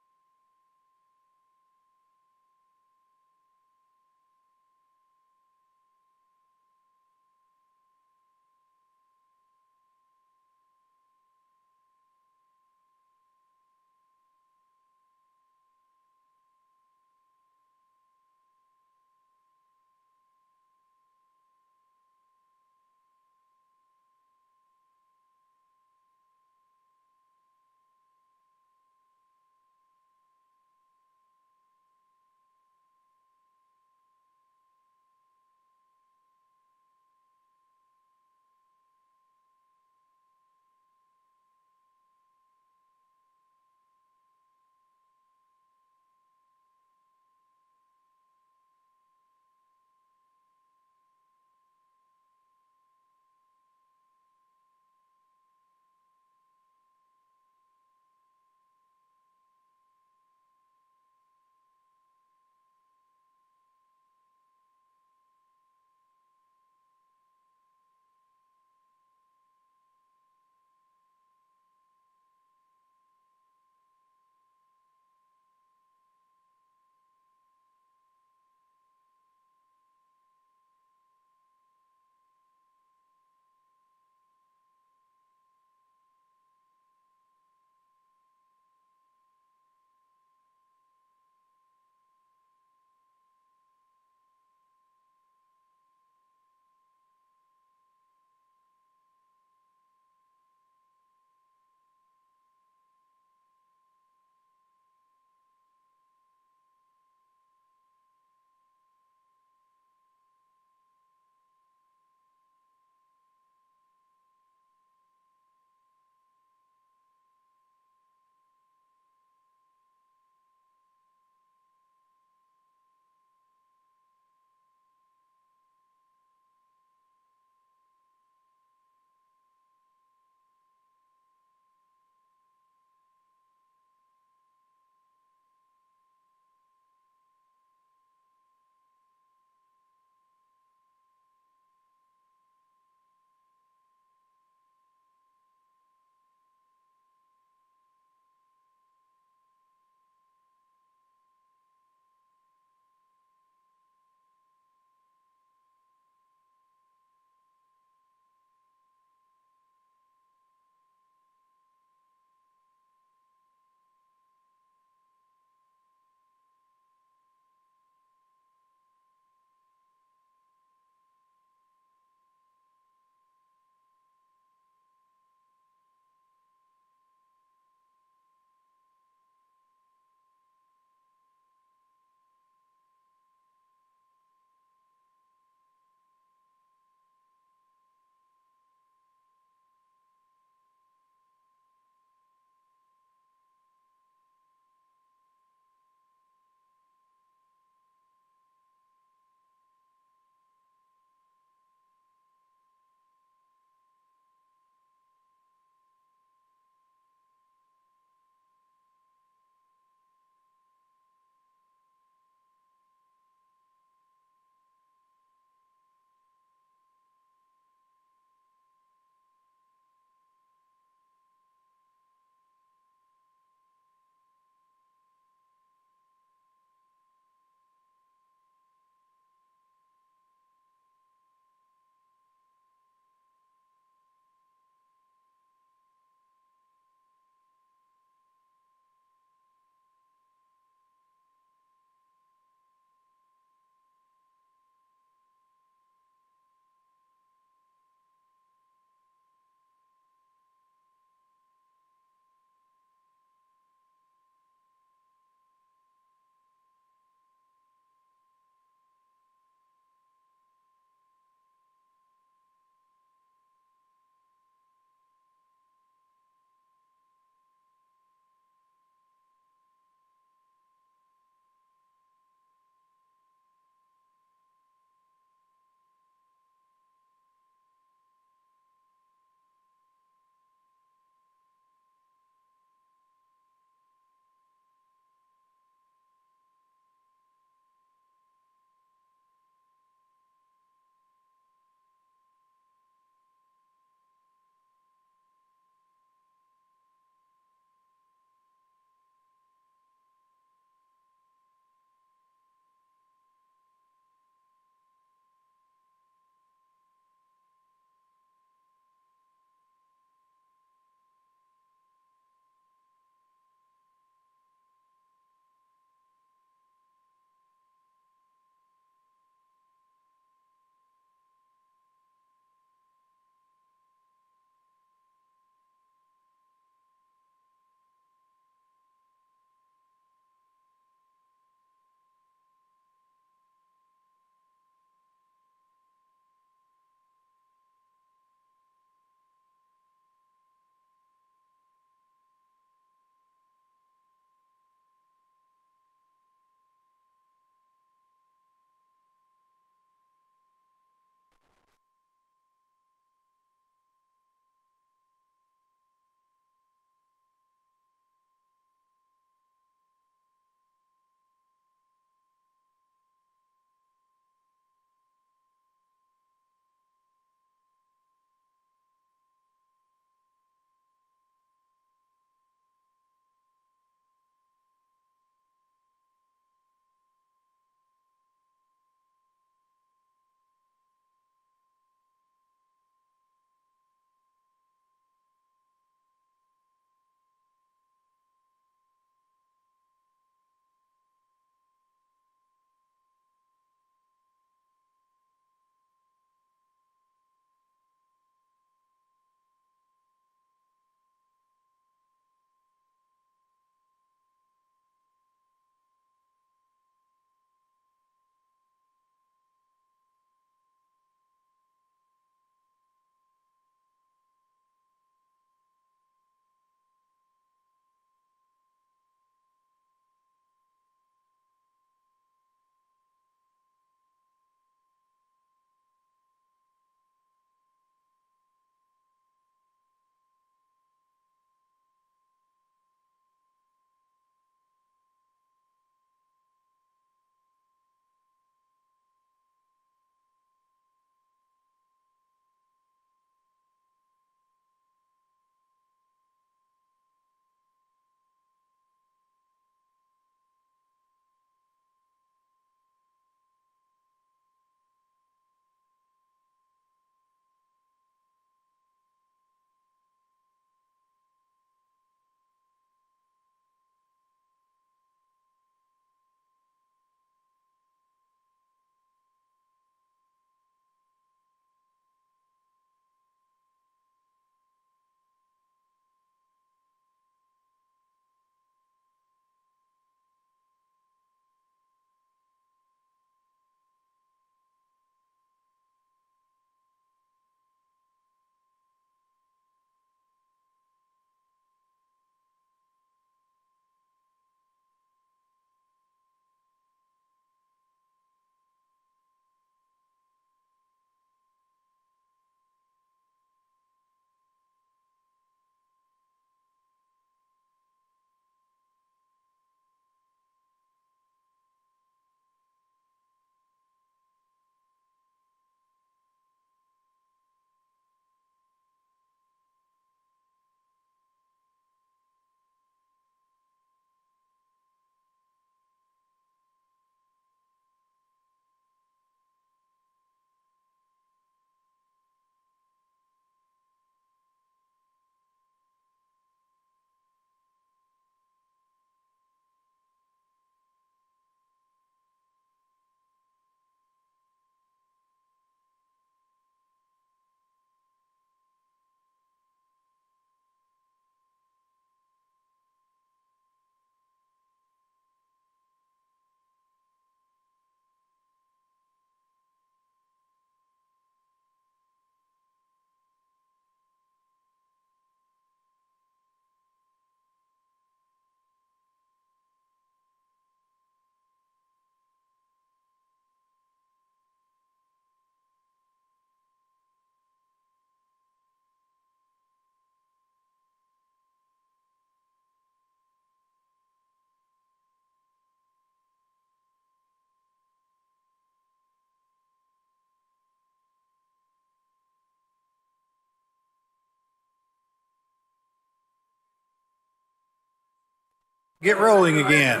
Get rolling again.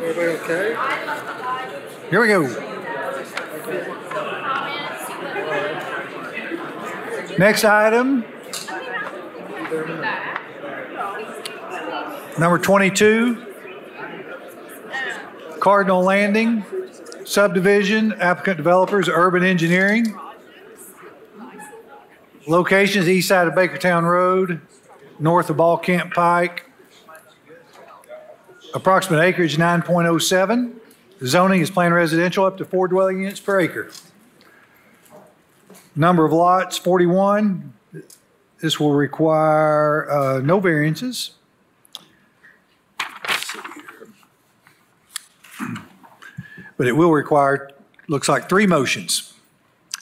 Everybody okay? Here we go. Next item. Number 22. Cardinal Landing subdivision, applicant developers, urban engineering. Location is east side of Bakertown Road, north of Ball Camp Pike. Approximate acreage 9.07. Zoning is planned residential up to 4 dwelling units per acre. Number of lots 41. This will require no variances. But it will require, looks like, 3 motions.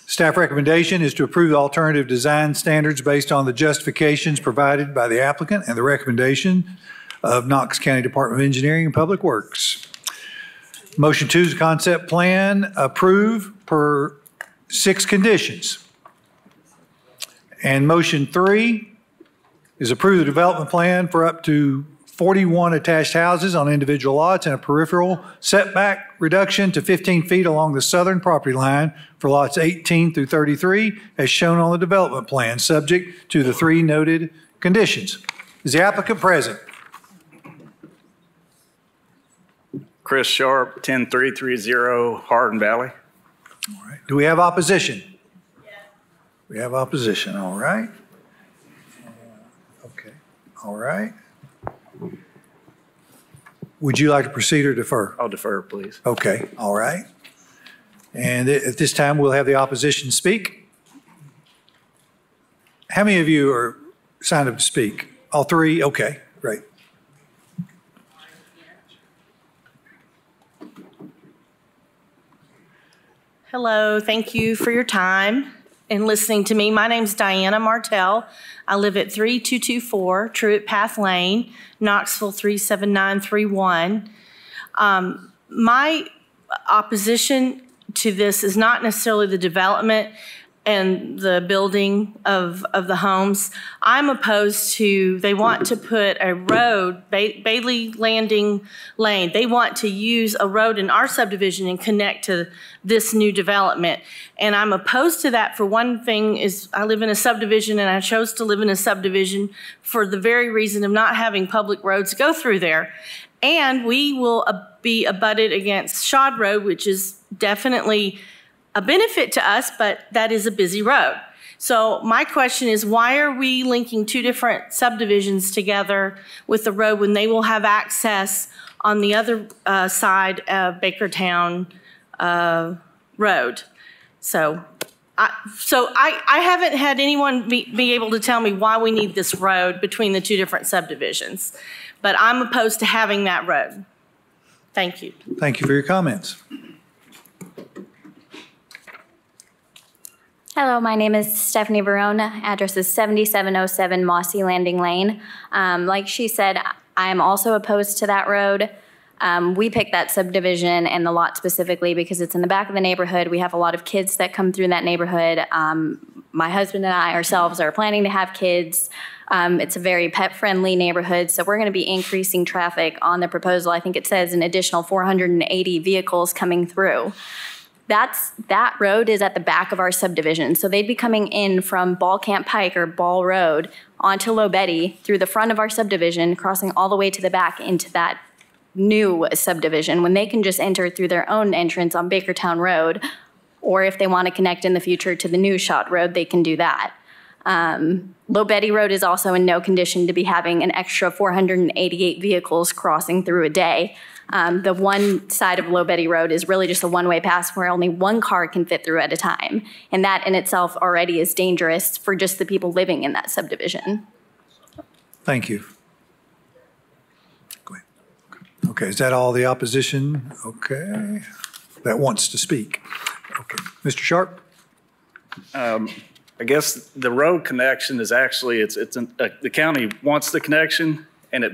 Staff recommendation is to approve the alternative design standards based on the justifications provided by the applicant and the recommendation of Knox County Department of Engineering and Public Works. Motion 2 is a concept plan, approve per 6 conditions. And motion 3 is approve the development plan for up to 41 attached houses on individual lots and a peripheral setback reduction to 15 feet along the southern property line for lots 18 through 33 as shown on the development plan, subject to the 3 noted conditions. Is the applicant present? Chris Sharp, 10330 Hardin Valley. All right. Do we have opposition? Yes. We have opposition. All right. Okay. All right. Would you like to proceed or defer? I'll defer, please. Okay. All right. And at this time, we'll have the opposition speak. How many of you are signed up to speak? All 3? Okay. Great. Hello, thank you for your time and listening to me. My name's Diana Martell. I live at 3224 Truett Path Lane, Knoxville 37931. My opposition to this is not necessarily the development and the building of the homes. I'm opposed to, they want to put a road, Bailey Landing Lane. They want to use a road in our subdivision and connect to this new development. And I'm opposed to that for one thing is I live in a subdivision and I chose to live in a subdivision for the very reason of not having public roads go through there. And we will be abutted against Shod Road, which is definitely a benefit to us, but that is a busy road. So my question is, why are we linking 2 different subdivisions together with the road when they will have access on the other side of Bakertown Road? So I haven't had anyone be able to tell me why we need this road between the 2 different subdivisions, but I'm opposed to having that road. Thank you. Thank you for your comments. Hello, my name is Stephanie Verona. Address is 7707 Mossy Landing Lane. Like she said, I'm also opposed to that road. We picked that subdivision and the lot specifically because it's in the back of the neighborhood. We have a lot of kids that come through that neighborhood. My husband and I ourselves are planning to have kids. It's a very pet-friendly neighborhood, so we're going to be increasing traffic on the proposal. I think it says an additional 480 vehicles coming through. That road is at the back of our subdivision, so they'd be coming in from Ball Camp Pike or Ball Road onto Low Betty through the front of our subdivision, crossing all the way to the back into that new subdivision when they can just enter through their own entrance on Bakertown Road, or if they want to connect in the future to the new Shot Road, they can do that. Low Betty Road is also in no condition to be having an extra 488 vehicles crossing through a day. The one side of Low Betty Road is really just a one-way pass where only 1 car can fit through at a time. And that in itself already is dangerous for just the people living in that subdivision. Thank you. Go ahead. Okay, is that all the opposition? Okay, that wants to speak. Okay, Mr. Sharp? I guess the road connection is actually, the county wants the connection, and it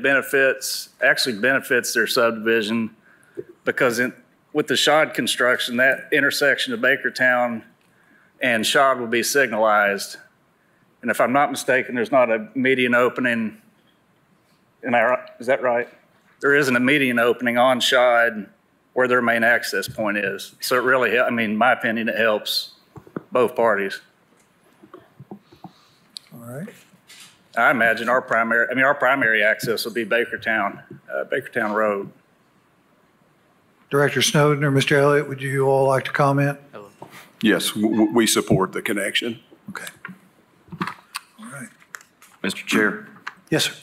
actually benefits their subdivision because with the Shod construction, that intersection of Bakertown and Shod will be signalized. And if I'm not mistaken, there's not a median opening Is that right? There isn't a median opening on Shide where their main access point is. So it really, I mean, in my opinion, it helps both parties. All right. I imagine our primary access will be Bakertown Road. Director Snowden or Mr. Elliott, would you all like to comment? Yes, we support the connection. Okay. All right. Mr. Chair. Yes, sir.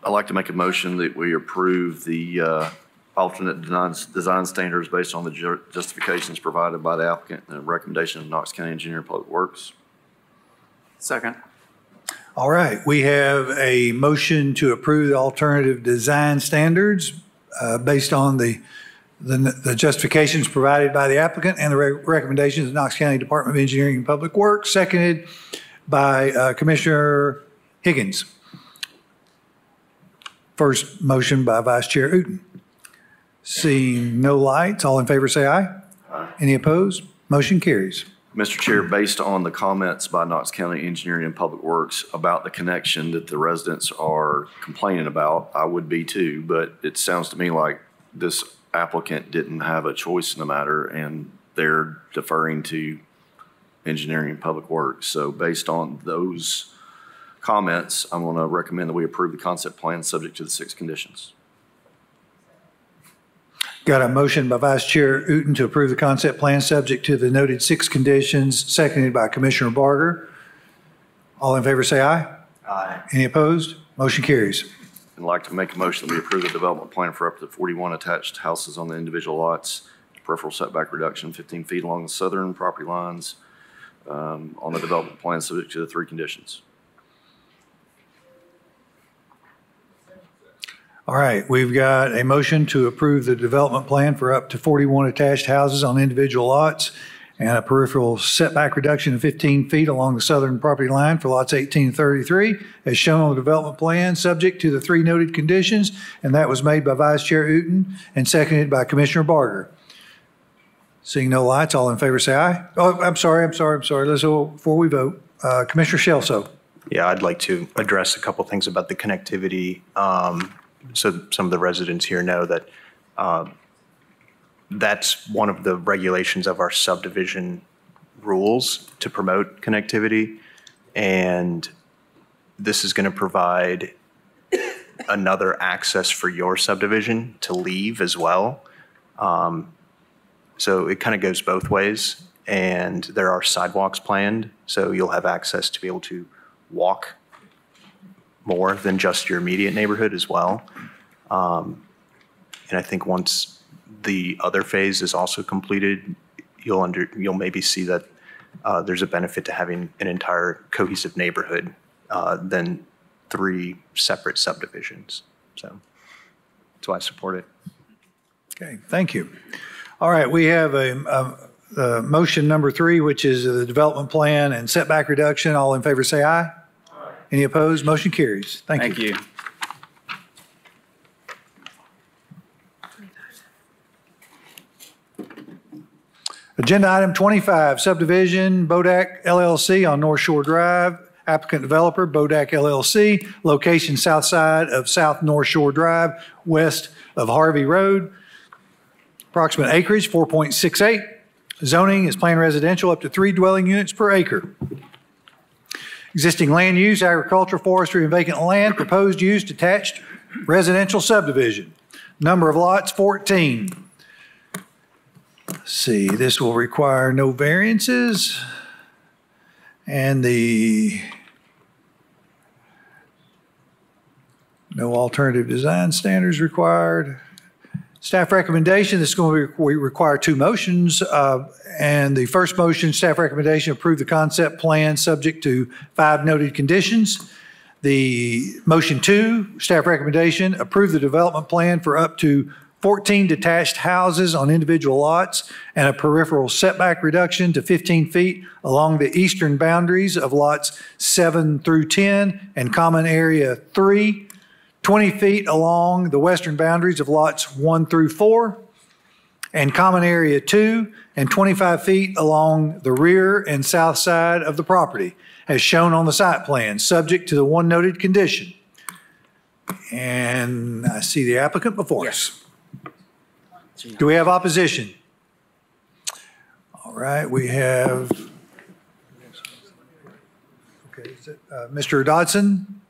I'd like to make a motion that we approve the alternate design standards based on the justifications provided by the applicant and the recommendation of Knox County Engineer and Public Works. Second. All right. We have a motion to approve the alternative design standards based on the justifications provided by the applicant and the recommendations of Knox County Department of Engineering and Public Works, seconded by Commissioner Higgins. First motion by Vice Chair Uten. Seeing no lights, all in favor say aye. Aye. Any opposed? Motion carries. Mr. Chair, based on the comments by Knox County Engineering and Public Works about the connection that the residents are complaining about, I would be too, but it sounds to me like this applicant didn't have a choice in the matter and they're deferring to Engineering and Public Works. So based on those comments, I'm going to recommend that we approve the concept plan subject to the 6 conditions. Got a motion by Vice Chair Uten to approve the concept plan subject to the noted 6 conditions, seconded by Commissioner Barger. All in favor say aye. Aye. Any opposed? Motion carries. I'd like to make a motion that we approve the development plan for up to 41 attached houses on the individual lots, peripheral setback reduction 15 feet along the southern property lines on the development plan subject to the 3 conditions. All right, we've got a motion to approve the development plan for up to 41 attached houses on individual lots and a peripheral setback reduction of 15 feet along the southern property line for lots 18 and 33, as shown on the development plan, subject to the 3 noted conditions, and that was made by Vice Chair Uten and seconded by Commissioner Barger. Seeing no lights, all in favor say aye. Oh, I'm sorry. Let's before we vote, Commissioner Shelso. Yeah, I'd like to address a couple things about the connectivity. So some of the residents here know that that's one of the regulations of our subdivision rules to promote connectivity. And this is going to provide another access for your subdivision to leave as well. So it kind of goes both ways. And there are sidewalks planned, so you'll have access to be able to walk more than just your immediate neighborhood as well. And I think once the other phase is also completed, you'll maybe see that there's a benefit to having an entire cohesive neighborhood than 3 separate subdivisions. So that's why I support it. Okay, thank you. All right, we have a motion number 3, which is the development plan and setback reduction. All in favor say aye. Aye. Any opposed? Motion carries. Thank you. Agenda item 25, subdivision, Bodak LLC on North Shore Drive. Applicant developer, Bodak LLC, location south side of South North Shore Drive, west of Harvey Road. Approximate acreage, 4.68. Zoning is planned residential up to 3 dwelling units per acre. Existing land use, agriculture, forestry, and vacant land. Proposed use, detached residential subdivision. Number of lots, 14. Let's see, this will require no variances. And no alternative design standards required. Staff recommendation, this is going to require 2 motions. And the first motion, staff recommendation, approve the concept plan subject to 5 noted conditions. The motion 2, staff recommendation, approve the development plan for up to 14 detached houses on individual lots and a peripheral setback reduction to 15 feet along the eastern boundaries of lots 7 through 10 and common area 3, 20 feet along the western boundaries of lots 1 through 4 and common area 2, and 25 feet along the rear and south side of the property as shown on the site plan, subject to the 1 noted condition. And I see the applicant before us. Do we have opposition? All right, we have, okay, is it, Mr. Dodson?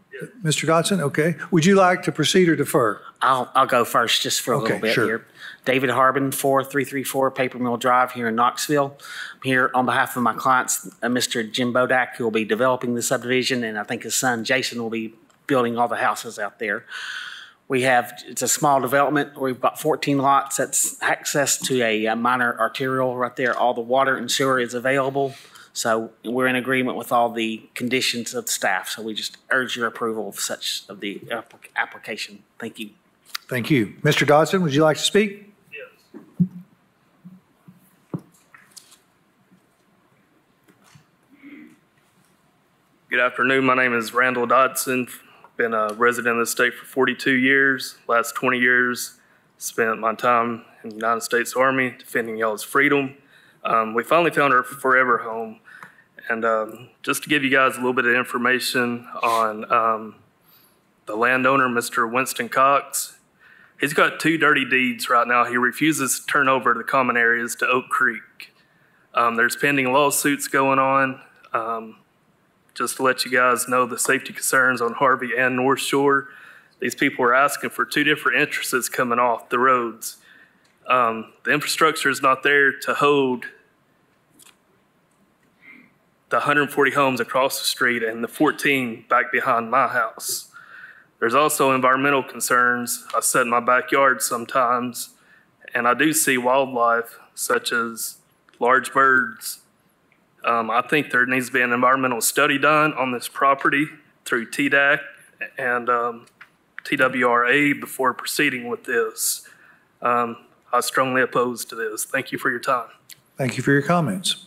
Mr. Dodson, okay. Would you like to proceed or defer? I'll go first just for a little bit sure. here. David Harbin, 4334 Paper Mill Drive here in Knoxville. I'm here on behalf of my clients, Mr. Jim Bodak, who will be developing the subdivision, and I think his son Jason will be building all the houses out there. It's a small development. We've got 14 lots. That's access to a minor arterial right there. All the water and sewer is available. So we're in agreement with all the conditions of the staff. So we just urge your approval of the application. Thank you. Thank you. Mr. Dodson, would you like to speak? Good afternoon. My name is Randall Dodson. Been a resident of the state for 42 years. Last 20 years, spent my time in the United States Army defending y'all's freedom. We finally found our forever home. And just to give you guys a little bit of information on the landowner, Mr. Winston Cox, he's got 2 dirty deeds right now. He refuses to turn over the common areas to Oak Creek. There's pending lawsuits going on. Just to let you guys know the safety concerns on Harvey and North Shore. These people are asking for 2 different entrances coming off the roads. The infrastructure is not there to hold the 140 homes across the street and the 14 back behind my house. There's also environmental concerns. I sit in my backyard sometimes, and I do see wildlife such as large birds. I think there needs to be an environmental study done on this property through TDAC and TWRA before proceeding with this. I strongly oppose to this. Thank you for your time. Thank you for your comments.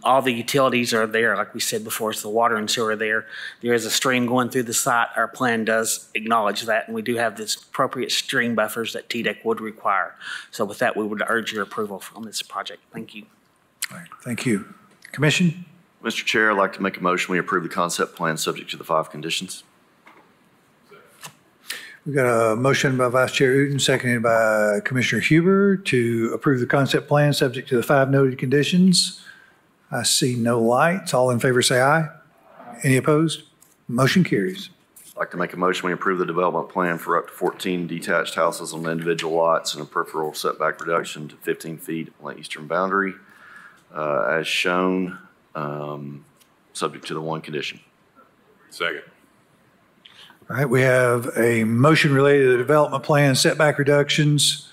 All the utilities are there, like we said before, so the water and sewer are there. There is a stream going through the site. Our plan does acknowledge that, and we do have this appropriate stream buffers that TDEC would require. So with that, we would urge your approval on this project. Thank you. All right, thank you. Commission? Mr. Chair, I'd like to make a motion we approve the concept plan subject to the 5 conditions. We've got a motion by Vice Chair Uden, seconded by Commissioner Huber to approve the concept plan subject to the 5 noted conditions. I see no lights. All in favor say aye. Any opposed? Motion carries. I'd like to make a motion we approve the development plan for up to 14 detached houses on individual lots and a peripheral setback reduction to 15 feet on the eastern boundary as shown, subject to the 1 condition. Second. All right, we have a motion related to the development plan setback reductions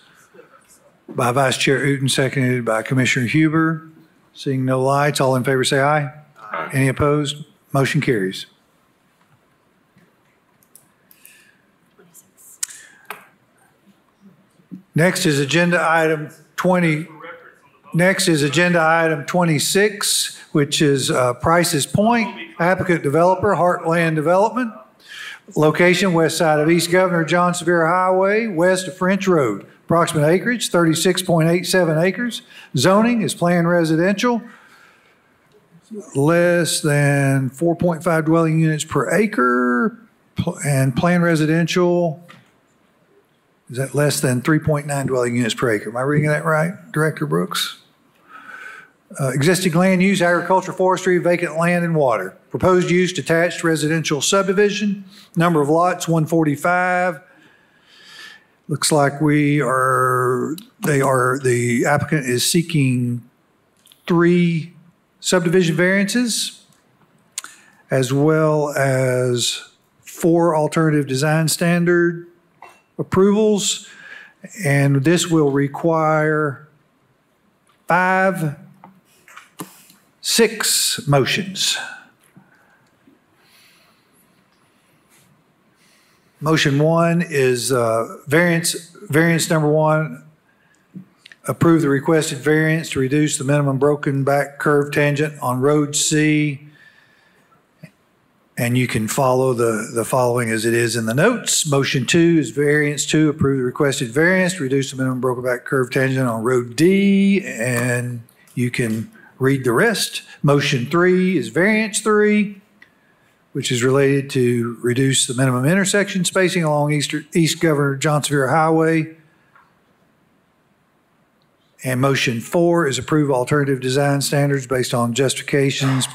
by Vice Chair Uden, seconded by Commissioner Huber. Seeing no lights, all in favor say aye. Aye. Any opposed? Motion carries. Next is agenda item 20. Next is agenda item 26, which is Price's Point, applicant developer, Heartland Development. Location, west side of East Governor John Sevier Highway, west of French Road. Approximate acreage, 36.87 acres. Zoning is planned residential. Less than 4.5 dwelling units per acre. And planned residential, is that less than 3.9 dwelling units per acre? Am I reading that right, Director Brooks? Existing land use, agriculture, forestry, vacant land, and water. Proposed use, detached residential subdivision. Number of lots, 145. Looks like the applicant is seeking 3 subdivision variances, as well as 4 alternative design standard approvals. And this will require 6 motions. Motion 1 is variance number 1. Approve the requested variance to reduce the minimum broken back curve tangent on Road C. And you can follow the following as it is in the notes. Motion 2 is variance 2. Approve the requested variance to reduce the minimum broken back curve tangent on Road D. And you can read the rest. Motion 3 is variance 3. which is related to reduce the minimum intersection spacing along East Governor Johnsonville Highway. And motion 4 is approve alternative design standards based on justifications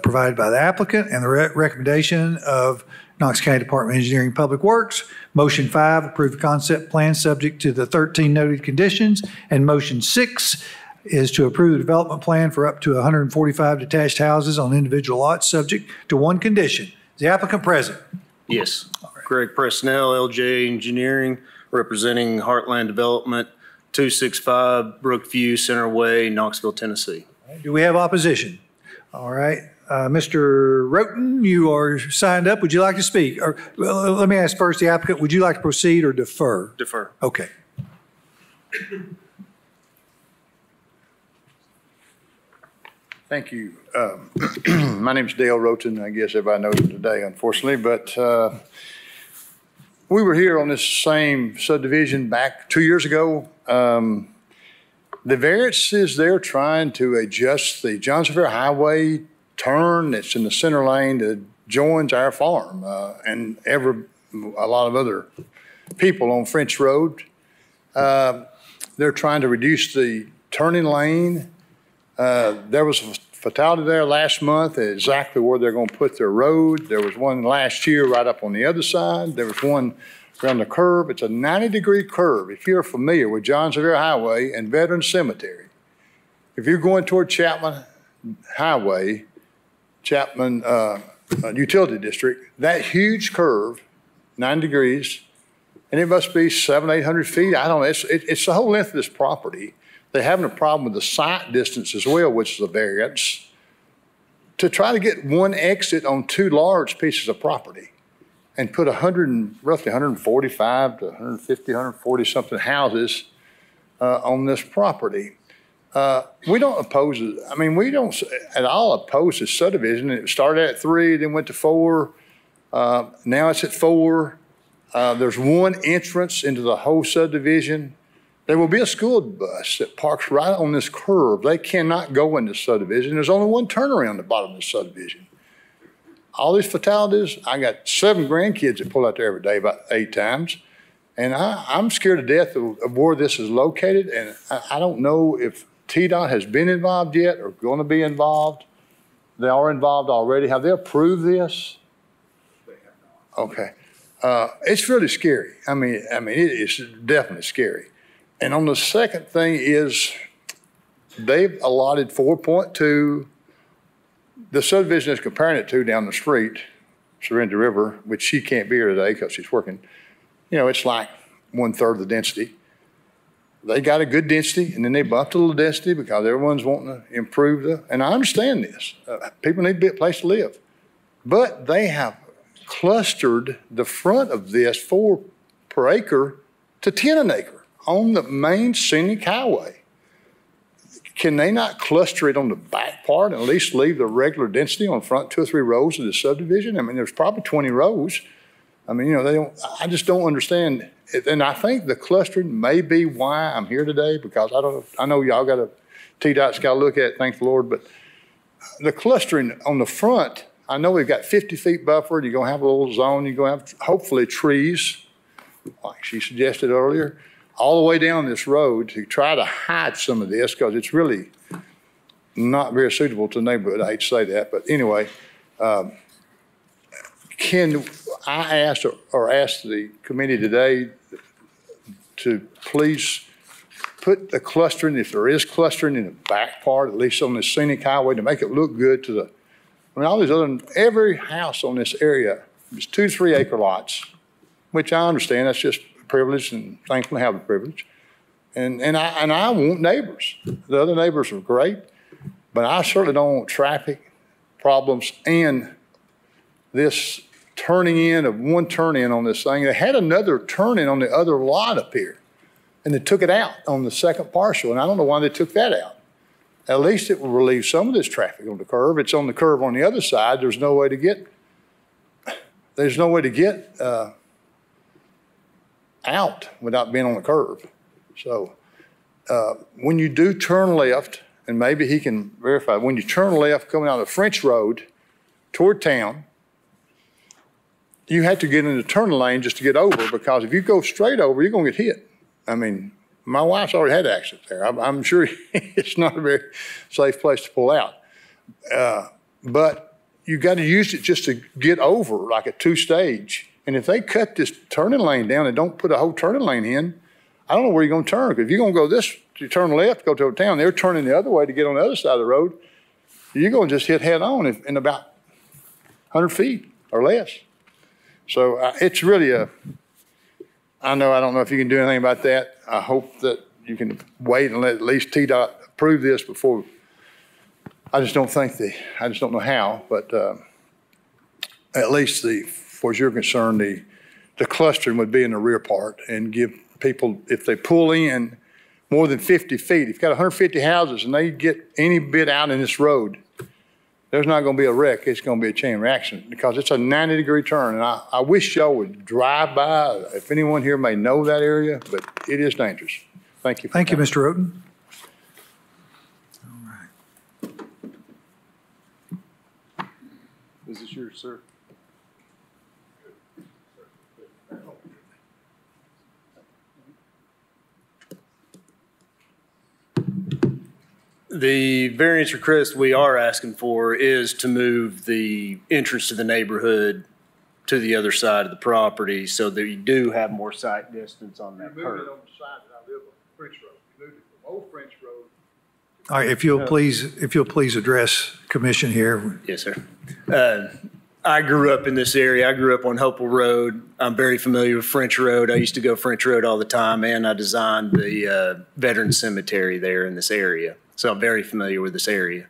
provided by the applicant and the recommendation of Knox County Department of Engineering and Public Works. Motion 5, approve the concept plan subject to the 13 noted conditions. And motion 6 is to approve the development plan for up to 145 detached houses on individual lots subject to one condition. Is the applicant present? Yes. Greg Presnell, LJ Engineering, representing Heartland Development, 265 Brookview Center Way, Knoxville, Tennessee. Do we have opposition? All right. Mr. Roten, you are signed up. Would you like to speak? Or well, let me ask first the applicant, would you like to proceed or defer? Defer. Okay. Thank you. My name is Dale Roten. I guess everybody knows me today, unfortunately, but we were here on this same subdivision back 2 years ago. The variance is they're trying to adjust the Johnsonville Highway turn that's in the center lane that joins our farm and a lot of other people on French Road. They're trying to reduce the turning lane. There was a fatality there last month at exactly where they're going to put their road. There was one last year right up on the other side. There was one around the curve. It's a 90-degree curve. If you're familiar with Johnsonville Highway and Veterans Cemetery, if you're going toward Chapman Highway, Chapman Utility District, that huge curve, 9 degrees, and it must be 700-800 feet. I don't know. It's the whole length of this property. They're having a problem with the sight distance as well, which is a variance, to try to get one exit on 2 large pieces of property and put roughly 145 to 150, 140 something houses on this property. We don't oppose it. I mean, we don't at all oppose the subdivision. It started at 3, then went to 4. Now it's at 4. There's one entrance into the whole subdivision. There will be a school bus that parks right on this curve. They cannot go in this subdivision. There's only one turnaround at the bottom of the subdivision. All these fatalities, I got 7 grandkids that pull out there every day about 8 times. And I'm scared to death of where this is located. And I don't know if TDOT has been involved yet or going to be involved. They are involved already. Have they approved this? They have not. Okay. It's really scary. I mean, it is definitely scary. And on the second thing is they've allotted 4.2. The subdivision is comparing it to down the street, Surrender River, which she can't be here today because she's working. You know, it's like 1/3 the density. They got a good density, and then they bumped a little density because everyone's wanting to improve and I understand this. People need to be a place to live. But they have clustered the front of this 4 per acre to 10 an acre on the main scenic highway. Can they not cluster it on the back part and at least leave the regular density on the front 2 or 3 rows of the subdivision? I mean, there's probably 20 rows. I mean, you know, I just don't understand. And I think the clustering may be why I'm here today, because I know y'all got TDOT's got to look at it, thank the Lord, but the clustering on the front, I know we've got 50 feet buffered. You're going to have a little zone. You're going to have hopefully trees, like she suggested earlier, all the way down this road to try to hide some of this, because it's really not very suitable to the neighborhood. I hate to say that, but anyway, can I ask the committee today to please put the clustering, if there is clustering in the back part, at least on the scenic highway, to make it look good to the, I mean, all these other, every house on this area is 2 to 3 acre lots, which I understand, that's just privilege, and thankfully have the privilege. And I want neighbors. The other neighbors are great, but I certainly don't want traffic problems and this turning in of one turn in on this thing. They had another turn in on the other lot up here, and they took it out on the second parcel, and I don't know why they took that out. At least it will relieve some of this traffic on the curve. It's on the curve on the other side. There's no way to get out without being on the curve. So when you do turn left, and maybe he can verify, when you turn left coming out of French Road toward town, you have to get in the turn lane just to get over, because if you go straight over, you're gonna get hit. I mean, my wife's already had accidents there. I'm sure it's not a very safe place to pull out. But you got to use it just to get over, like a two-stage. And if they cut this turning lane down and don't put a whole turning lane in, I don't know where you're going to turn. Because if you're going to go this, you turn left, go to a town, they're turning the other way to get on the other side of the road, you're going to just hit head on in about 100 feet or less. So it's really I don't know if you can do anything about that. I hope that you can wait and let at least TDOT approve this before. I just don't know how, but at least as far as you're concerned, the clustering would be in the rear part and give people, if they pull in more than 50 feet, if you've got 150 houses and they get any bit out in this road, there's not going to be a wreck. It's going to be a chain reaction because it's a 90-degree turn. And I wish y'all would drive by. If anyone here may know that area, but it is dangerous. Thank you. Thank you, Mr. Roten. Is this yours, sir? The variance request we are asking for is to move the entrance to the neighborhood to the other side of the property so that you do have more sight distance on that curve. You moved it on the side that I live on, French Road. You moved it from Old French Road. All right, if you'll please address commission here. Yes, sir. I grew up in this area. I grew up on Hopewell Road. I'm very familiar with French Road. I used to go French Road all the time, and I designed the Veterans Cemetery there in this area. So I'm very familiar with this area.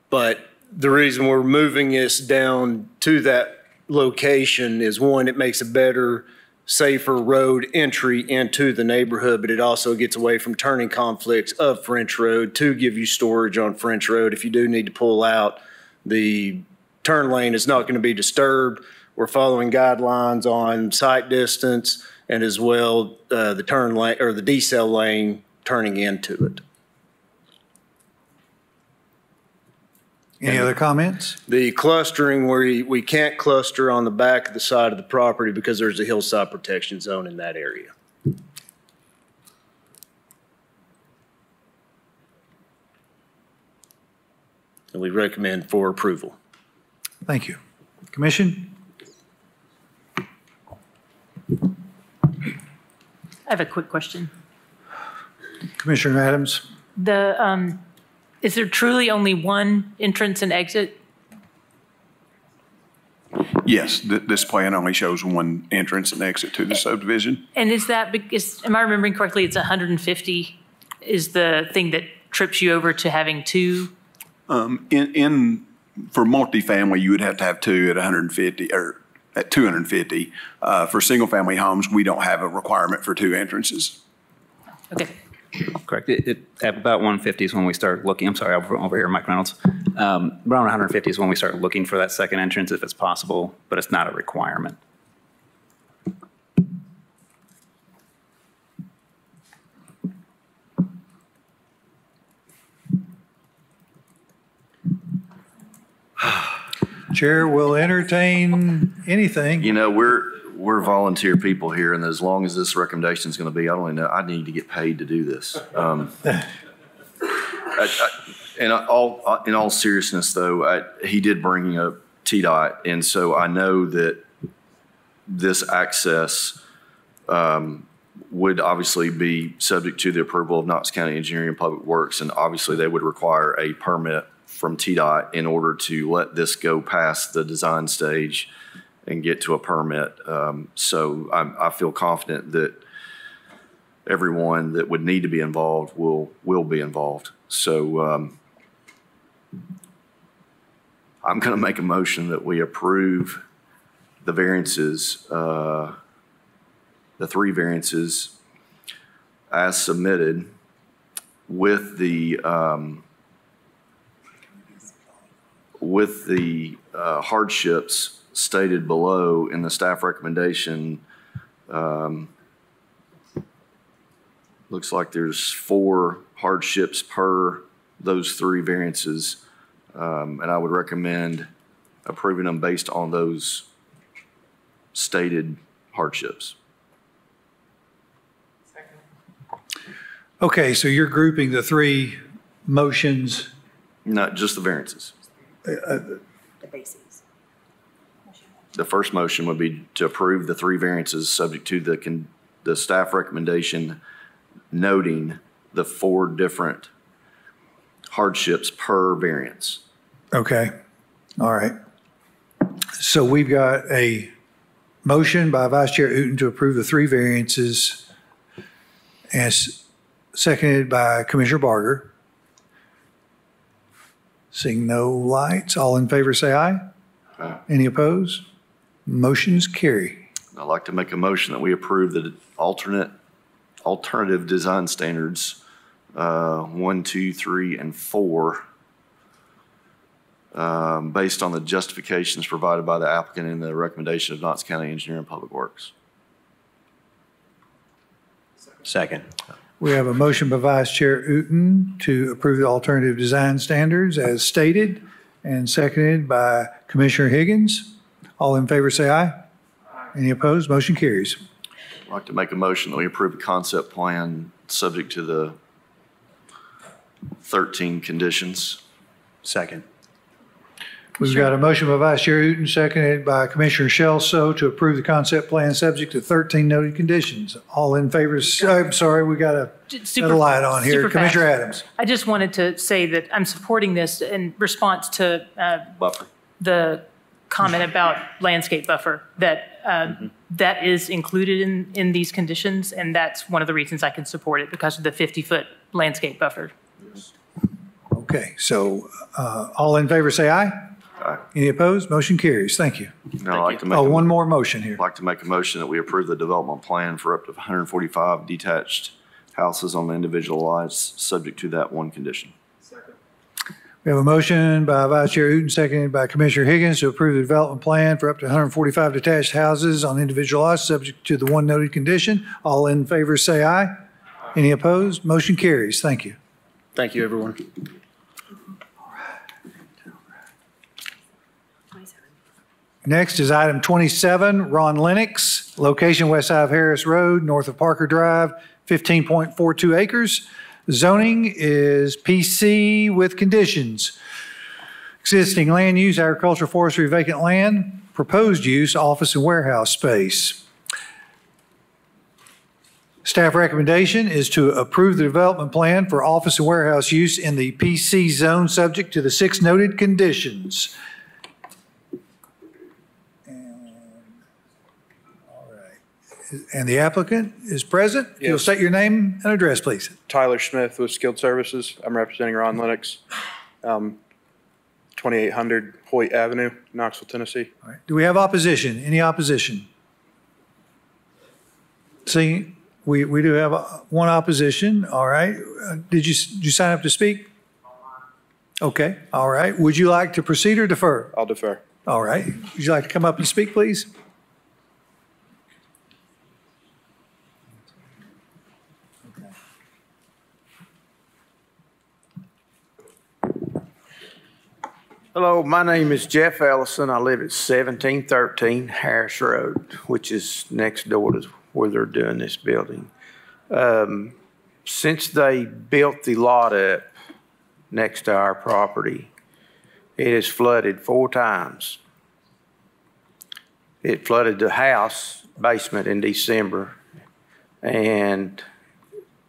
But the reason we're moving this down to that location is, one, it makes a better, safer road entry into the neighborhood, but it also gets away from turning conflicts of French Road to give you storage on French Road. If you do need to pull out, the turn lane is not going to be disturbed. We're following guidelines on sight distance and as well the turn lane or the decel lane turning into it. Any other comments? The clustering, where we can't cluster on the back of the side of the property because there's a hillside protection zone in that area. And we recommend for approval. Thank you. Commission? I have a quick question. Commissioner Adams? Is there truly only one entrance and exit? Yes, this plan only shows one entrance and exit to the subdivision. And is that, am I remembering correctly, it's 150 is the thing that trips you over to having two? For multifamily, you would have to have two at 150 or at 250. For single family homes, we don't have a requirement for two entrances. Okay. Correct. At about 150 is when we start looking. I'm sorry, over here, Mike Reynolds. Around 150 is when we start looking for that second entrance if it's possible, but it's not a requirement. Chair will entertain anything. You know, we're volunteer people here, and as long as this recommendation is going to be, I don't even know, I need to get paid to do this. In all seriousness, though, he did bring up TDOT, and so I know that this access would obviously be subject to the approval of Knox County Engineering and Public Works, and obviously they would require a permit from TDOT in order to let this go past the design stage and get to a permit. So I feel confident that everyone that would need to be involved will be involved. So I'm going to make a motion that we approve the variances, the three variances as submitted with the hardships stated below in the staff recommendation. Looks like there's 4 hardships per those 3 variances, and I would recommend approving them based on those stated hardships. Okay, so you're grouping the three motions. Not just the variances. The bases. The first motion would be to approve the three variances subject to the staff recommendation noting the 4 different hardships per variance. Okay, all right. So we've got a motion by Vice Chair Uten to approve the 3 variances as seconded by Commissioner Barger. Seeing no lights, all in favor say aye. Aye. Any opposed? Motions carry. I'd like to make a motion that we approve the alternative design standards 1, 2, 3, and 4 based on the justifications provided by the applicant in the recommendation of Knox County Engineer and Public Works. Second. We have a motion by Vice Chair Uten to approve the alternative design standards as stated and seconded by Commissioner Higgins. All in favor say aye. Any opposed? Motion carries. I'd like to make a motion that we approve the concept plan subject to the 13 conditions. Second. We've got a motion by Vice Chair Uten, seconded by Commissioner Shelso to approve the concept plan subject to 13 noted conditions. All in favor, I'm sorry, we got a light on here. Commissioner Adams. I just wanted to say that I'm supporting this in response to Buffer. the comment about landscape buffer, that that is included in these conditions, and that's one of the reasons I can support it, because of the 50-foot landscape buffer. Okay, so all in favor say aye. Aye. Any opposed? Motion carries. Thank you. Now, I'd like to make one more motion here. I'd like to make a motion that we approve the development plan for up to 145 detached houses on the individual lots, subject to that one condition. We have a motion by Vice Chair Uten, seconded by Commissioner Higgins to approve the development plan for up to 145 detached houses on individual lots, subject to the one noted condition. All in favor say aye. Any opposed? Motion carries. Thank you. Thank you, everyone. Next is item 27, Ron Lennox, location west side of Harris Road, north of Parker Drive, 15.42 acres. Zoning is PC with conditions. Existing land use, agricultural, forestry, vacant land. Proposed use, office and warehouse space. Staff recommendation is to approve the development plan for office and warehouse use in the PC zone, subject to the 6 noted conditions. And the applicant is present. If you'll state your name and address, please. Tyler Smith with Skilled Services. I'm representing Ron Lennox, 2800 Hoyt Avenue, Knoxville, Tennessee. All right. Do we have opposition? Any opposition? See, we do have one opposition. All right. Did you sign up to speak? Okay. All right. Would you like to proceed or defer? I'll defer. All right. Would you like to come up and speak, please? Hello, my name is Jeff Ellison. I live at 1713 Harris Road, which is next door to where they're doing this building. Since they built the lot up next to our property, it has flooded 4 times. It flooded the house basement in December, and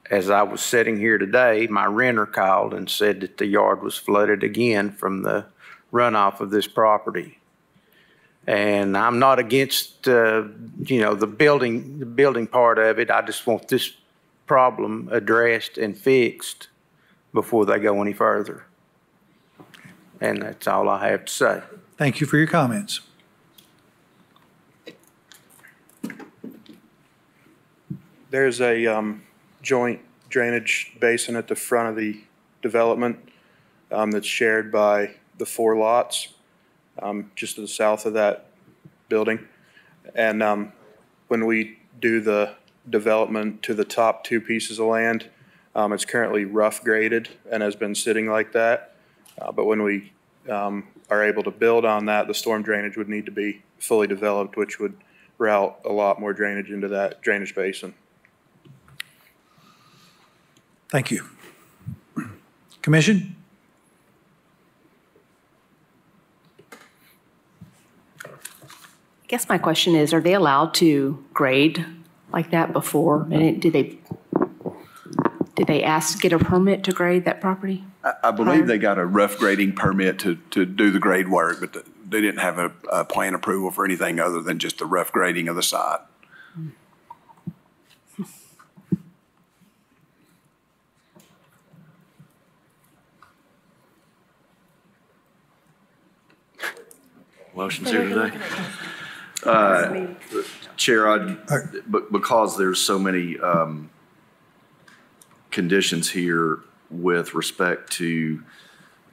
as I was sitting here today, my renter called and said that the yard was flooded again from the runoff of this property. And I'm not against, the building part of it. I just want this problem addressed and fixed before they go any further. And that's all I have to say. Thank you for your comments. There's a joint drainage basin at the front of the development that's shared by the 4 lots just to the south of that building. And when we do the development to the top 2 pieces of land, it's currently rough graded and has been sitting like that. But when we are able to build on that, the storm drainage would need to be fully developed, which would route a lot more drainage into that drainage basin. Thank you. Commission? I guess my question is, are they allowed to grade like that before? And did they ask to get a permit to grade that property? I believe they got a rough grading permit to do the grade work, but they didn't have a plan approval for anything other than just the rough grading of the site. Motion's here today. Chair, because there's so many conditions here with respect to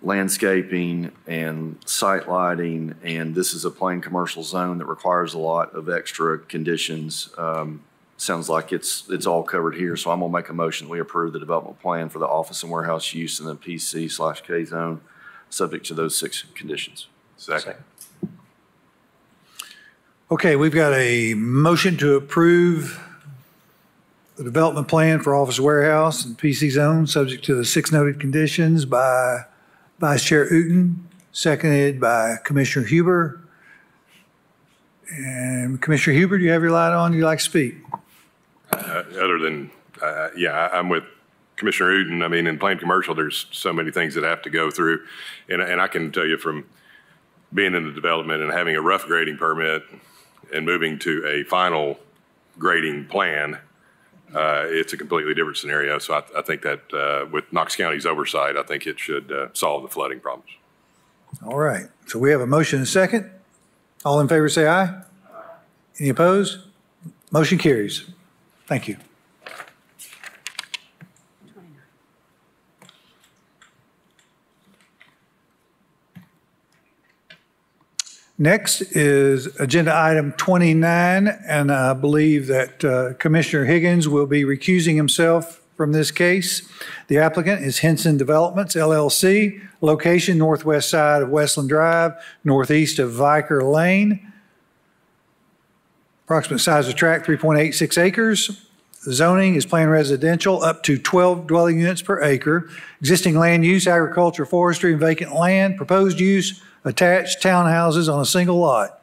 landscaping and site lighting, and this is a plain commercial zone that requires a lot of extra conditions. Sounds like it's all covered here, so I'm gonna make a motion that we approve the development plan for the office and warehouse use in the PC/K zone, subject to those 6 conditions. Second. Okay, we've got a motion to approve the development plan for office warehouse and PC zone, subject to the 6 noted conditions by Vice Chair Uten, seconded by Commissioner Huber. And Commissioner Huber, do you have your light on? Do you like to speak? Other than, yeah, I'm with Commissioner Uten. I mean, in plain commercial, there's so many things that have to go through. And I can tell you from being in the development and having a rough grading permit and moving to a final grading plan, it's a completely different scenario. So I think that with Knox County's oversight, I think it should solve the flooding problems. All right, so we have a motion and a second. All in favor say aye. Any opposed? Motion carries. Thank you. Next is agenda item 29, and I believe that Commissioner Higgins will be recusing himself from this case. The applicant is Henson Developments, LLC, location northwest side of Westland Drive, northeast of Viker Lane. Approximate size of tract, 3.86 acres. Zoning is planned residential up to 12 dwelling units per acre. Existing land use, agriculture, forestry, and vacant land. Proposed use, attached townhouses on a single lot.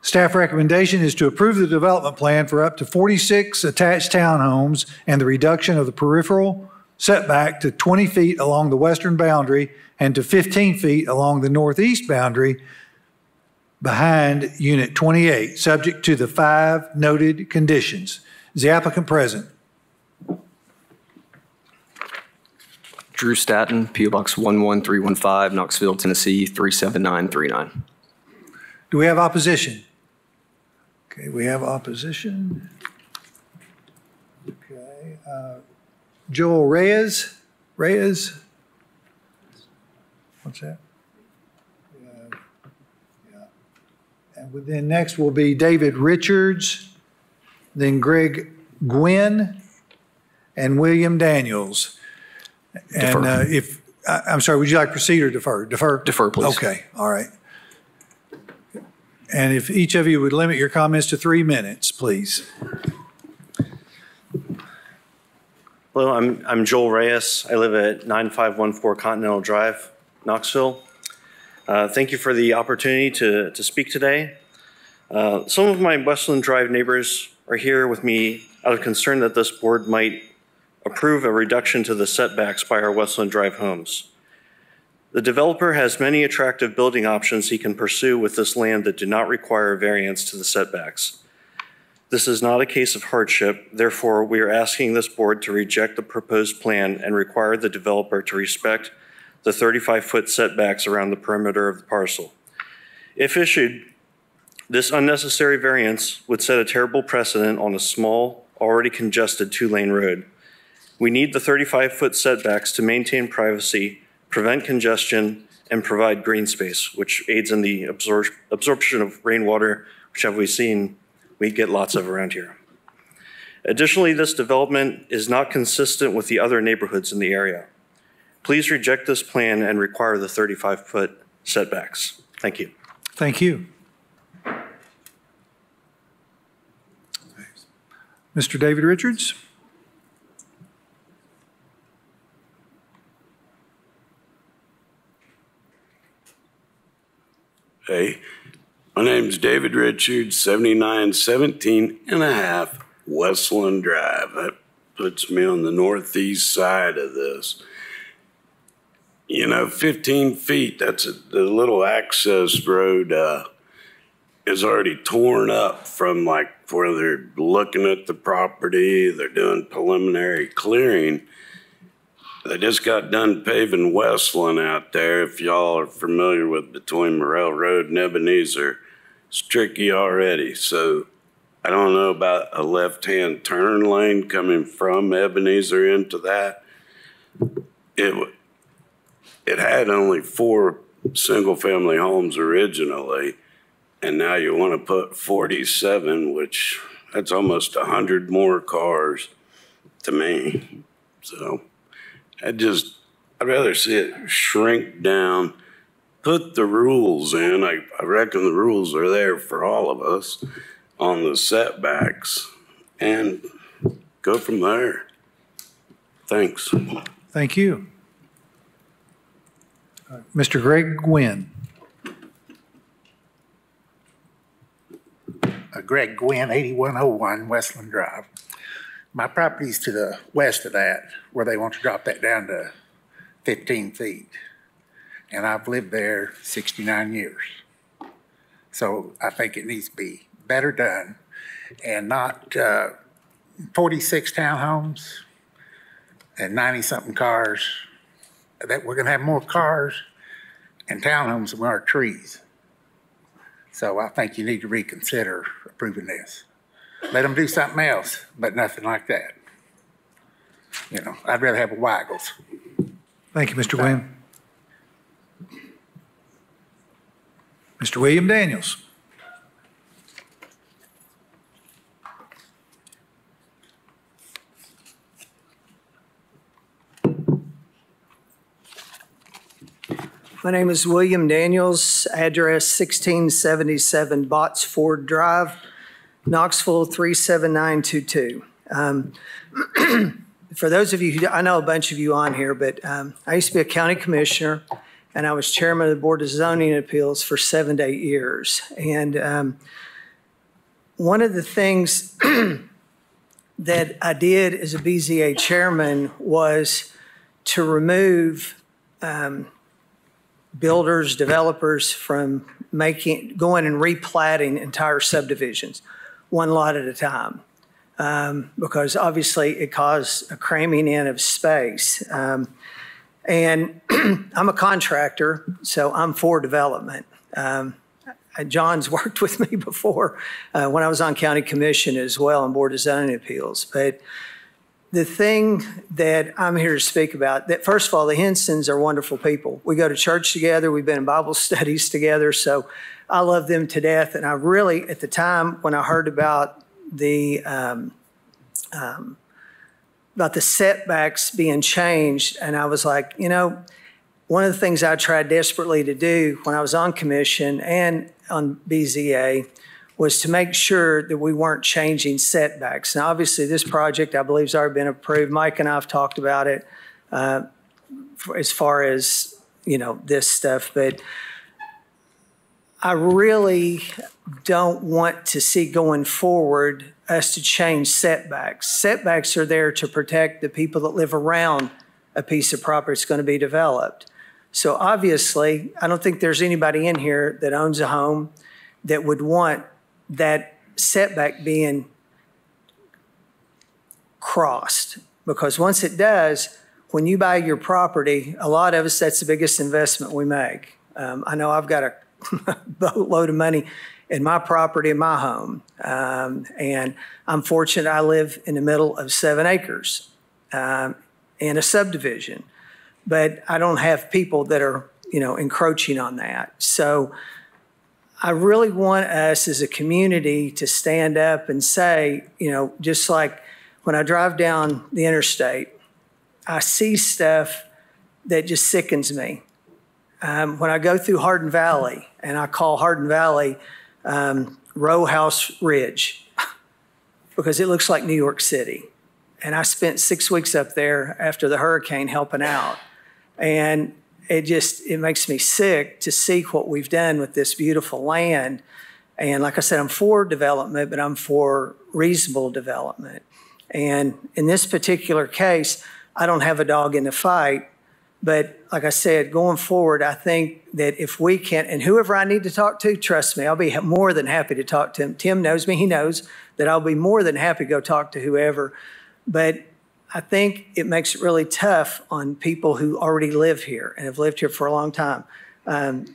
Staff recommendation is to approve the development plan for up to 46 attached townhomes and the reduction of the peripheral setback to 20 feet along the western boundary and to 15 feet along the northeast boundary behind Unit 28, subject to the 5 noted conditions. Is the applicant present? Drew Staton, P.O. Box 11315, Knoxville, Tennessee 37939. Do we have opposition? Okay, we have opposition. Okay, Joel Reyes. What's that? Yeah. And then next will be David Richards, then Greg Gwynn, and William Daniels. Defer. And I'm sorry, would you like to proceed or defer? Defer? Defer, please. Okay, all right. And if each of you would limit your comments to 3 minutes, please. Hello, I'm Joel Reyes. I live at 9514 Continental Drive, Knoxville. Thank you for the opportunity to speak today. Some of my Westland Drive neighbors are here with me out of concern that this board might approve a reduction to the setbacks by our Westland Drive homes. The developer has many attractive building options he can pursue with this land that do not require variance to the setbacks. This is not a case of hardship, therefore we are asking this board to reject the proposed plan and require the developer to respect the 35-foot setbacks around the perimeter of the parcel. If issued, this unnecessary variance would set a terrible precedent on a small, already congested 2-lane road. We need the 35-foot setbacks to maintain privacy, prevent congestion, and provide green space, which aids in the absorption of rainwater, which have we seen, we get lots of around here. Additionally, this development is not consistent with the other neighborhoods in the area. Please reject this plan and require the 35-foot setbacks. Thank you. Thank you. Mr. David Richards? Hey, my name's David Richards, 7917 and a half Westland Drive. That puts me on the northeast side of this. You know, 15 feet, that's the little access road is already torn up from like where they're looking at the property, they're doing preliminary clearing. They just got done paving Westland out there. If y'all are familiar with between Morrell Road and Ebenezer, it's tricky already. So I don't know about a left-hand turn lane coming from Ebenezer into that. It had only 4 single-family homes originally, and now you want to put 47, which that's almost 100 more cars to me. So I'd rather see it shrink down, put the rules in. I reckon the rules are there for all of us on the setbacks, and go from there. Thanks. Thank you. Mr. Greg Gwynn. Greg Gwynn, 8101 Westland Drive. My property's to the west of that, where they want to drop that down to 15 feet. And I've lived there 69 years. So I think it needs to be better done and not 46 townhomes and 90-something cars. That we're going to have more cars and townhomes than we are trees. So I think you need to reconsider approving this. Let them do something else, but nothing like that. You know, I'd rather have a Weigels. Thank you, Mr. Gwynn. Mr. William Daniels. My name is William Daniels, address 1677 Botsford Drive, Knoxville 37922. For those of you who, I know a bunch of you on here, but I used to be a county commissioner and I was chairman of the Board of Zoning Appeals for 7 to 8 years. And one of the things that I did as a BZA chairman was to remove builders, developers from going and replatting entire subdivisions, one lot at a time, because obviously it caused a cramming in of space. And I'm a contractor, so I'm for development. John's worked with me before when I was on county commission as well on Board of Zoning Appeals. But the thing that I'm here to speak about, that first of all, the Hensons are wonderful people. We go to church together. We've been in Bible studies together. So I love them to death. And I really, at the time when I heard about the setbacks being changed, and I was like, you know, one of the things I tried desperately to do when I was on commission and on BZA was to make sure that we weren't changing setbacks. Now, obviously, this project, I believe, has already been approved. Mike and I have talked about it as far as, you know, this stuff. But I really don't want to see going forward us to change setbacks. Setbacks are there to protect the people that live around a piece of property that's going to be developed. So obviously, I don't think there's anybody in here that owns a home that would want that setback being crossed. Because once it does, when you buy your property, a lot of us, that's the biggest investment we make. I know I've got a boatload of money in my property, in my home. And I'm fortunate I live in the middle of 7 acres in a subdivision. But I don't have people that are, you know, encroaching on that. So I really want us as a community to stand up and say, you know, just like when I drive down the interstate, I see stuff that just sickens me. When I go through Hardin Valley, and I call Hardin Valley Row House Ridge, because it looks like New York City. And I spent 6 weeks up there after the hurricane helping out. And it makes me sick to see what we've done with this beautiful land. And like I said, I'm for development, but I'm for reasonable development. And in this particular case, I don't have a dog in the fight. But like I said, going forward, I think that if we can, and whoever I need to talk to, trust me, I'll be more than happy to talk to him. Tim knows me. He knows that I'll be more than happy to go talk to whoever. But I think it makes it really tough on people who already live here and have lived here for a long time.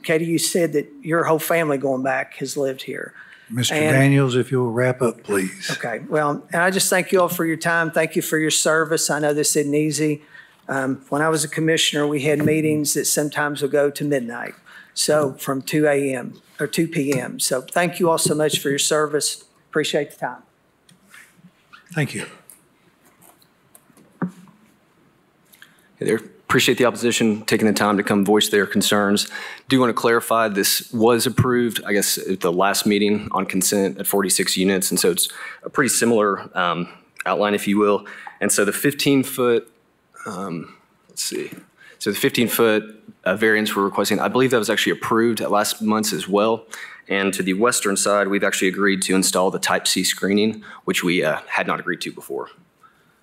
Katie, you said that your whole family going back has lived here. Mr. Daniels, if you'll wrap up, please. Okay. Well, and I just thank you all for your time. Thank you for your service. I know this isn't easy. When I was a commissioner, we had meetings that sometimes would go to midnight. So from 2 a.m. or 2 p.m. So thank you all so much for your service. Appreciate the time. Thank you. Hey there. Appreciate the opposition taking the time to come voice their concerns. Do want to clarify this was approved, I guess, at the last meeting on consent at 46 units. And so it's a pretty similar outline, if you will. And so the 15-foot, let's see. So the 15-foot variance we're requesting, I believe that was actually approved at last month's as well. And to the western side, we've actually agreed to install the Type C screening, which we had not agreed to before.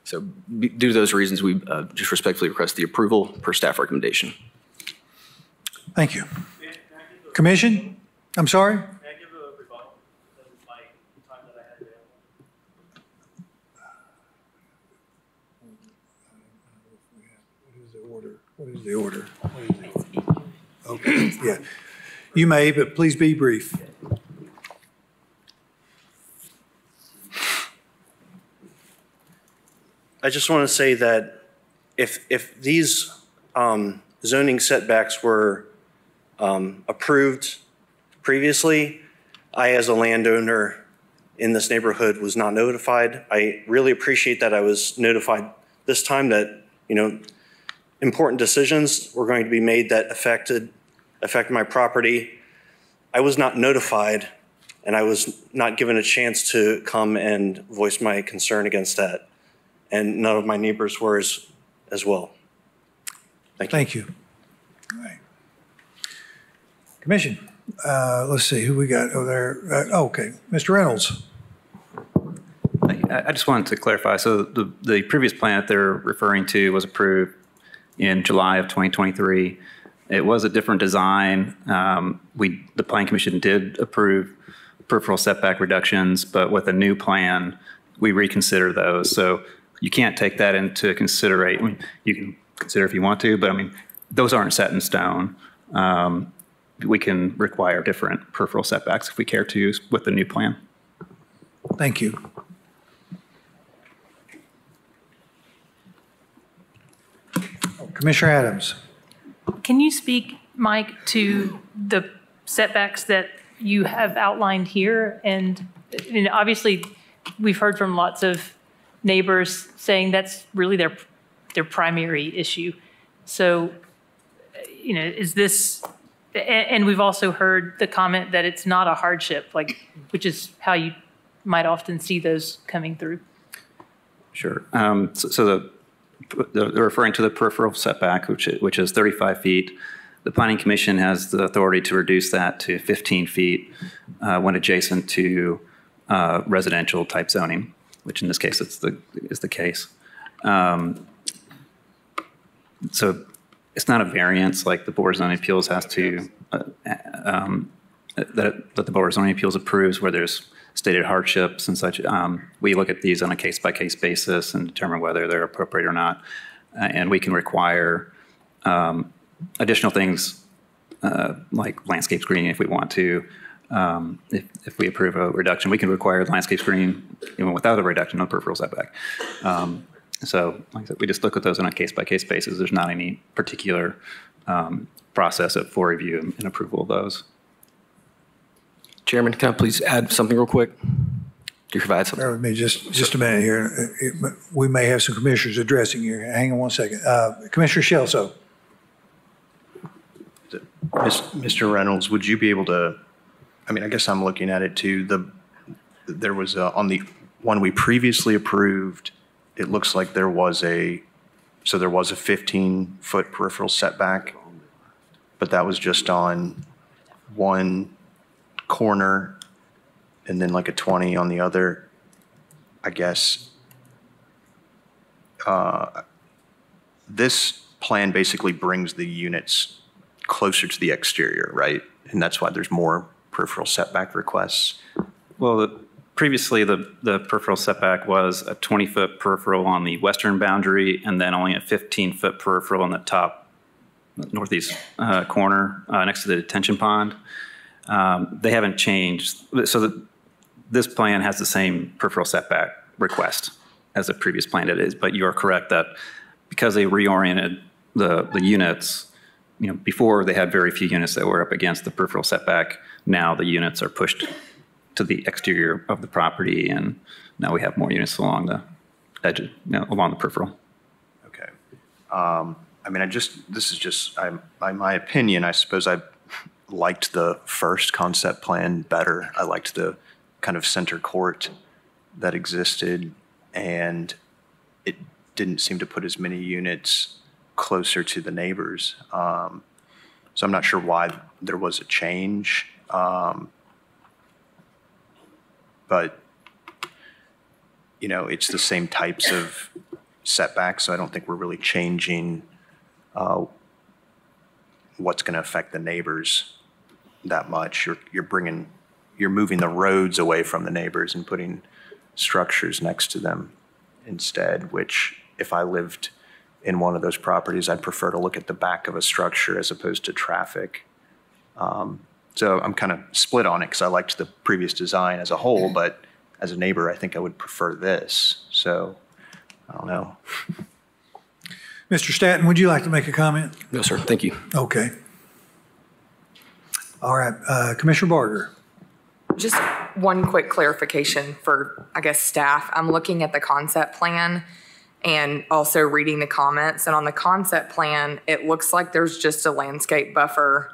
So due to those reasons, we just respectfully request the approval per staff recommendation. Thank you. Commission? I'm sorry? What is the order? Okay, yeah. You may, but please be brief. I just want to say that if these zoning setbacks were approved previously, I, as a landowner in this neighborhood, was not notified. I really appreciate that I was notified this time that, important decisions were going to be made that affect my property. I was not notified, and I was not given a chance to come and voice my concern against that. And none of my neighbors were as well. Thank you. All right. Commission, let's see who we got over there. Okay, Mr. Reynolds. I just wanted to clarify. So the previous plan that they're referring to was approved in July of 2023. It was a different design. The Planning Commission did approve peripheral setback reductions, but with a new plan, we reconsider those. So you can't take that into consideration. I mean, you can consider if you want to, but I mean, those aren't set in stone. We can require different peripheral setbacks if we care to with the new plan. Thank you. Commissioner Adams. Can you speak, Mike, to the setbacks that you have outlined here? And obviously, we've heard from lots of neighbors saying that's really their primary issue. So, is this, and we've also heard the comment that it's not a hardship, which is how you might often see those coming through. Sure. So they're referring to the peripheral setback, which is 35 feet. The Planning Commission has the authority to reduce that to 15 feet when adjacent to residential type zoning, which in this case is the case. So it's not a variance like the Board of Zoning Appeals has to, that the Board of Zoning Appeals approves where there's stated hardships and such. We look at these on a case-by-case basis and determine whether they're appropriate or not. And we can require additional things like landscape screening if we want to. If we approve a reduction, we can require landscape screening even without a reduction on peripheral setback. So like I said, we just look at those on a case-by-case basis. There's not any particular process for review and approval of those. Chairman, can I please add something real quick? Do you provide something? Bear with me just a minute here. We may have some commissioners addressing you. Hang on one second. Commissioner Shelso. Mr. Reynolds, would you be able to, I mean, I guess I'm looking at it too. There was on the one we previously approved, it looks like there was a 15-foot peripheral setback, but that was just on one corner and then like a 20 on the other. I guess this plan basically brings the units closer to the exterior, right? And that's why there's more peripheral setback requests. Well, previously the peripheral setback was a 20-foot peripheral on the western boundary and then only a 15-foot peripheral on the top northeast corner next to the detention pond. They haven't changed. So this plan has the same peripheral setback request as the previous plan it is, but you are correct that because they reoriented the units, before they had very few units that were up against the peripheral setback. Now the units are pushed to the exterior of the property, and now we have more units along the edge, along the peripheral. Okay. This is just my opinion. I suppose I liked the first concept plan better. I liked the kind of center court that existed, and it didn't seem to put as many units closer to the neighbors. So I'm not sure why there was a change. But, it's the same types of setbacks, so I don't think we're really changing what's going to affect the neighbors that much. You're moving the roads away from the neighbors and putting structures next to them instead, which if I lived in one of those properties, I'd prefer to look at the back of a structure as opposed to traffic. So I'm kind of split on it because I liked the previous design as a whole, but as a neighbor, I think I would prefer this. So I don't know. Mr. Statton, would you like to make a comment? No, sir. Thank you. Okay. All right. Commissioner Barger. Just one quick clarification for, I guess, staff. I'm looking at the concept plan and also reading the comments. And on the concept plan, it looks like there's just a landscape buffer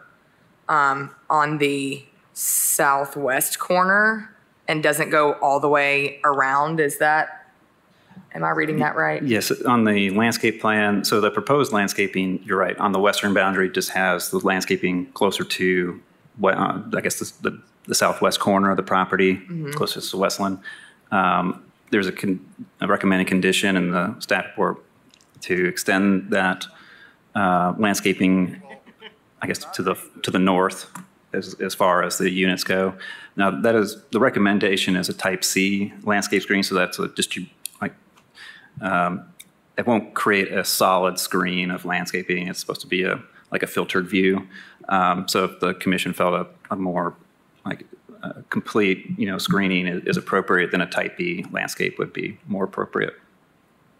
on the southwest corner and doesn't go all the way around. Am I reading that right? Yes, on the landscape plan, so the proposed landscaping, you're right, on the western boundary just has the landscaping closer to what, I guess the southwest corner of the property, closest to Westland. There's a recommended condition in the staff report to extend that landscaping, I guess, to the north as far as the units go. Now, that is, the recommendation is a type C landscape screen, so that's it won't create a solid screen of landscaping. It's supposed to be like a filtered view. So if the commission felt a more complete screening is appropriate, then a type B landscape would be more appropriate.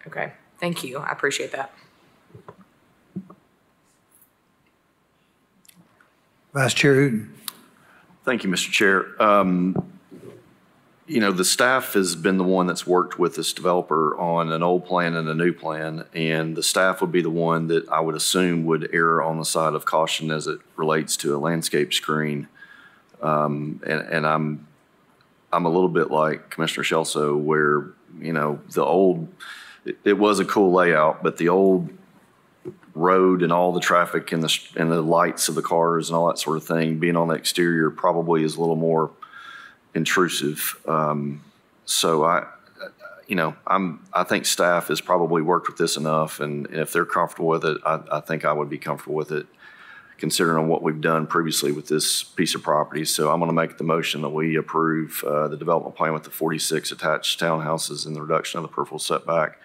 Okay, thank you. I appreciate that. Vice Chair Hooten. Thank you, Mr. Chair. The staff has been the one that's worked with this developer on an old plan and a new plan, and the staff would be the one that I would assume would err on the side of caution as it relates to a landscape screen. And I'm a little bit like Commissioner Shelso, where, the old, it was a cool layout, but the old road and all the traffic and the lights of the cars and all that sort of thing, being on the exterior probably is a little more intrusive. So I think staff has probably worked with this enough, and if they're comfortable with it, I think I would be comfortable with it, considering what we've done previously with this piece of property. So I'm going to make the motion that we approve the development plan with the 46 attached townhouses and the reduction of the peripheral setback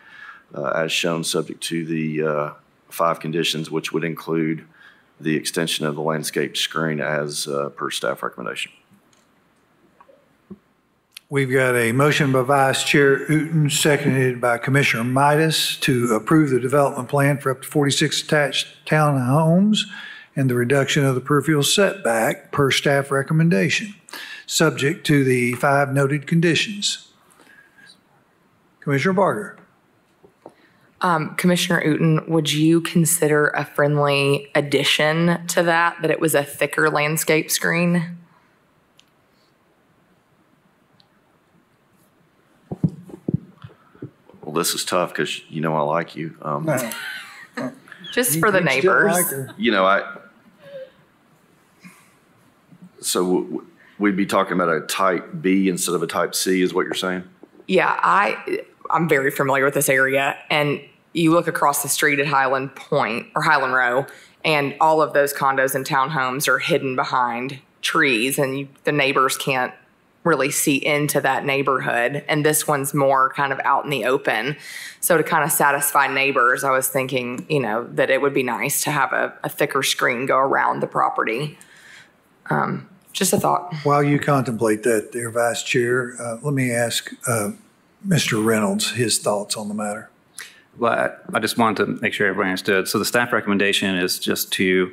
as shown, subject to the 5 conditions, which would include the extension of the landscape screen as per staff recommendation. We've got a motion by Vice Chair Hooten, seconded by Commissioner Midas, to approve the development plan for up to 46 attached townhomes and the reduction of the peripheral setback per staff recommendation, subject to the 5 noted conditions. Commissioner Barger. Commissioner Hooten, would you consider a friendly addition to that it was a thicker landscape screen? this is tough because you know I like you. Just for the neighbors. You know, so we'd be talking about a type B instead of a type C is what you're saying? Yeah, I'm very familiar with this area, and you look across the street at Highland Point or Highland Row, and all of those condos and townhomes are hidden behind trees, and the neighbors can't really see into that neighborhood. And this one's more kind of out in the open. So to kind of satisfy neighbors, I was thinking, you know, that it would be nice to have a thicker screen go around the property. Just a thought. While you contemplate that, dear Vice Chair, let me ask Mr. Reynolds his thoughts on the matter. Well, I just wanted to make sure everybody understood. So the staff recommendation is just to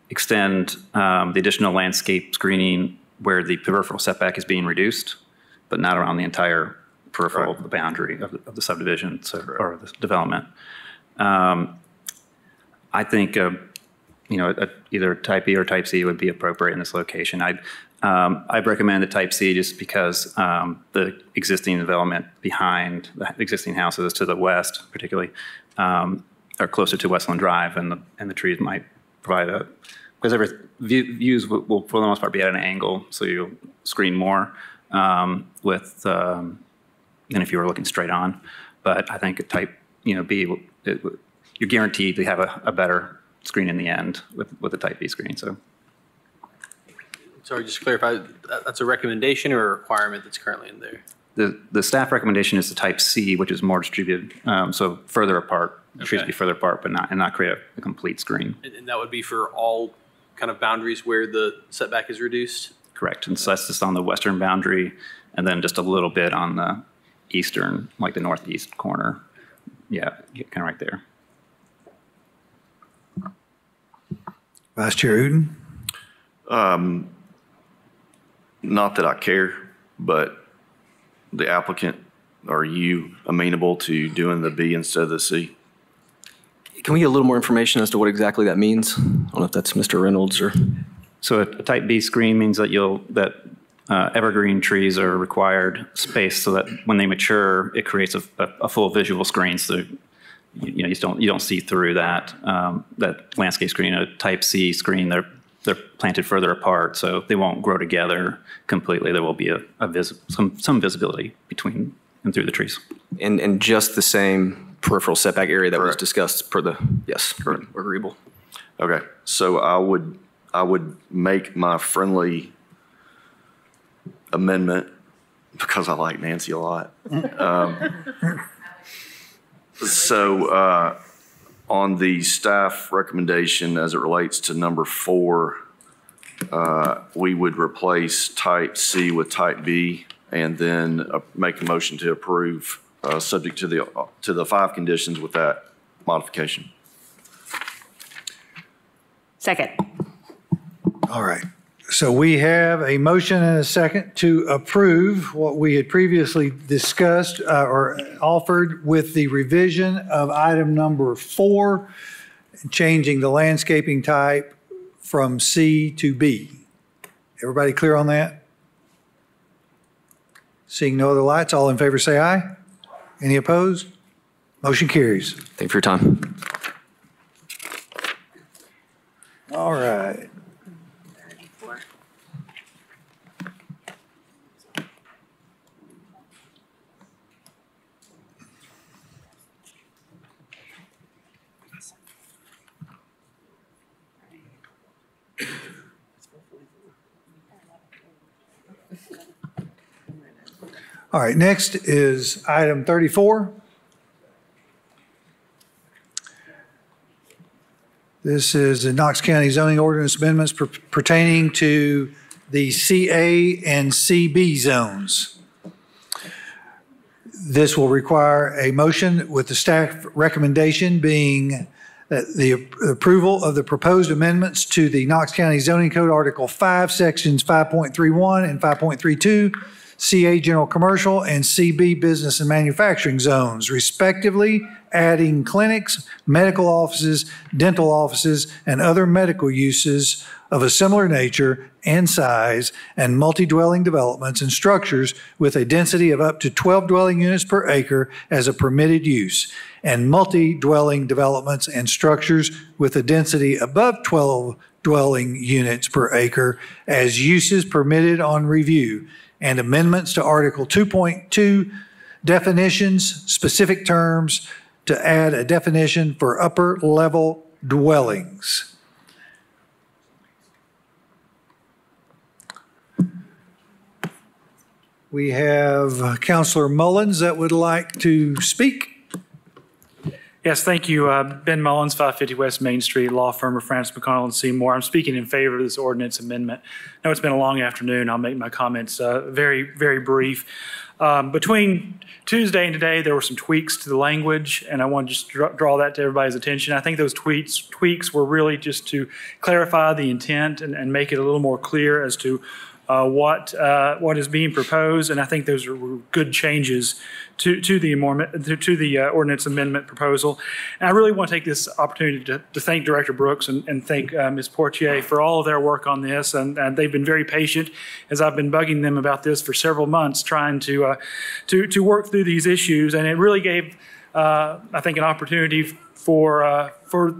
extend the additional landscape screening where the peripheral setback is being reduced, but not around the entire peripheral of the boundary of the subdivision or the development. I think you know, either type B or type C would be appropriate in this location. I'd recommend the type C just because the existing development behind the existing houses to the west, particularly, are closer to Westland Drive, and the trees might provide because views will for the most part be at an angle, so you'll screen more than if you were looking straight on. But I think a type B, you're guaranteed to have a better screen in the end with the type B screen. So, sorry, just to clarify, that's a recommendation or a requirement that's currently in there? The staff recommendation is the type C, which is more distributed, so further apart. Okay. Trees be further apart, but not create a complete screen. And that would be for all kind of boundaries where the setback is reduced? Correct. And so that's just on the western boundary, and then just a little bit on the eastern, like the northeast corner. Yeah, kind of right there. Vice Chair Uden? Not that I care, but the applicant, are you amenable to doing the B instead of the C? Can we get a little more information as to what exactly that means? I don't know if that's Mr. Reynolds or. So a type B screen means that evergreen trees are required space so that when they mature, it creates a full visual screen. So you don't see through that landscape screen. A type C screen, they're planted further apart, so they won't grow together completely. There will be some visibility between and through the trees. And just the same peripheral setback area that was discussed per the, yes, agreeable. Okay, so I would make my friendly amendment because I like Nancy a lot. So on the staff recommendation as it relates to number 4, we would replace type C with type B and then make a motion to approve subject to the 5 conditions with that modification. Second. All right. So we have a motion and a second to approve what we had previously discussed or offered with the revision of item number 4, changing the landscaping type from C to B. Everybody clear on that? Seeing no other lights, all in favor say aye. Any opposed? Motion carries. Thank you for your time. All right. All right, next is item 34. This is the Knox County zoning ordinance amendments pertaining to the CA and CB zones. This will require a motion with the staff recommendation being that the approval of the proposed amendments to the Knox County Zoning Code Article 5, Sections 5.31 and 5.32, CA General Commercial and CB Business and Manufacturing Zones, respectively, adding clinics, medical offices, dental offices, and other medical uses of a similar nature and size, and multi-dwelling developments and structures with a density of up to 12 dwelling units per acre as a permitted use, and multi-dwelling developments and structures with a density above 12 dwelling units per acre as uses permitted on review, and amendments to Article 2.2 definitions, specific terms, to add a definition for upper level dwellings. We have Councilor Mullins that would like to speak. Yes, thank you. Ben Mullins, 550 West Main Street, law firm of Francis McConnell and Seymour. I'm speaking in favor of this ordinance amendment. I know it's been a long afternoon. I'll make my comments very, very brief. Between Tuesday and today, there were some tweaks to the language, and I want to just draw that to everybody's attention. I think those tweaks were really just to clarify the intent and make it a little more clear as to what is being proposed, and I think those are good changes to the ordinance amendment proposal. And I really want to take this opportunity to thank Director Brooks and thank Ms. Portier for all of their work on this, and they've been very patient as I've been bugging them about this for several months, trying to work through these issues, and it really gave I think an opportunity for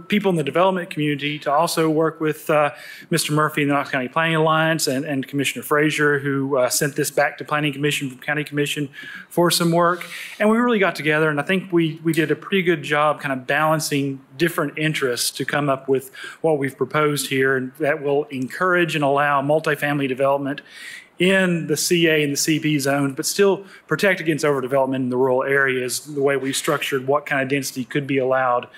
people in the development community to also work with Mr. Murphy in the Knox County Planning Alliance and Commissioner Frazier, who sent this back to Planning Commission from County Commission for some work. And we really got together, and I think we did a pretty good job kind of balancing different interests to come up with what we've proposed here, and that will encourage and allow multifamily development in the CA and the CB zones, but still protect against overdevelopment in the rural areas, the way we've structured what kind of density could be allowed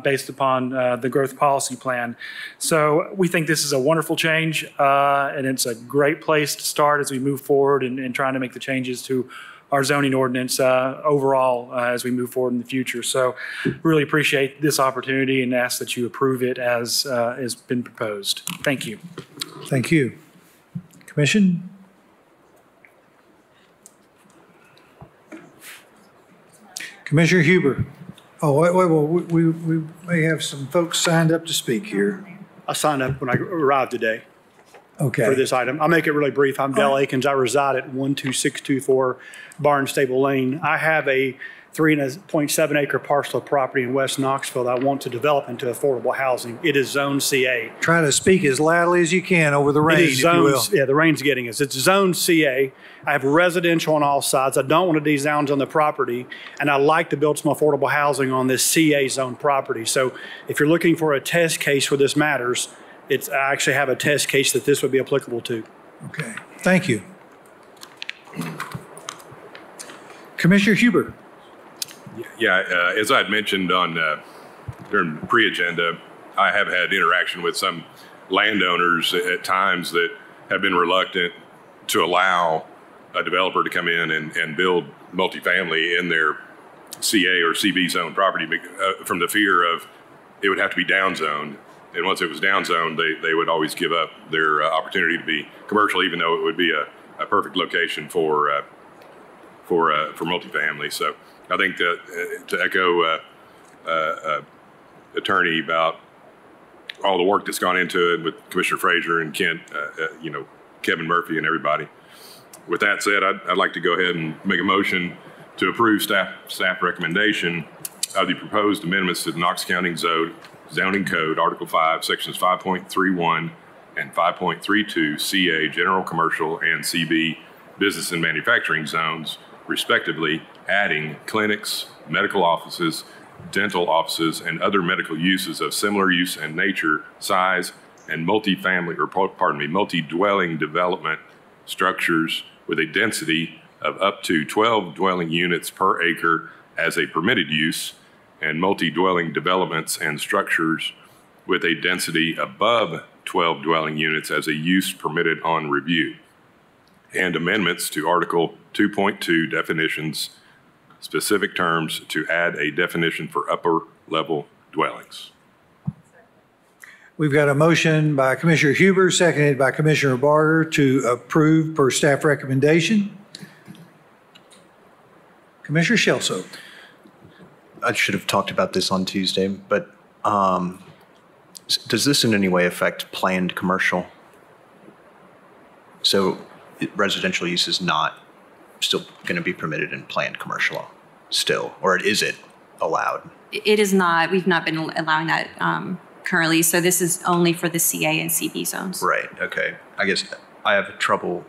based upon the growth policy plan. So we think this is a wonderful change, and it's a great place to start as we move forward and trying to make the changes to our zoning ordinance overall as we move forward in the future. So really appreciate this opportunity and ask that you approve it as has been proposed. Thank you. Thank you. Commission? Commissioner Huber. Oh, wait, we may have some folks signed up to speak here. I signed up when I arrived today. Okay. For this item. I'll make it really brief. I'm Dell Akins. I reside at 12624 Barnstable Lane. I have a 3.7 acre parcel of property in West Knoxville that I want to develop into affordable housing. It is Zone CA. Try to speak as loudly as you can over the rain, if you will. Yeah, the rain's getting us. It's Zone CA. I have residential on all sides. I don't want to de-zone on the property, and I like to build some affordable housing on this CA zone property. So if you're looking for a test case where this matters, I actually have a test case that this would be applicable to. Okay, thank you. Commissioner Huber. Yeah, as I had mentioned during the pre-agenda, I have had interaction with some landowners at times that have been reluctant to allow a developer to come in and build multifamily in their CA or CB zone property from the fear of it would have to be downzoned. And once it was downzoned, they would always give up their opportunity to be commercial, even though it would be a perfect location for multifamily. So I think that to echo attorney about all the work that's gone into it with Commissioner Frazier and Kent, Kevin Murphy and everybody. With that said, I'd like to go ahead and make a motion to approve staff recommendation of the proposed amendments to the Knox County Zoning Code, Article 5, Sections 5.31 and 5.32 CA General Commercial and CB Business and Manufacturing Zones, respectively, adding clinics, medical offices, dental offices, and other medical uses of similar use and nature, size, and multi-dwelling development structures with a density of up to 12 dwelling units per acre as a permitted use, and multi-dwelling developments and structures with a density above 12 dwelling units as a use permitted on review, and amendments to Article 2.2 definitions, specific terms to add a definition for upper level dwellings. We've got a motion by Commissioner Huber, seconded by Commissioner Barger to approve per staff recommendation. Commissioner Shelso. I should have talked about this on Tuesday, but does this in any way affect planned commercial? So residential use is not still going to be permitted in planned commercial still, or is it allowed? It is not. We've not been allowing that currently. So this is only for the CA and CB zones. Right. Okay. I guess I have trouble.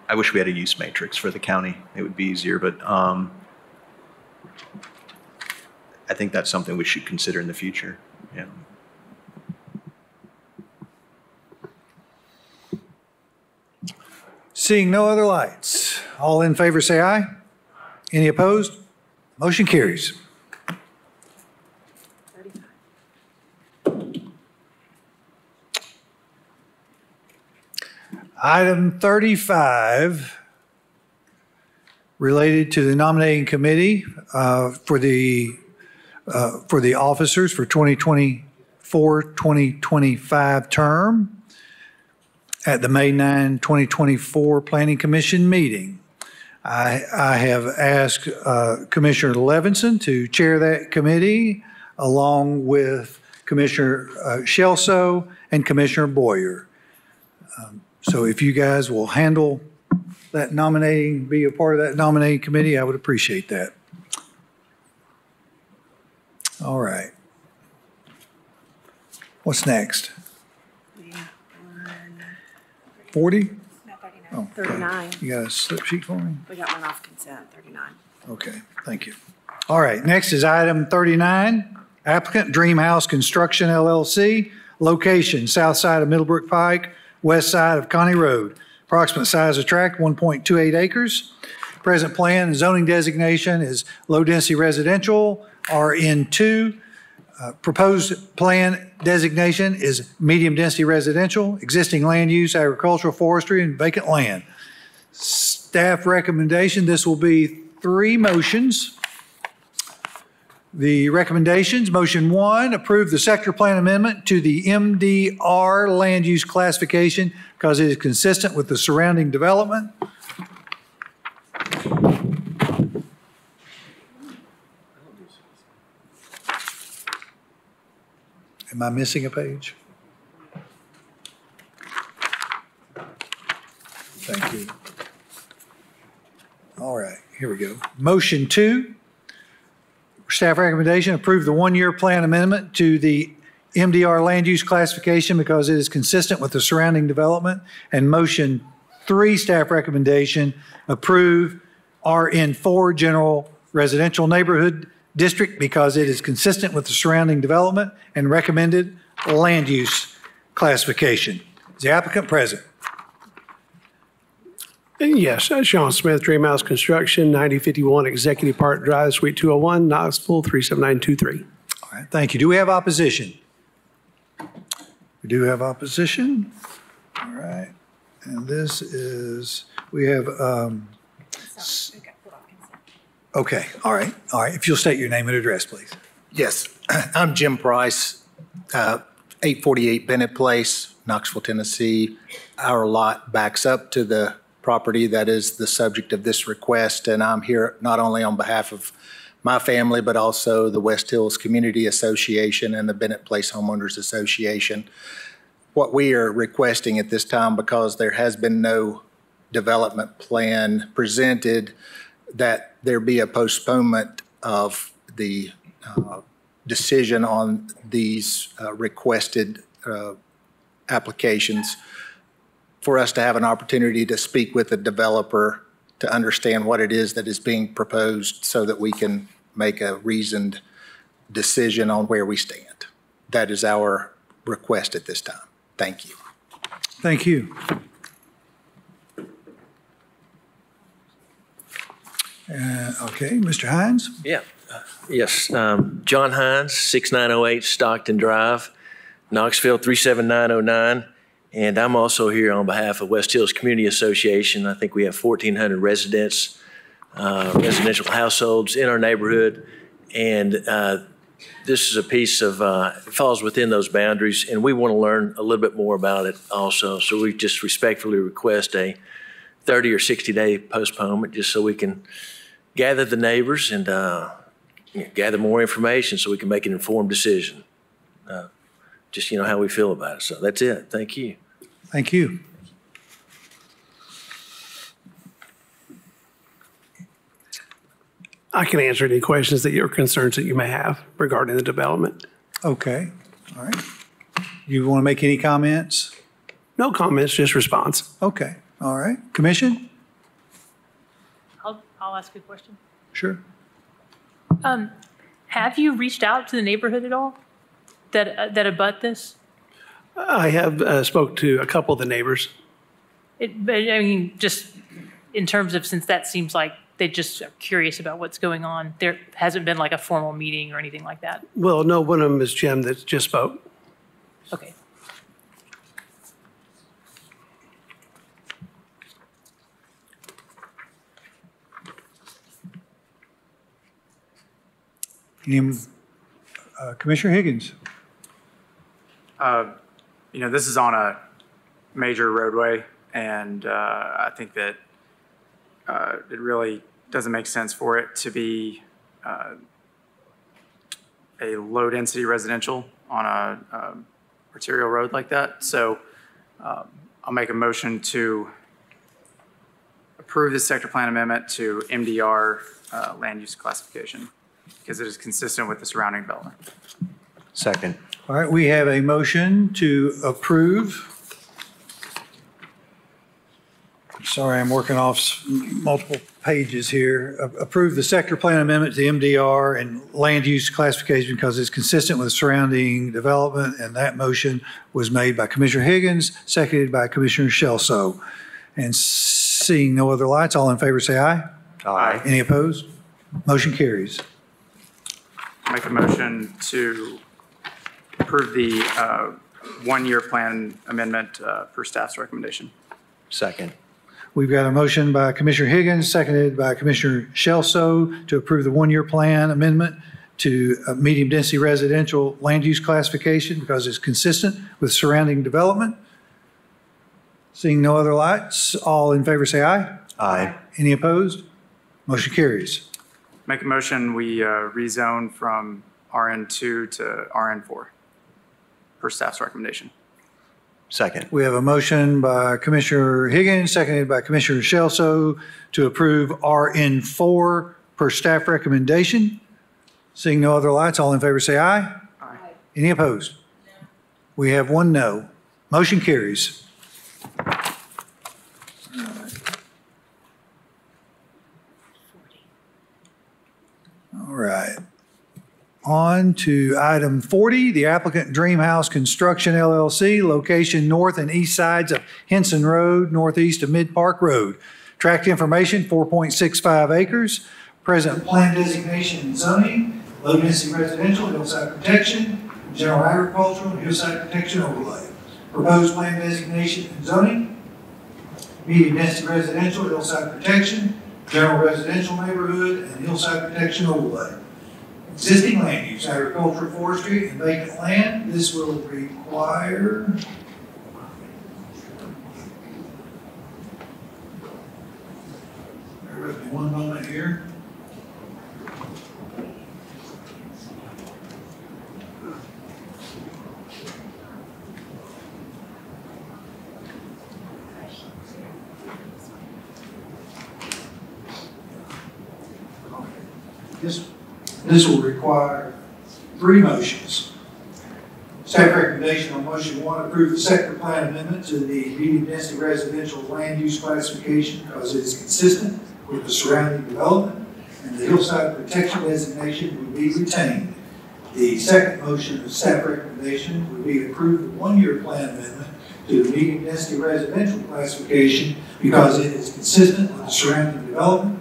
I wish we had a use matrix for the county. It would be easier, but I think that's something we should consider in the future. Yeah. Seeing no other lights, all in favor say aye. Any opposed? Motion carries. Item 35, related to the nominating committee for the officers for 2024-2025 term at the May 9, 2024 Planning Commission meeting. I have asked Commissioner Levinson to chair that committee along with Commissioner Shelso and Commissioner Boyer. So if you guys will handle that nominating, be a part of that nominating committee, I would appreciate that. All right. What's next? 40? No, 39. Oh, 39. You got a slip sheet for me? We got one off consent, 39. Okay, thank you. All right, next is item 39. Applicant Dream House Construction LLC. Location, south side of Middlebrook Pike, west side of Connie Road. Approximate size of tract, 1.28 acres. Present plan and zoning designation is low-density residential, RN2. Proposed plan designation is medium-density residential. Existing land use, agricultural, forestry, and vacant land. Staff recommendation, this will be 3 motions. The recommendations, motion 1, approve the sector plan amendment to the MDR land use classification because it is consistent with the surrounding development. Am I missing a page? Thank you. All right, here we go. Motion 2. Staff recommendation, approve the 1-year plan amendment to the MDR land use classification because it is consistent with the surrounding development. And motion 3, staff recommendation, approve RN4 general residential neighborhood district because it is consistent with the surrounding development and recommended land use classification. Is the applicant present? Yes, Sean Smith, Dream House Construction, 9051 Executive Park Drive, Suite 201, Knoxville, 37923. All right, thank you. Do we have opposition? We do have opposition. All right. And this is, we have, okay, all right. All right, if you'll state your name and address, please. Yes, I'm Jim Price, 848 Bennett Place, Knoxville, Tennessee. Our lot backs up to the property that is the subject of this request, and I'm here not only on behalf of my family, but also the West Hills Community Association and the Bennett Place Homeowners Association. What we are requesting at this time, because there has been no development plan presented, that there be a postponement of the decision on these requested applications for us to have an opportunity to speak with the developer to understand what it is that is being proposed so that we can make a reasoned decision on where we stand. That is our request at this time. Thank you. Thank you. Okay, Mr. Hines? Yeah. Yes. John Hines, 6908 Stockton Drive, Knoxville, 37909. And I'm also here on behalf of West Hills Community Association. I think we have 1,400 residents, residential households in our neighborhood. And this is a piece of, it falls within those boundaries, and we want to learn a little bit more about it also. So we just respectfully request a 30 or 60-day postponement just so we can gather the neighbors and gather more information so we can make an informed decision. Just, how we feel about it. So that's it. Thank you. Thank you. I can answer any questions that your concerns that you may have regarding the development. Okay. All right. You want to make any comments? No comments, just response. Okay. All right. Commission? I'll ask a question. Sure. Have you reached out to the neighborhood at all that abut this? I have spoke to a couple of the neighbors. But I mean, just in terms of, since that seems like they just are curious about what's going on, there hasn't been like a formal meeting or anything like that? Well, no, one of them is Jim that just spoke. Okay. Commissioner Higgins. This is on a major roadway, and I think that it really doesn't make sense for it to be a low-density residential on a arterial road like that. So I'll make a motion to approve this sector plan amendment to MDR land use classification because it is consistent with the surrounding development. Second. All right, we have a motion to approve. Sorry, I'm working off multiple pages here. Approve the sector plan amendment to MDR and land use classification because it's consistent with surrounding development, and that motion was made by Commissioner Higgins, seconded by Commissioner Shelso. And seeing no other lights, all in favor say aye. Aye. Any opposed? Motion carries. Make a motion to approve the one-year plan amendment per staff's recommendation. Second. We've got a motion by Commissioner Higgins, seconded by Commissioner Shelso to approve the one-year plan amendment to medium-density residential land use classification because it's consistent with surrounding development. Seeing no other lights, all in favor say aye. Aye. Any opposed? Motion carries. Make a motion, we rezone from RN2 to RN4 per staff's recommendation. Second. We have a motion by Commissioner Higgins, seconded by Commissioner Shelso to approve RN4 per staff recommendation. Seeing no other lights, all in favor say aye. Aye. Any opposed? No. We have one no. Motion carries. All right. On to item 40, the applicant Dream House Construction LLC, location north and east sides of Henson Road, northeast of Mid Park Road. Tract information, 4.65 acres. Present plan designation and zoning, low density residential, hillside protection, general agricultural, and hillside protection overlay. Proposed plan designation and zoning, medium density residential, hillside protection, general residential neighborhood, and hillside protection overlay. Existing land use, agricultural, forestry, and vacant land. This will require bear with me one moment here. This will require 3 motions. Staff recommendation on motion 1, approve the sector plan amendment to the medium density residential land use classification because it is consistent with the surrounding development and the hillside protection designation would be retained. The second motion of staff recommendation would be approve the 1-year plan amendment to the medium density residential classification because it is consistent with the surrounding development.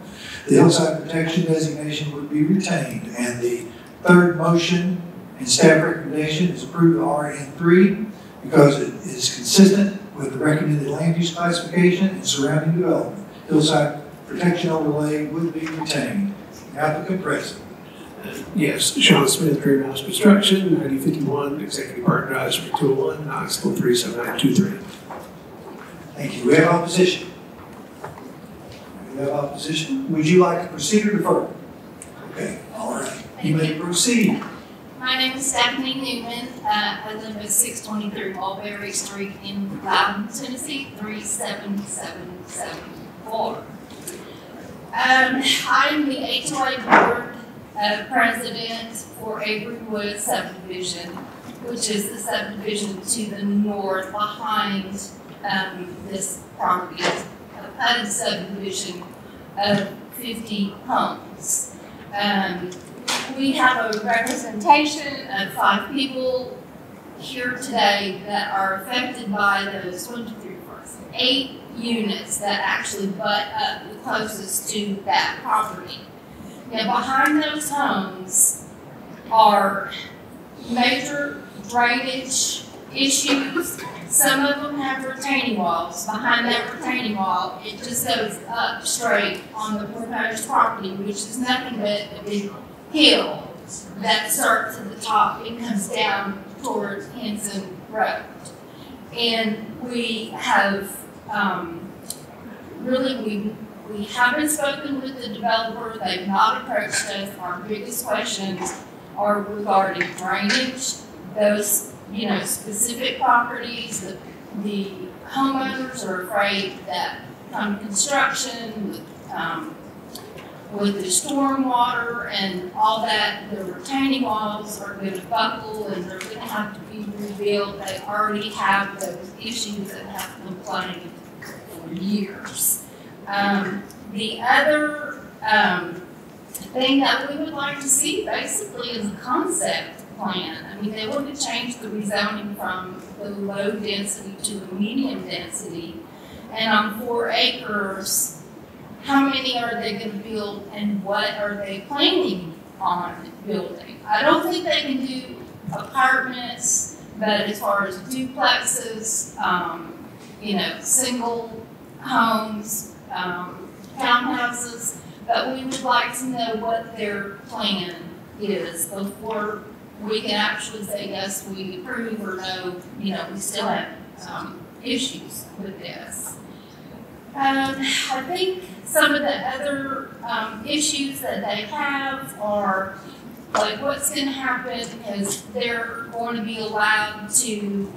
The hillside protection designation would be retained. And the third motion and staff recommendation is approve RN3 because it is consistent with the recommended land use classification and surrounding development. Hillside protection overlay would be retained. Applicant present. Yes, Sean Smith, Dream House Construction, 9051 Executive Park Drive, Suite 201, Knoxville 37923. Thank you. We have opposition. We have opposition. Would you like to proceed or defer? Okay, all right. You may proceed. My name is Stephanie Newman. I live at 623 Mulberry Street in Loudon, Tennessee, 37774. I am the HOA board president for Avery Woods subdivision, which is the subdivision to the north behind this property, a subdivision of 50 homes. We have a representation of 5 people here today that are affected by those 8 units that actually butt up the closest to that property. Now, behind those homes are major drainage issues. Some of them have retaining walls. Behind that retaining wall, it just goes up straight on the proposed property, which is nothing but a big hill that starts at the top and comes down towards Henson Road. And we have we haven't spoken with the developer. They've not approached us. Our biggest questions are regarding drainage. Those, specific properties, the homeowners are afraid that from construction, with the stormwater and all that, the retaining walls are going to buckle and they're going to have to be rebuilt. They already have those issues that have been playing for years. The other thing that we would like to see basically is a concept plan. I mean, they want to change the rezoning from the low density to the medium density. And on 4 acres, how many are they going to build and what are they planning on building? I don't think they can do apartments, but as far as duplexes, single homes, townhouses, but we would like to know what their plan is before we can actually say, yes, we approve, or no, we still have issues with this. I think some of the other issues that they have are like what's going to happen is they're going to be allowed to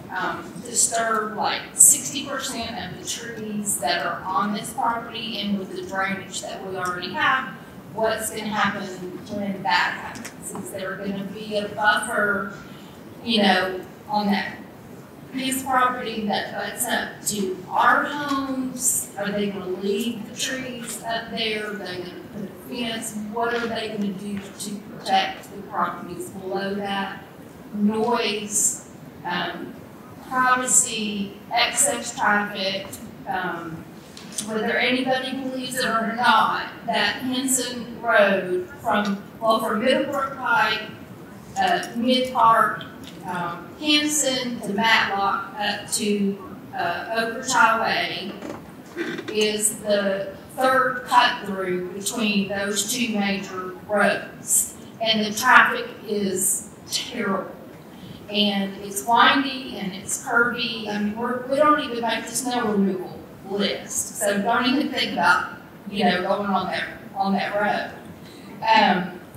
disturb like 60% of the trees that are on this property, and with the drainage that we already have, what's going to happen when that happens? Is there going to be a buffer, on that piece of property that butts up to our homes? Are they going to leave the trees up there? Are they going to put a fence? What are they going to do to protect the properties below that? Noise, privacy, excess traffic, whether anybody believes it or not, that Henson Road from Middlebrook Pike, Mid-Park, Henson to Matlock up to Oakridge Highway is the third cut through between those 2 major roads. And the traffic is terrible. And it's windy and it's curvy. I mean, we don't even make the snow removal list. So don't even think about, going on that road.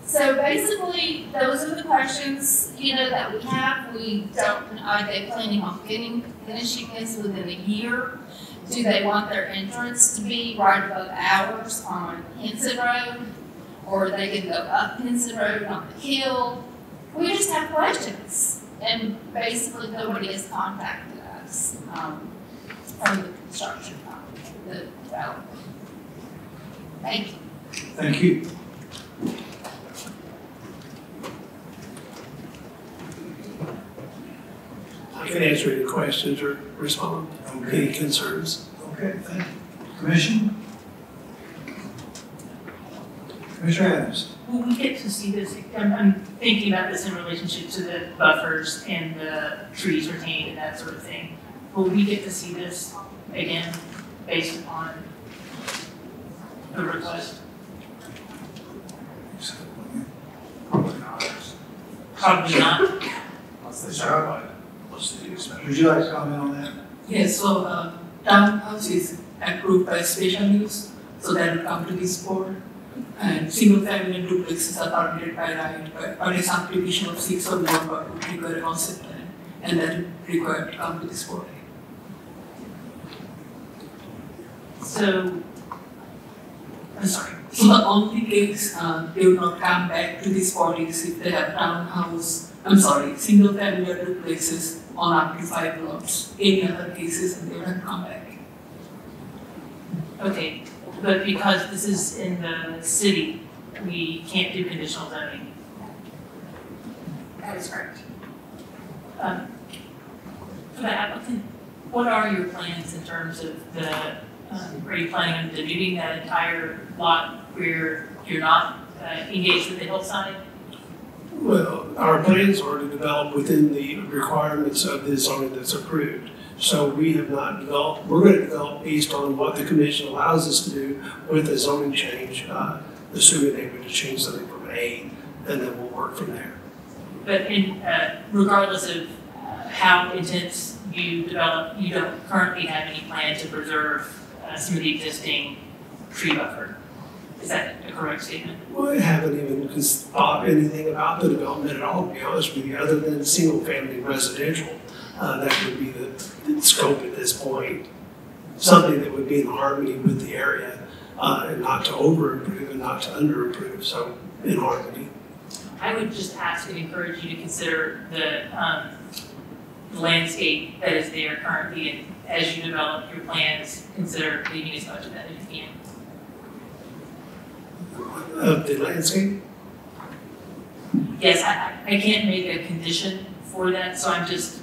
So basically, those are the questions, that we have. We don't, are they planning on finishing this within a year? Do they want their entrance to be right above ours on Henson Road? Or are they going to go up Henson Road on the hill? We just have questions. And basically, nobody has contacted us from the construction company, the developer. Thank you. Thank you. I can answer any questions or respond. Okay. Any concerns. Okay, thank you. Commission? Commissioner Adams? Will we get to see this? I'm thinking about this in relationship to the buffers and the trees retained and that sort of thing. Will we get to see this again based upon the request? Probably not. Would you like to comment on that? Yes, so townhouse is approved by special use, so that will come to this board. And single family and duplexes are permitted by right, but on a subdivision of 6 or more but would require a concept plan, and that would require to come to this board. So, I'm sorry. So the only case they will not come back to this body is if they have townhouse, single family or duplexes on up to 5 lots. Any other cases, and they will have to come back. okay, but because this is in the city, we can't do conditional zoning. That is correct. For the applicant, what are your plans in terms of the, are you planning on denuding that entire lot where you're not engaged with the hillside? Well, our plans are to develop within the requirements of the zoning that's approved. So we have not developed, we're going to develop based on what the commission allows us to do with a zoning change, assuming they were to change something from A, and then we'll work from there. But in, regardless of how intense you develop, you don't currently have any plan to preserve some of the existing tree buffer. Is that a correct statement? Well, I haven't even thought anything about the development at all, to be honest with you, other than single-family residential. That would be the scope at this point. Something that would be in harmony with the area, and not to over-improve and not to under-improve, so in harmony. I would just ask and encourage you to consider the landscape that is there currently, and as you develop your plans, consider leaving as much of that as you can. Of the landscape? Yes, I can't make a condition for that, so I'm just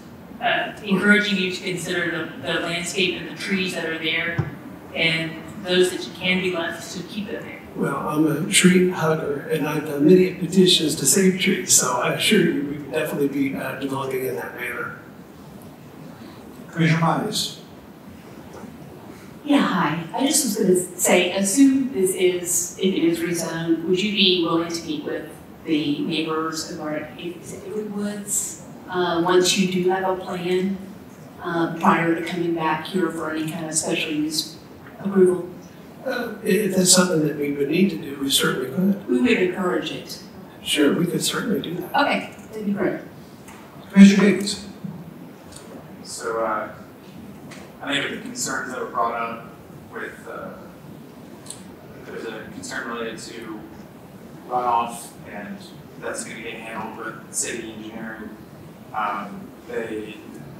encouraging you to consider the landscape and the trees that are there, and those that can be left to keep it there. Well, I'm a tree hugger, and I've done many petitions to save trees, so I assure you we would definitely be developing in that manner. Commissioner Mize. Yeah, hi. I just was going to say, assume this is, if it is rezoned, would you be willing to meet with the neighbors of our Woods once you do have a plan prior to coming back here for any kind of special use approval? If that's something that we would need to do, we certainly could. We would encourage it. Sure, we could certainly do that. Okay, that'd be great. Commissioner Higgins. So I think with the concerns that were brought up with, there's a concern related to runoff, and that's going to get handled with city engineering.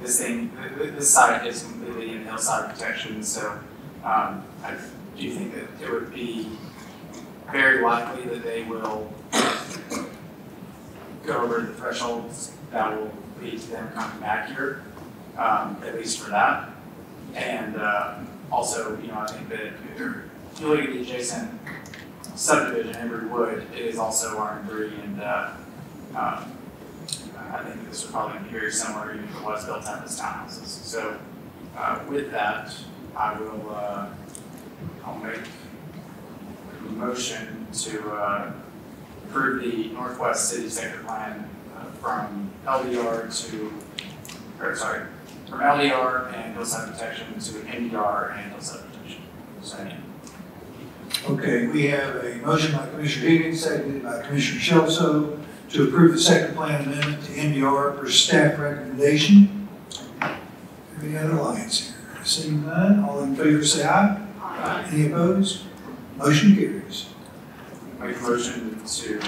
This site is completely in hillside protection, so I do think that it would be very likely that they will go over the thresholds that will lead to them coming back here, at least for that. And also, I think that if you look at the adjacent subdivision, Embry Wood, it is also R3, and I think this would probably be very similar even if it was built out as townhouses. So with that, I'll make a motion to approve the Northwest City Sector Plan from LDR and hillside protection to NDR and hillside protection. Second. Okay, we have a motion by Commissioner Higgins, seconded by Commissioner Shelso to approve the second plan amendment to NDR per staff recommendation. Any other lines here? Seeing none, all in favor say aye. Aye. Any opposed? Motion carries. Make a motion to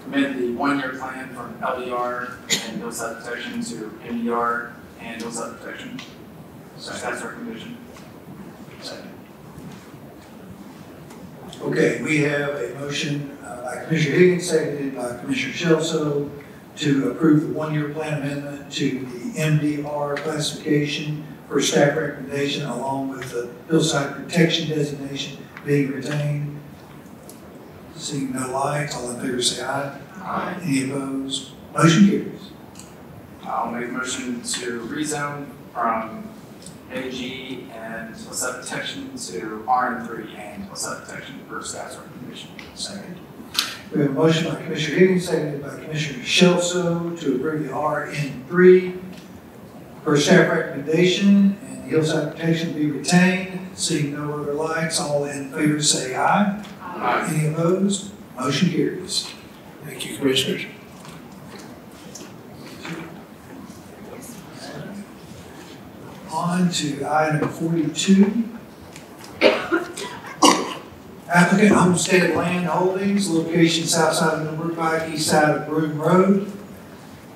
amend the one-year plan from LDR and hillside protection to NDR and hillside protection. So that's our recommendation. Second. Okay, we have a motion by Commissioner Higgins, seconded by Commissioner Shelso to approve the one-year plan amendment to the MDR classification for staff recommendation, along with the hillside protection designation being retained. Seeing no lights, all in favor say aye. Aye. Any opposed? Motion carries. I'll make a motion to rezone from AG and hillside protection to RM3 and hillside protection for staff's recommendation. Second. We have a motion by Commissioner Higgins, seconded by Commissioner Shelso to approve the RN3 per staff recommendation, and the hillside protection be retained. Seeing no other lights, all in favor say aye. Aye. Any opposed? Motion carries. Thank you, Commissioners. On to item 42. Applicant Homestead Land Holdings, location south side of Middlebrook Pike, east side of Broom Road,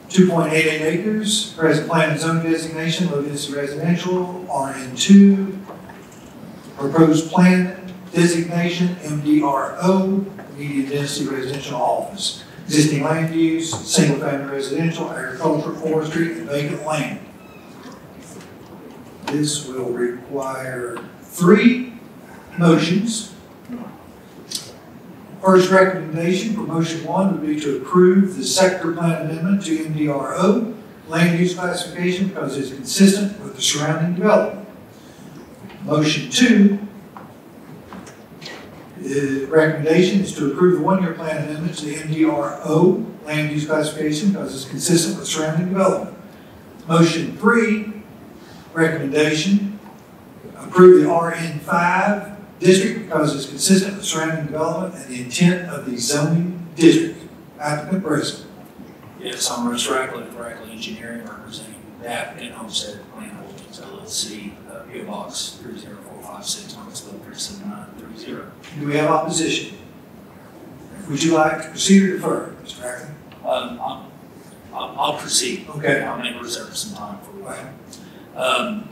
2.88 acres. Present plan and zone designation, low density residential, RN2. Proposed plan designation, MDRO, medium density residential office. Existing land use, single family residential, agricultural, forestry, and vacant land. This will require 3 motions. First recommendation for motion 1 would be to approve the sector plan amendment to MDRO land use classification because it's consistent with the surrounding development. Motion 2, the recommendation is to approve the 1-year plan amendment to the MDRO land use classification because it's consistent with surrounding development. Motion 3, recommendation, approve the RN5 district because it's consistent with surrounding development and the intent of the zoning district. Applicant present. Yes, I'm Russ Rackley of Rackley Engineering, representing the applicant Homestead Land Holdings LLC, PO Box 30456, Knoxville 37930. Do we have opposition? Would you like to proceed or defer, Mr. Rackley? I'll proceed. Okay. I'm going to reserve some time for you.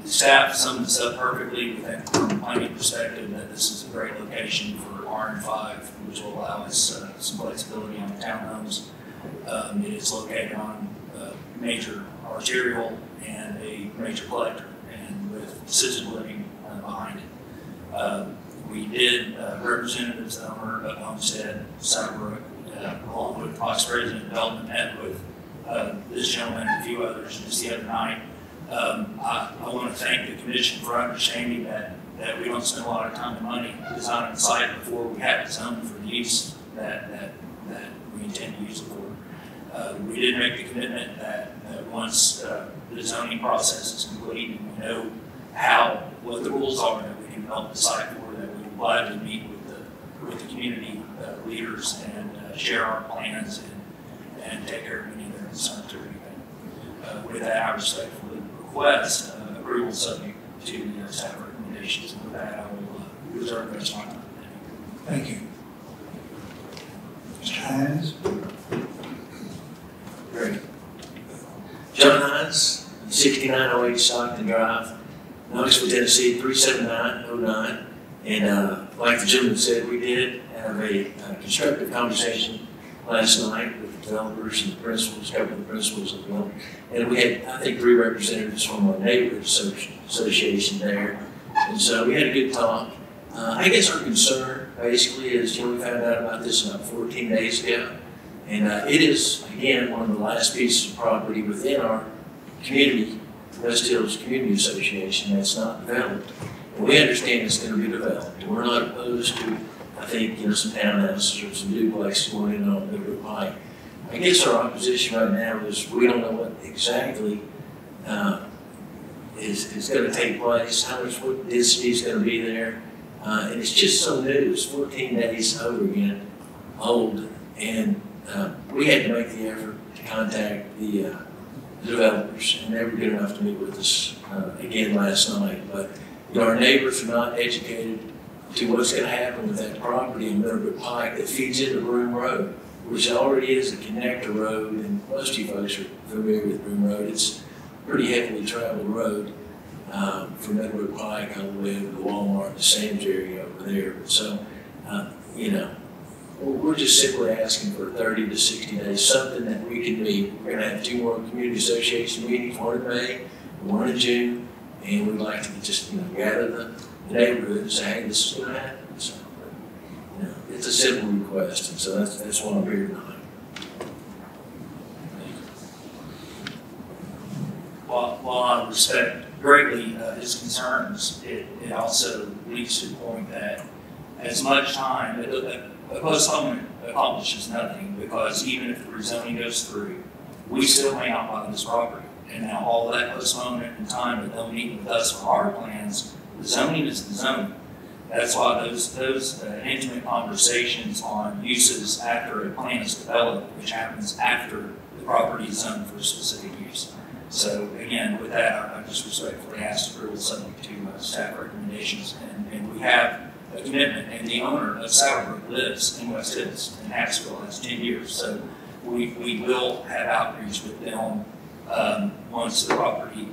Staff summed this up perfectly. We think from a planning perspective that this is a great location for RN5, which will allow us some flexibility on the townhomes. It is located on a major arterial and a major collector, and with assisted living behind it. We did representatives of the owner of Homestead, Cyberbrook, along with Vice President of Development, met with this gentleman and a few others just the other night. I want to thank the commission for understanding that we don't spend a lot of time and money designing the site before we have it zoned for the use that we intend to use it for. We did make the commitment that once the zoning process is complete and we know what the rules are that we can develop the site for, that we will gladly meet with the community leaders and share our plans and take care of any of their concerns or anything. With that, I respectfully request approval subject to the staff recommendations. And with that, I will reserve the rest of my time. Thank you. Mr. Hines. Great. John Hines, 6908 Stockton Drive, Knoxville, Tennessee, 37909. And like the gentleman said, we did have a constructive conversation last night with the developers and the principals, a couple of the principals as well. And we had, I think, 3 representatives from our neighborhood association there. And so we had a good talk. I guess our concern basically is, we found out about this about 14 days ago. And it is, again, one of the last pieces of property within our community, West Hills Community Association, that's not developed. And we understand it's going to be developed. We're not opposed to, I think, some townhouses or some duplexes going in on Middlebrook Pike. I guess our opposition right now is we don't know what exactly is going to take place, what density is going to be there. And it's just so new. It's 14 days over again old. And we had to make the effort to contact the developers, and they were good enough to meet with us again last night. But our neighbors are not educated to what's going to happen with that property in Middlebrook Pike that feeds into Broom Road, which already is a connector road, and most of you folks are familiar with Broom Road. It's a pretty heavily traveled road from Middlebrook Pike all the way over to Walmart, the Sam's area over there. So, we're just simply asking for 30 to 60 days, something that we can meet. We're going to have 2 more community association meetings, one in May, one in June, and we'd like to just gather the neighborhood and say, hey, this is going to happen. So, it's a simple request, and so that's why I'm here tonight. While I respect greatly his concerns, it also leads to the point that as much time, a postponement accomplishes nothing, because even if the rezoning goes through, we still may not buy this property. And now all that postponement and time that they'll meet with us for our plans, the zoning is the zoning. That's why those intimate conversations on uses after a plan is developed, which happens after the property is zoned for a specific use. So again, with that, I just respectfully ask approval subject to staff recommendations. And we have a commitment, and the owner of Southbrook lives in West Hills, in Knoxville, has 10 years. So we will have outreach with them once the property,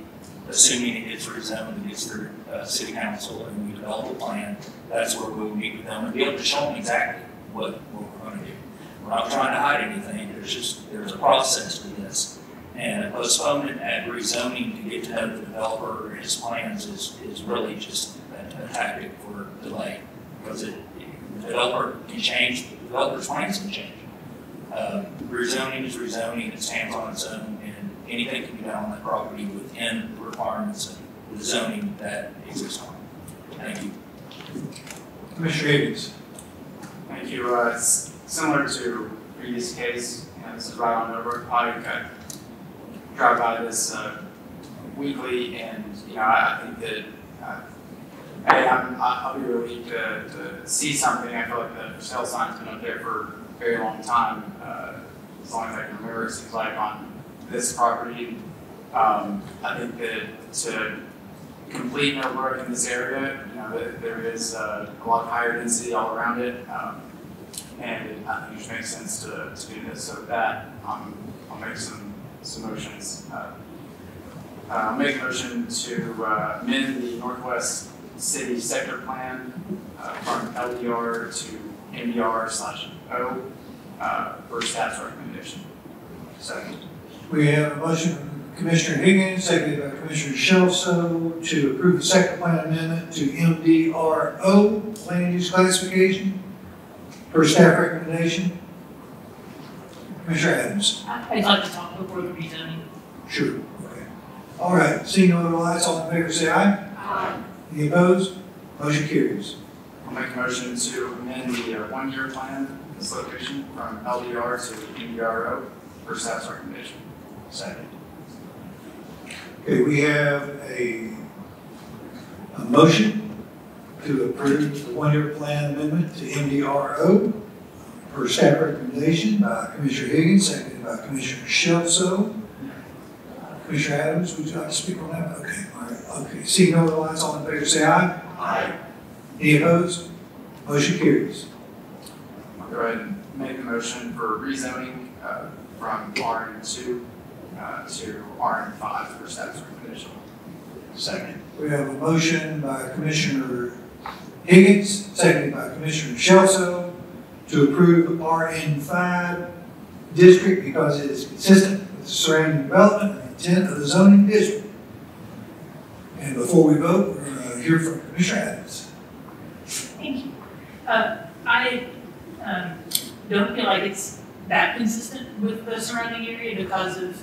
assuming it gets rezoned and gets through city council and we develop a plan. That's where we'll meet with them and be able to show them exactly what we're going to do. We're not trying to hide anything. There's a process to this. And a postponement at rezoning to get to know the developer or his plans is really just a tactic for delay, because the developer can change, the developer's plans can change. Rezoning is rezoning, it stands on its own, and anything can be done on that property within the requirements of the zoning that exists on it. Thank you. Commissioner Higgins. Thank you. Similar to previous case, this is right on Millbrook Pike. I drive by this weekly, and I think that I'll be relieved to see something. I feel like the for sale sign's been up there for a very long time, as long as I can remember. It seems like on this property, I think that to complete Millbrook in this area, there is a lot of higher density all around it, and I think it just makes sense to do this. So with that, I'll make some motions. I'll make a motion to amend the Northwest City Sector Plan from LDR to MDR/O for staff's recommendation. Second. We have a motion from Commissioner Higgins, seconded by Commissioner Shelso, to approve the sector plan amendment to MDRO, land use classification, for staff recommendation. Commissioner Adams. I'd like to talk before the rezoning. Sure. Okay. All right. Seeing no other lights, all in favor say aye. Aye. Any opposed? Motion carries. I'll make a motion to amend the one-year plan, this location, from LDR to MDRO for staff's recommendation. Second. Okay, we have a motion to approve the one-year plan amendment to MDRO for staff recommendation by Commissioner Higgins, seconded by Commissioner Shelso. Commissioner Adams, would you like to speak on that? Okay, all right. Okay, seeing no other lights, all in favor say aye. Aye. Any opposed? Motion carries. I'll go ahead and make a motion for rezoning from RN2 to RN5 for staff's recommendation. Second. We have a motion by Commissioner Higgins, seconded by Commissioner Shelso, to approve RN5 district because it is consistent with the surrounding development and intent of the zoning district. And before we vote, we're going to hear from Commissioner Adams. Thank you. I don't feel like it's that consistent with the surrounding area because of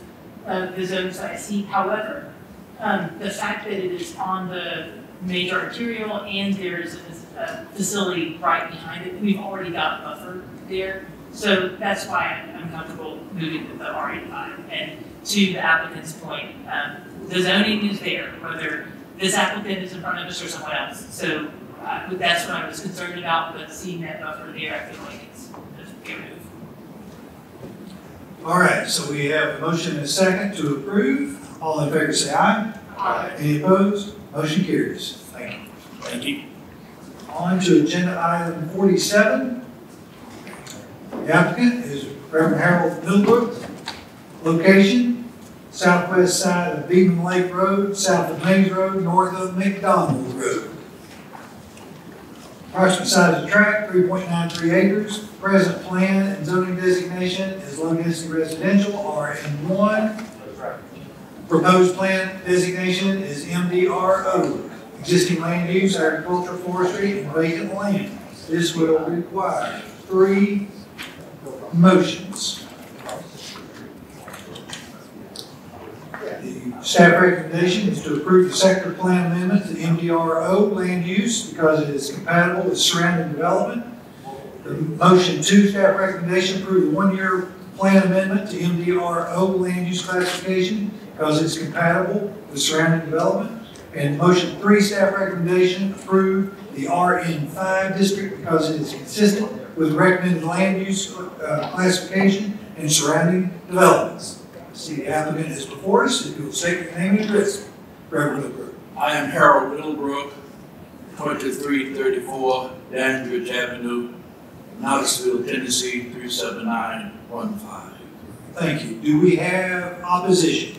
the zones that I see. However, the fact that it is on the major arterial and there's a facility right behind it, we've already got a buffer there. So that's why I'm comfortable moving with the RN5. And to the applicant's point, the zoning is there, whether this applicant is in front of us or someone else. So that's what I was concerned about, but seeing that buffer there, I feel like it's a fair move. All right, so we have a motion and a second to approve. All in favor say aye. Aye. Any opposed? Motion carries. Thank you. Thank you. On to agenda item 47. The applicant is Reverend Harold Millbrook. Location, southwest side of Beaman Lake Road, south of Mays Road, north of McDonald Road. Approximate size of the tract, 3.93 acres. Present plan and zoning designation is low density residential, RN1. Proposed plan designation is MDRO. Existing land use, agricultural, forestry, and vacant land. This will require 3 motions. The staff recommendation is to approve the sector plan amendment to MDRO land use because it is compatible with surrounding development The motion 2, staff recommendation, approve the 1-year plan amendment to MDRO land use classification because it's compatible with surrounding development. And motion 3, staff recommendation, approve the RN5 district because it is consistent with recommended land use classification and surrounding developments. I see the applicant is before us. If you'll state your name and address, Reverend Middlebrook. I am Harold Middlebrook, 2334 Dandridge Avenue, Knoxville, Tennessee, 37915. Thank you. Do we have opposition?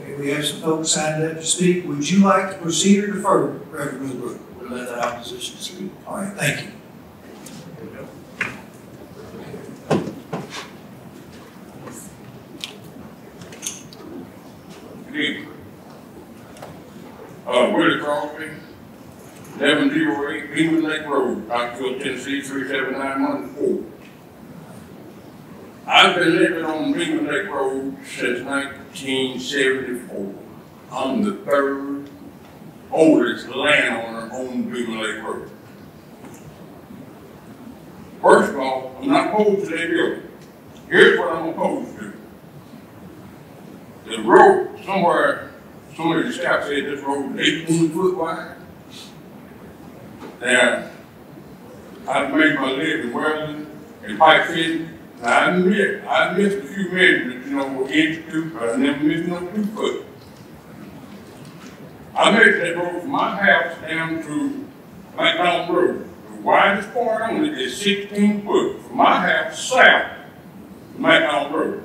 Okay, we have some folks signed up to speak. Would you like to proceed or defer, Reverend Middlebrook? We'll let the opposition speak. All right, thank you. Good evening. Willie Crosby, 1108 Beaman Lake Road, Knoxville, Tennessee, 37914. I've been living on Beaman Lake Road since 1974. I'm the 3rd oldest landowner on Beaman Lake Road. First of all, I'm not opposed to that building. Here's what I'm opposed to. The road, somewhere, somebody in the staff said this road is 18 foot wide. Now, I've made my living welding and pipe fitting. I admit, I missed a few measurements, you know, inch or 2, but I never missed no 2 foot. I made that road from my house down to McDonald Road. The widest part on it is 16 foot from my house south to McDonald Road.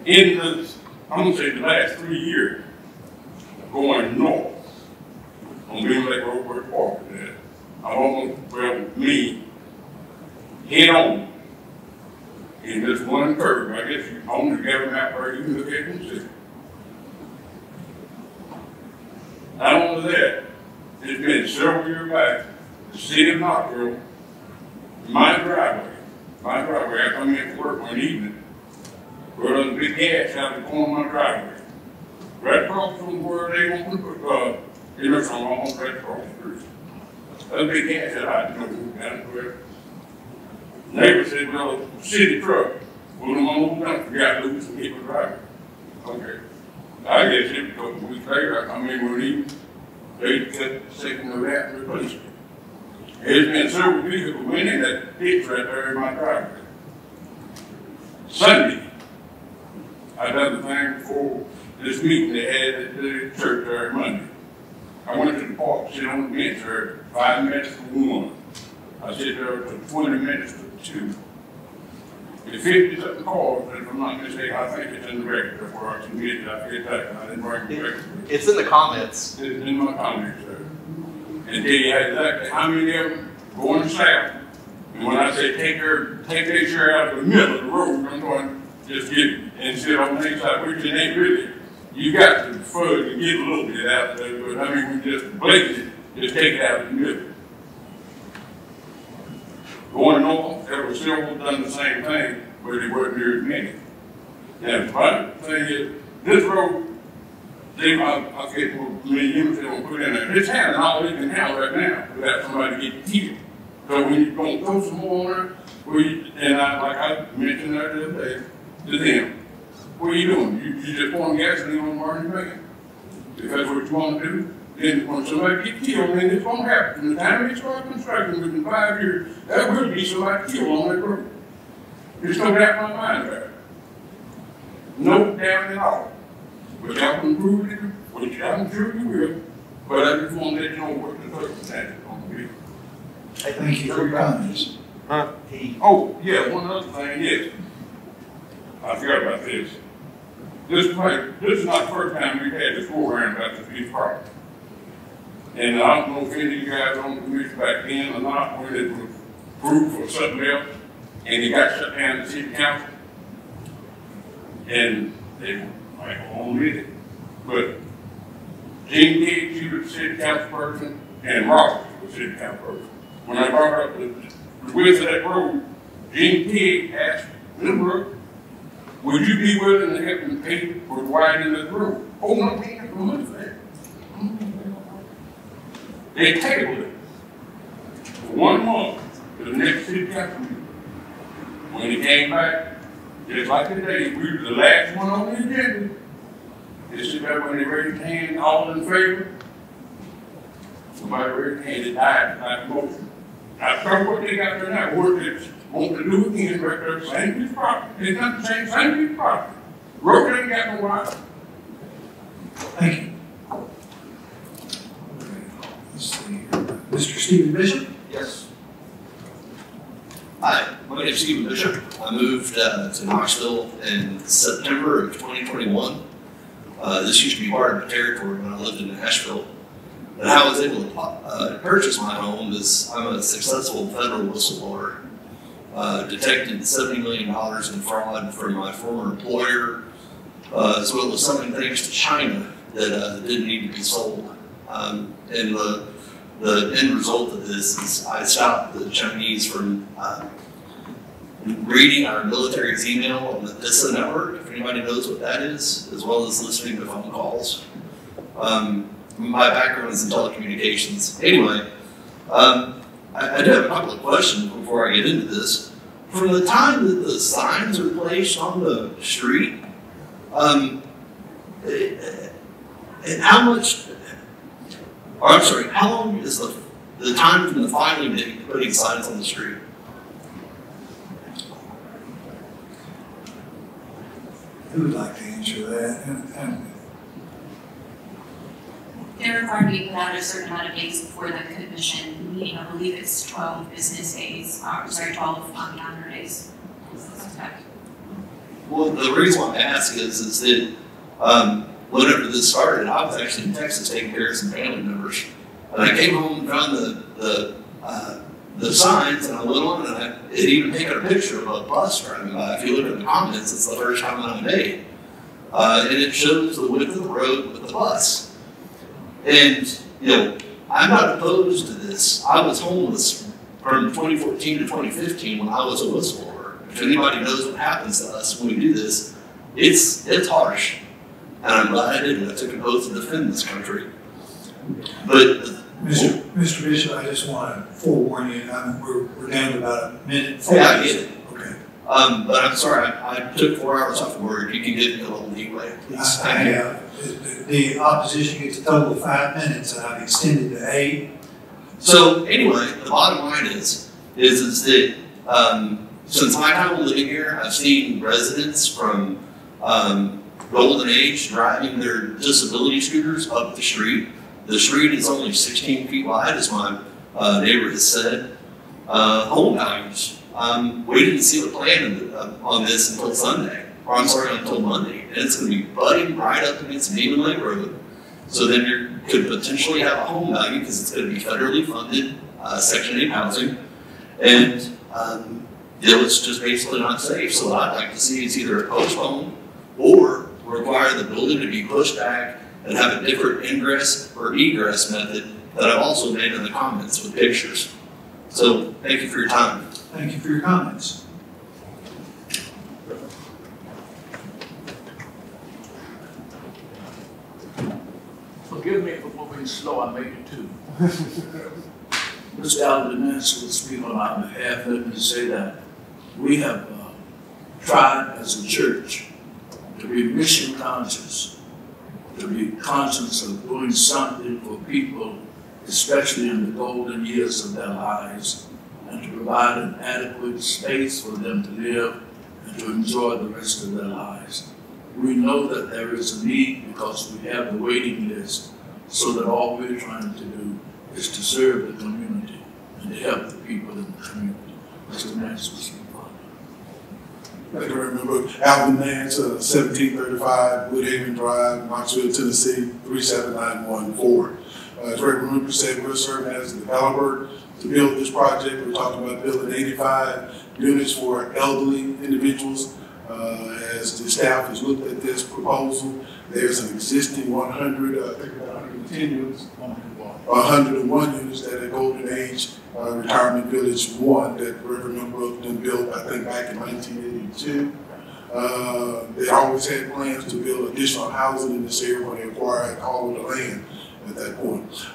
In the, I'm gonna say the last 3 years, going north on Beaman Lake Road where the park is at, I almost, well, me, head on in this one curve. I guess you own the government map where you can look at it and see. Not only that, it's been several years back, the city of Knoxville, my driveway, I come in to work one evening, where there's a big gas out of the corner of my driveway. Right across from where they want to put, you know, from almost right across the street. There's a big gas that I didn't know down where. Neighbor said, well, city truck, pull them on the dump, got loose and hit my driveway. Okay. I guess it was a couple of weeks later, I mean, when they cut the second of that and replaced it. There's been several vehicles went in that ditch right there in my driveway. Sunday, I done the thing before this meeting they had at the church there Monday. I went to the park, sit on the bench there, 5 minutes to 1. I sit there for 20 minutes to 2. The 50-something cars, if I'm not mistaken, I think it's in the record before I can get it. I forget that. I didn't bring the record. It's in the comments. It's in my comments there. And tell you exactly how many of them going south. And when I say take their share out of the middle of the road, I'm going just get it and sit on the inside, which it ain't really. You got to fudge and get a little bit out of there, but I mean, we just blanket it, just take it out of the middle. Going north, there was several done the same thing, but it wasn't near as many. Now, the funny thing is, this road, I forget what many units they want to put in there. It's having all it can handle right now without somebody getting killed. So when you're going to throw some more on there, and like I mentioned that the other day to them, what are you doing? You just pouring gasoline on the burning van. If that's what you want to do, then when somebody gets killed, then it's going to happen. From the time they start construction within 5 years, there will be somebody killed on that road. It's no doubt in my mind about it. No doubt at all. But y'all can prove it, which I'm sure you will. But I just want to let you know what the circumstances are going to be. Thank you for your comments. Oh, yeah, one other thing, yes. I forgot about this. This is not the first time we've had this program about this piece of property. And I don't know if any of you guys on the commission back then or not, when it was approved for something else, and it got shut down at the city council. And they might go on with it. But Gene Higgs, she was the city council person, and Roberts was the city council person. When I brought up the width of that road, Gene Higgs asked Middlebrook, would you be willing to help them pay for widening the road? Oh, no, we ain't got no money for that. They tabled it. 1 month to the next city council meeting. When he came back, just like today, we were the last one on the agenda. They sit there when they raised their hand, all in favor. Somebody raised their hand, it died without a motion. I don't know what they got there now, what they want to do again, right there, same piece of property. They got the same piece of property. Road ain't got no water. Thank you. Let's see here. Mr. Stephen Bishop? Yes. Hi, my name is Stephen Bishop. I moved to Knoxville in September of 2021. This used to be part of my territory when I lived in Nashville. And how I was able to purchase my home is I'm a successful federal whistleblower. Detected $70 million in fraud from my former employer, as well as selling things to China that didn't need to be sold. And the end result of this is I stopped the Chinese from reading our military's email on the DISA network, if anybody knows what that is, as well as listening to phone calls. My background is in telecommunications. Anyway, I do have a couple of questions before I get into this. From the time that the signs are placed on the street, and how much, or I'm sorry, how long is the time from the filing date to putting signs on the street? Who would like to answer that? They're required to be put out a certain amount of days before the commission meeting. I believe it's 12 business days, 12 calendar days. Well, the reason why I ask is that whenever this started, I was actually in Texas taking care of some family members. And I came home and found the signs, and I went on and it even taken a picture of a bus driving by. If you look at the comments, it's the first comment I made. And it shows the width of the road with the bus. And, you know, I'm not opposed to this. I was homeless from 2014 to 2015 when I was a whistleblower. If anybody knows what happens to us when we do this, it's harsh. And I'm glad I did it. I took an oath to defend this country. But Mr. Bishop, I just want to forewarn you, we're down to about a minute. Yeah, I get it. Okay. But I'm sorry, I took 4 hours off of work. You can give me a little leeway, please. I have. The opposition gets a total of 5 minutes, and I've extended to 8. So anyway, the bottom line is that since my time living here, I've seen residents from Golden Age driving their disability scooters up the street. The street is only 16 feet wide, as my neighbor has said. Home values. We didn't see the plan on this until Sunday, or I'm sorry, until Monday. And it's going to be butting right up against Demon Lake Road. So then you could potentially have a home value because it's going to be federally funded Section 8 housing. And you know, it's just basically not safe. So what I'd like to see is either postpone or require the building to be pushed back and have a different ingress or egress method that I've also made in the comments with pictures. So thank you for your time. Thank you for your comments. Forgive me for moving slow, I made it too. Mr. Alden will speak on our behalf. Let me say that we have tried as a church to be mission conscious, to be conscious of doing something for people, especially in the golden years of their lives, and to provide an adequate space for them to live and to enjoy the rest of their lives. We know that there is a need because we have the waiting list, so that all we're trying to do is to serve the community and to help the people in the community. Mr. Nance will speak on that. I can remember Alvin Nance, 1735 Woodhaven Drive, Knoxville, Tennessee, 37914. As Ray Remember said, we're serving as a developer to build this project. We're talking about building 85 units for elderly individuals. As the staff has looked at this proposal, there's an existing 110 units, 101 units that are Golden Age Retirement Village 1 that Reverend Brooklyn built, I think, back in 1982. They always had plans to build additional housing in this area when they acquired all of the land at that point.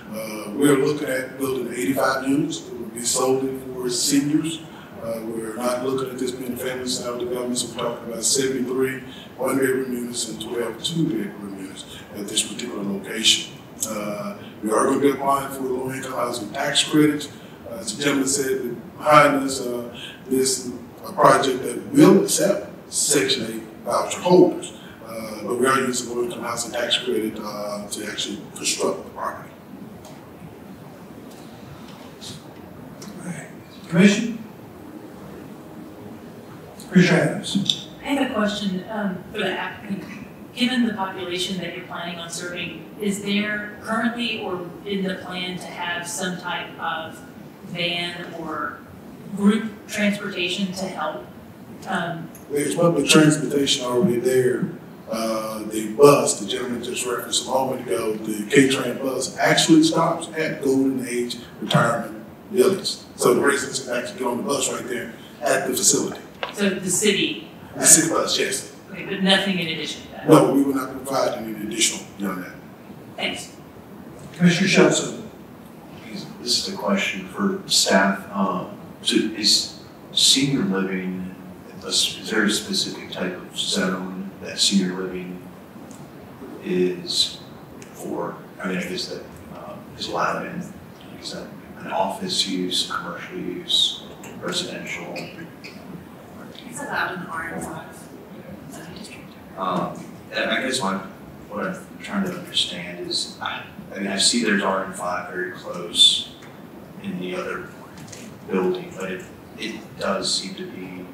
We're looking at building 85 units. It would be solely for seniors. We're not looking at this being a family-style development, so we're talking about 73 one-bedroom units and 12 two-bedroom units at this particular location. We are going to be applying for low-income housing tax credits. As the gentleman said, behind us, this is a project that will accept Section 8 voucher holders, but we are using low-income housing tax credit to actually construct the property. Commission? Commissioner Adams. I have a question for the applicant. Given the population that you're planning on serving, is there currently or in the plan to have some type of van or group transportation to help? There's public transportation already there. The bus, the gentleman just referenced a moment ago, the K-Train bus actually stops at Golden Age Retirement Village. So the residents can actually get on the bus right there at the facility. So the city? The city bus, yes. Okay, but nothing in addition to that? No, we will not provide any additional beyond that. Thanks. Commissioner Shelton. This is a question for staff. So is senior living, is there a specific type of zone that senior living is for? I mean, I guess that is allowed in. Is that an office use, commercial use, residential? It's allowed in R5. And I guess what I'm trying to understand is, I mean, I see there's R5 very close in the other building, but it does seem to be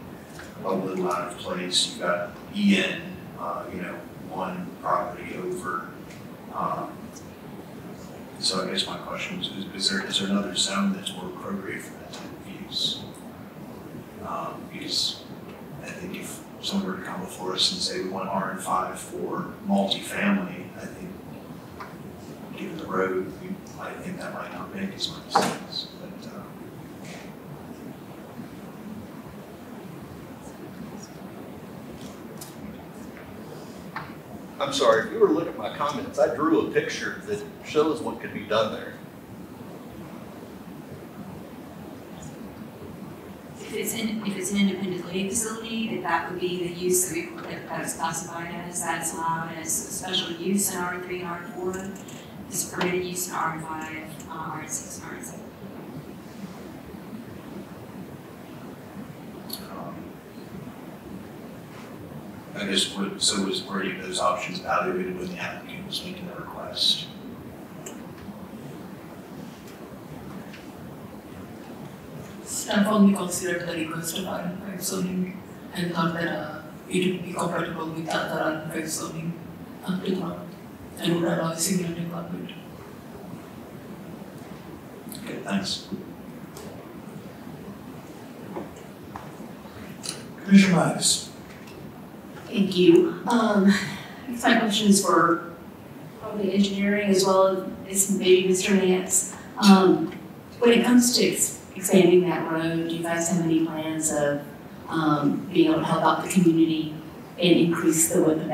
a little out of place. You've got EN, one property over. So I guess my question is there another zone that's more appropriate for that type of use? Because I think if someone were to come before us and say we want RN5 for multifamily, I think given the road, I think that might not make as much sense. But, I'm sorry, if you were to look at my comments, I drew a picture that shows what could be done there. If it's an independent living facility, then that would be the use that is classified as, that's allowed as special use in R3 and R4. It's permitted use in R5, R6, and R7. I guess, were any of those options evaluated when the applicant was making the request? Staff only considered the request of R5 zoning and thought that it would be compatible with other R5 zoning until now and would allow a single development. Okay, thanks. Commissioner Midas. Thank you. My question is for probably engineering as well as maybe Mr. Nance. When it comes to expanding that road, do you guys have any plans of being able to help out the community and increase the width of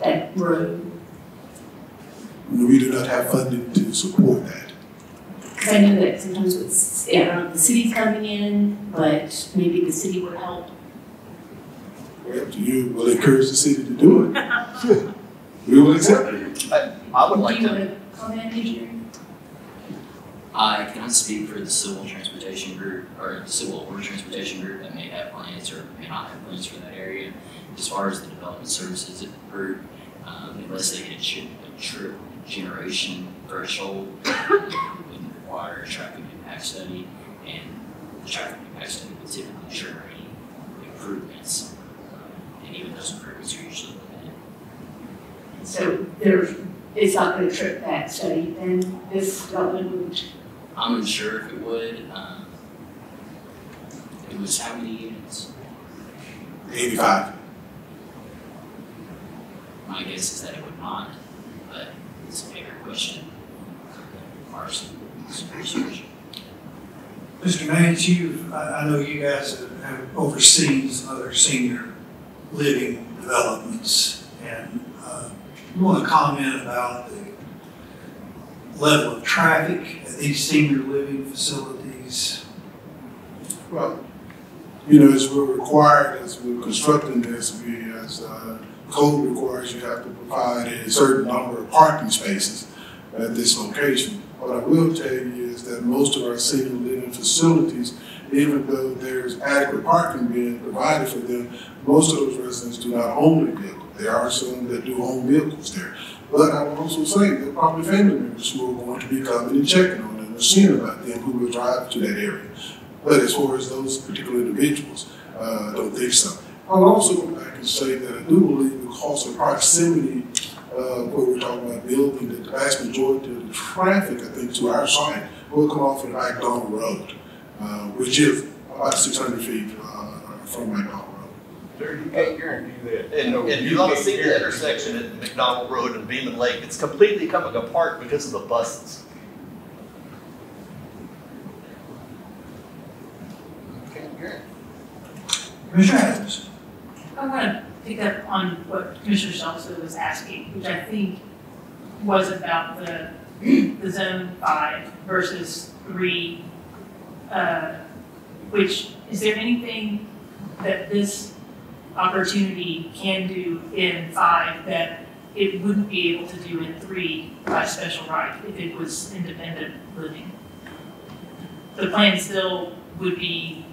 that road? We do not have funding to support that. Because I know that sometimes it's, the city's coming in, but maybe the city would help. Up to you. We'll encourage the city to do it. We will accept it. I would like Do you to. want to comment, engineering? I cannot speak for the civil transportation group or the civil or transportation group that may have plans or may not have plans for that area. As far as the development services group, unless they hit a trip generation threshold, would require a traffic impact study, and the traffic impact study would typically trigger any improvements. And even those improvements are usually limited. So it's not going to trip that study, then this development would. I'm unsure if it would. It was how many units? 85. My guess is that it would not, but it's a bigger question. Some research. Mr. Nance, I know you guys have overseen some other senior living developments, and you want to comment about the level of traffic at these senior living facilities facilities? Well, you know, as we're required, as we're constructing this, as code requires, you have to provide a certain number of parking spaces at this location. What I will tell you is that most of our senior living facilities, even though there's adequate parking being provided for them, most of those residents do not own a vehicle. There are some that do own vehicles there. But I will also say there are probably family members who are going to be coming and checking on them or seeing about them who will drive to that area. But as far as those particular individuals, I don't think so. I would also go back and say that I do believe because of proximity, where we're talking about building, that the vast majority of the traffic, I think, to our site will come off of McDonald Road, which is about 600 feet from McDonald Road. Sir, you can't guarantee that. And you ought to see the intersection at McDonald Road and Beeman Lake. It's completely coming apart because of the buses. Commissioner Adams. I want to pick up on what Commissioner Shelton was asking, which I think was about the zone 5 versus 3, which, is there anything that this opportunity can do in 5 that it wouldn't be able to do in 3 by special right if it was independent living? The plan still would be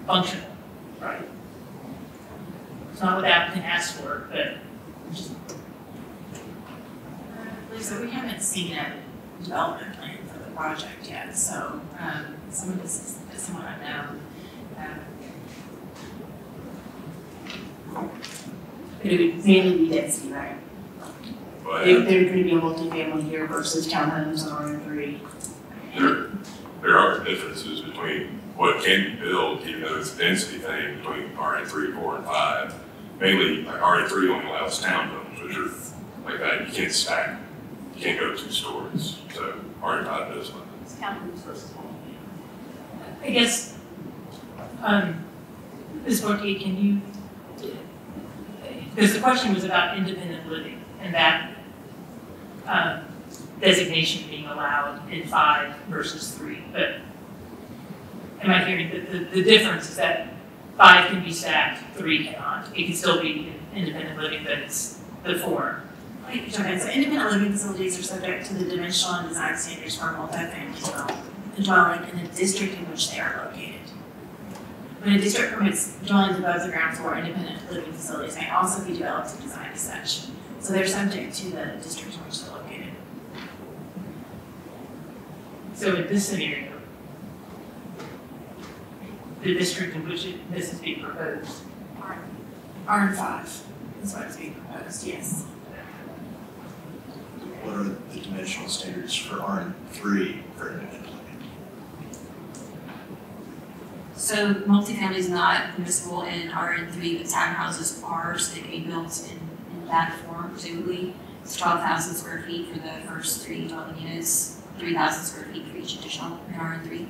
functional, right? It's not what the applicant asked for, but just. Lisa, we haven't seen a development plan for the project yet, so some of this is somewhat unknown. But it would mainly be density, right? They're going to be a multifamily here versus townhomes on RM3. There are differences between what can be built, even though it's a density thing, between RM3, 4, and 5. Mainly, like RM3 only allows townhomes, which are like that. You can't stack. You can't go 2 stories. So RM5 does one. It's townhomes versus home. I guess, Ms. Fortier, can you, because the question was about independent living and that designation being allowed in 5 versus 3, but am I hearing that the difference is that 5 can be stacked, 3 cannot? It can still be independent living, but it's the form. Okay, so independent living facilities are subject to the dimensional and design standards for multifamily dwelling in the district in which they are located. When a district permits dwellings above the ground floor, independent living facilities may also be developed and designed as such. So they're subject to the district in which they're located. So in this scenario, the district in which this is being proposed? RM5 is what is being proposed, yes. What are the dimensional standards for RM3 for independent living? So multifamily is not permissible in RM3, but townhouses are, so they can be built in that form, presumably. It's 12,000 square feet for the first 3 dwelling units, 3,000 square feet for each additional in RM3.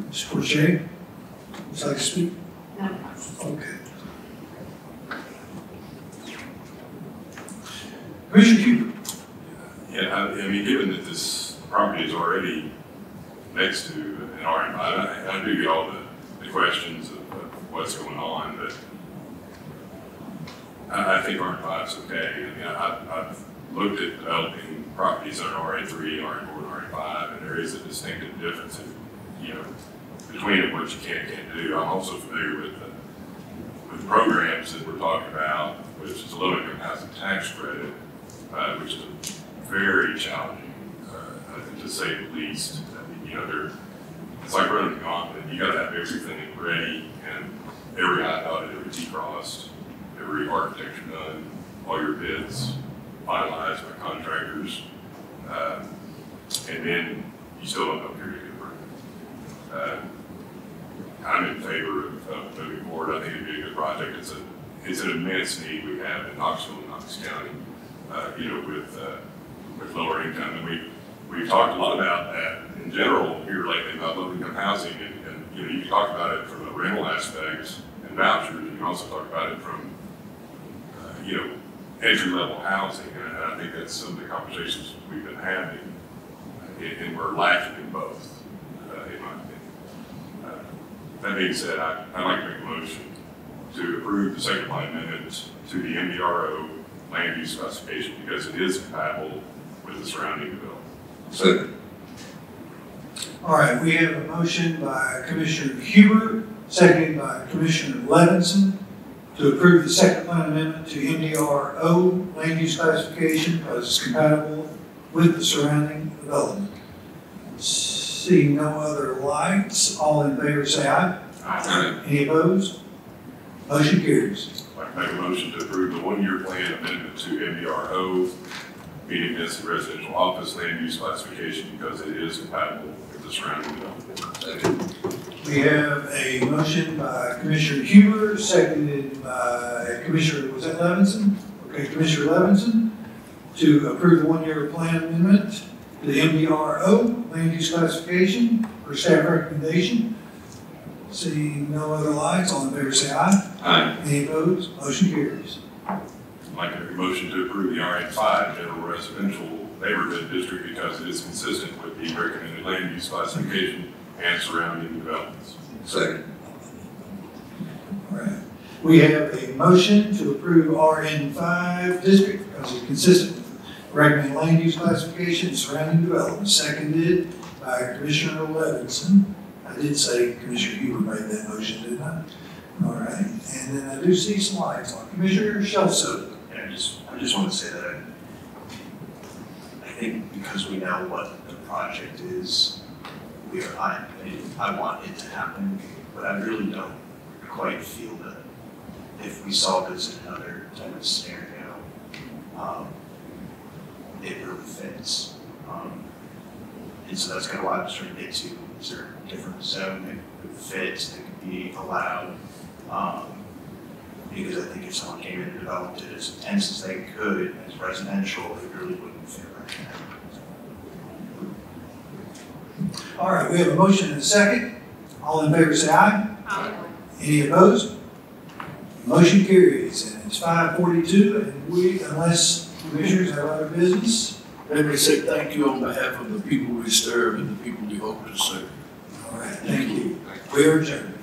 Mr. Fortier, would you like to speak? No. Okay. Commissioner Huber. Yeah, I mean, given that this property is already next to an RM5, I do get all the questions of what's going on, but I think RM5 is okay. I mean, I've looked at developing properties under RM3, RM4, and RM5, and there is a distinctive difference between what you can and can't do. I'm also familiar with the programs that we're talking about, which is the low-income housing tax credit, which is very challenging, to say the least. I mean, it's like running a gauntlet. You got to have everything ready and every I dotted, every T crossed, every architecture done, all your bids finalized by contractors, and then you still don't know if you're going to get approved. I'm in favor of moving forward. I think it'd be a good project. It's an immense need we have in Knoxville and Knox County, with lower income. And we've talked a lot about that in general here lately about low income housing and you know, you can talk about it from a rental aspect and vouchers. You can also talk about it from, you know, entry-level housing. And I think that's some of the conversations we've been having, and we're lacking in both, in my opinion. That being said, I'd like to make a motion to approve the second line amendment to the MDRO land use classification because it is compatible with the surrounding development. Second. All right, we have a motion by Commissioner Huber, seconded by Commissioner Levinson, to approve the second plan amendment to MDRO land use classification because it's compatible with the surrounding development. Seeing no other lights, all in favor say aye. Aye. Any opposed? Motion carries. I'd like to make a motion to approve the one-year plan amendment to MDRO medium density residential office land use classification because it is compatible with the surrounding development. We have a motion by Commissioner Huber, seconded by Commissioner, was that Levinson? Okay, Commissioner Levinson, to approve the one-year plan amendment to the MDRO land use classification for staff recommendation. Seeing no other lights, all in favor say aye. Aye. Any opposed? Motion carries. I'd like to make a motion to approve the RN5 general residential neighborhood district because it is consistent with the recommended land use classification and surrounding developments. Second. All right. We have a motion to approve RN5 district because it's consistent with the recommended land use classification and surrounding development, seconded by Commissioner Levinson. I did say Commissioner Huber made that motion, didn't I? All right. And then I do see some lights on. Commissioner Shelso. Yeah, I just want to say that I think because we know what the project is, I want it to happen, but I really don't quite feel that if we saw this in another type of scenario, it really fits. And so that's kind of why I was trying to get to, is there a different zone that fits, that could be allowed? Because I think if someone came in and developed it as intense as they could, as residential, it really wouldn't fit right now. All right, we have a motion and a second. All in favor say aye. Aye. Any opposed? Motion carries, and it's 5:42, and we, unless commissioners have other business. Let me say thank you on behalf of the people we serve and the people we hope to serve. All right, thank you. We are adjourned.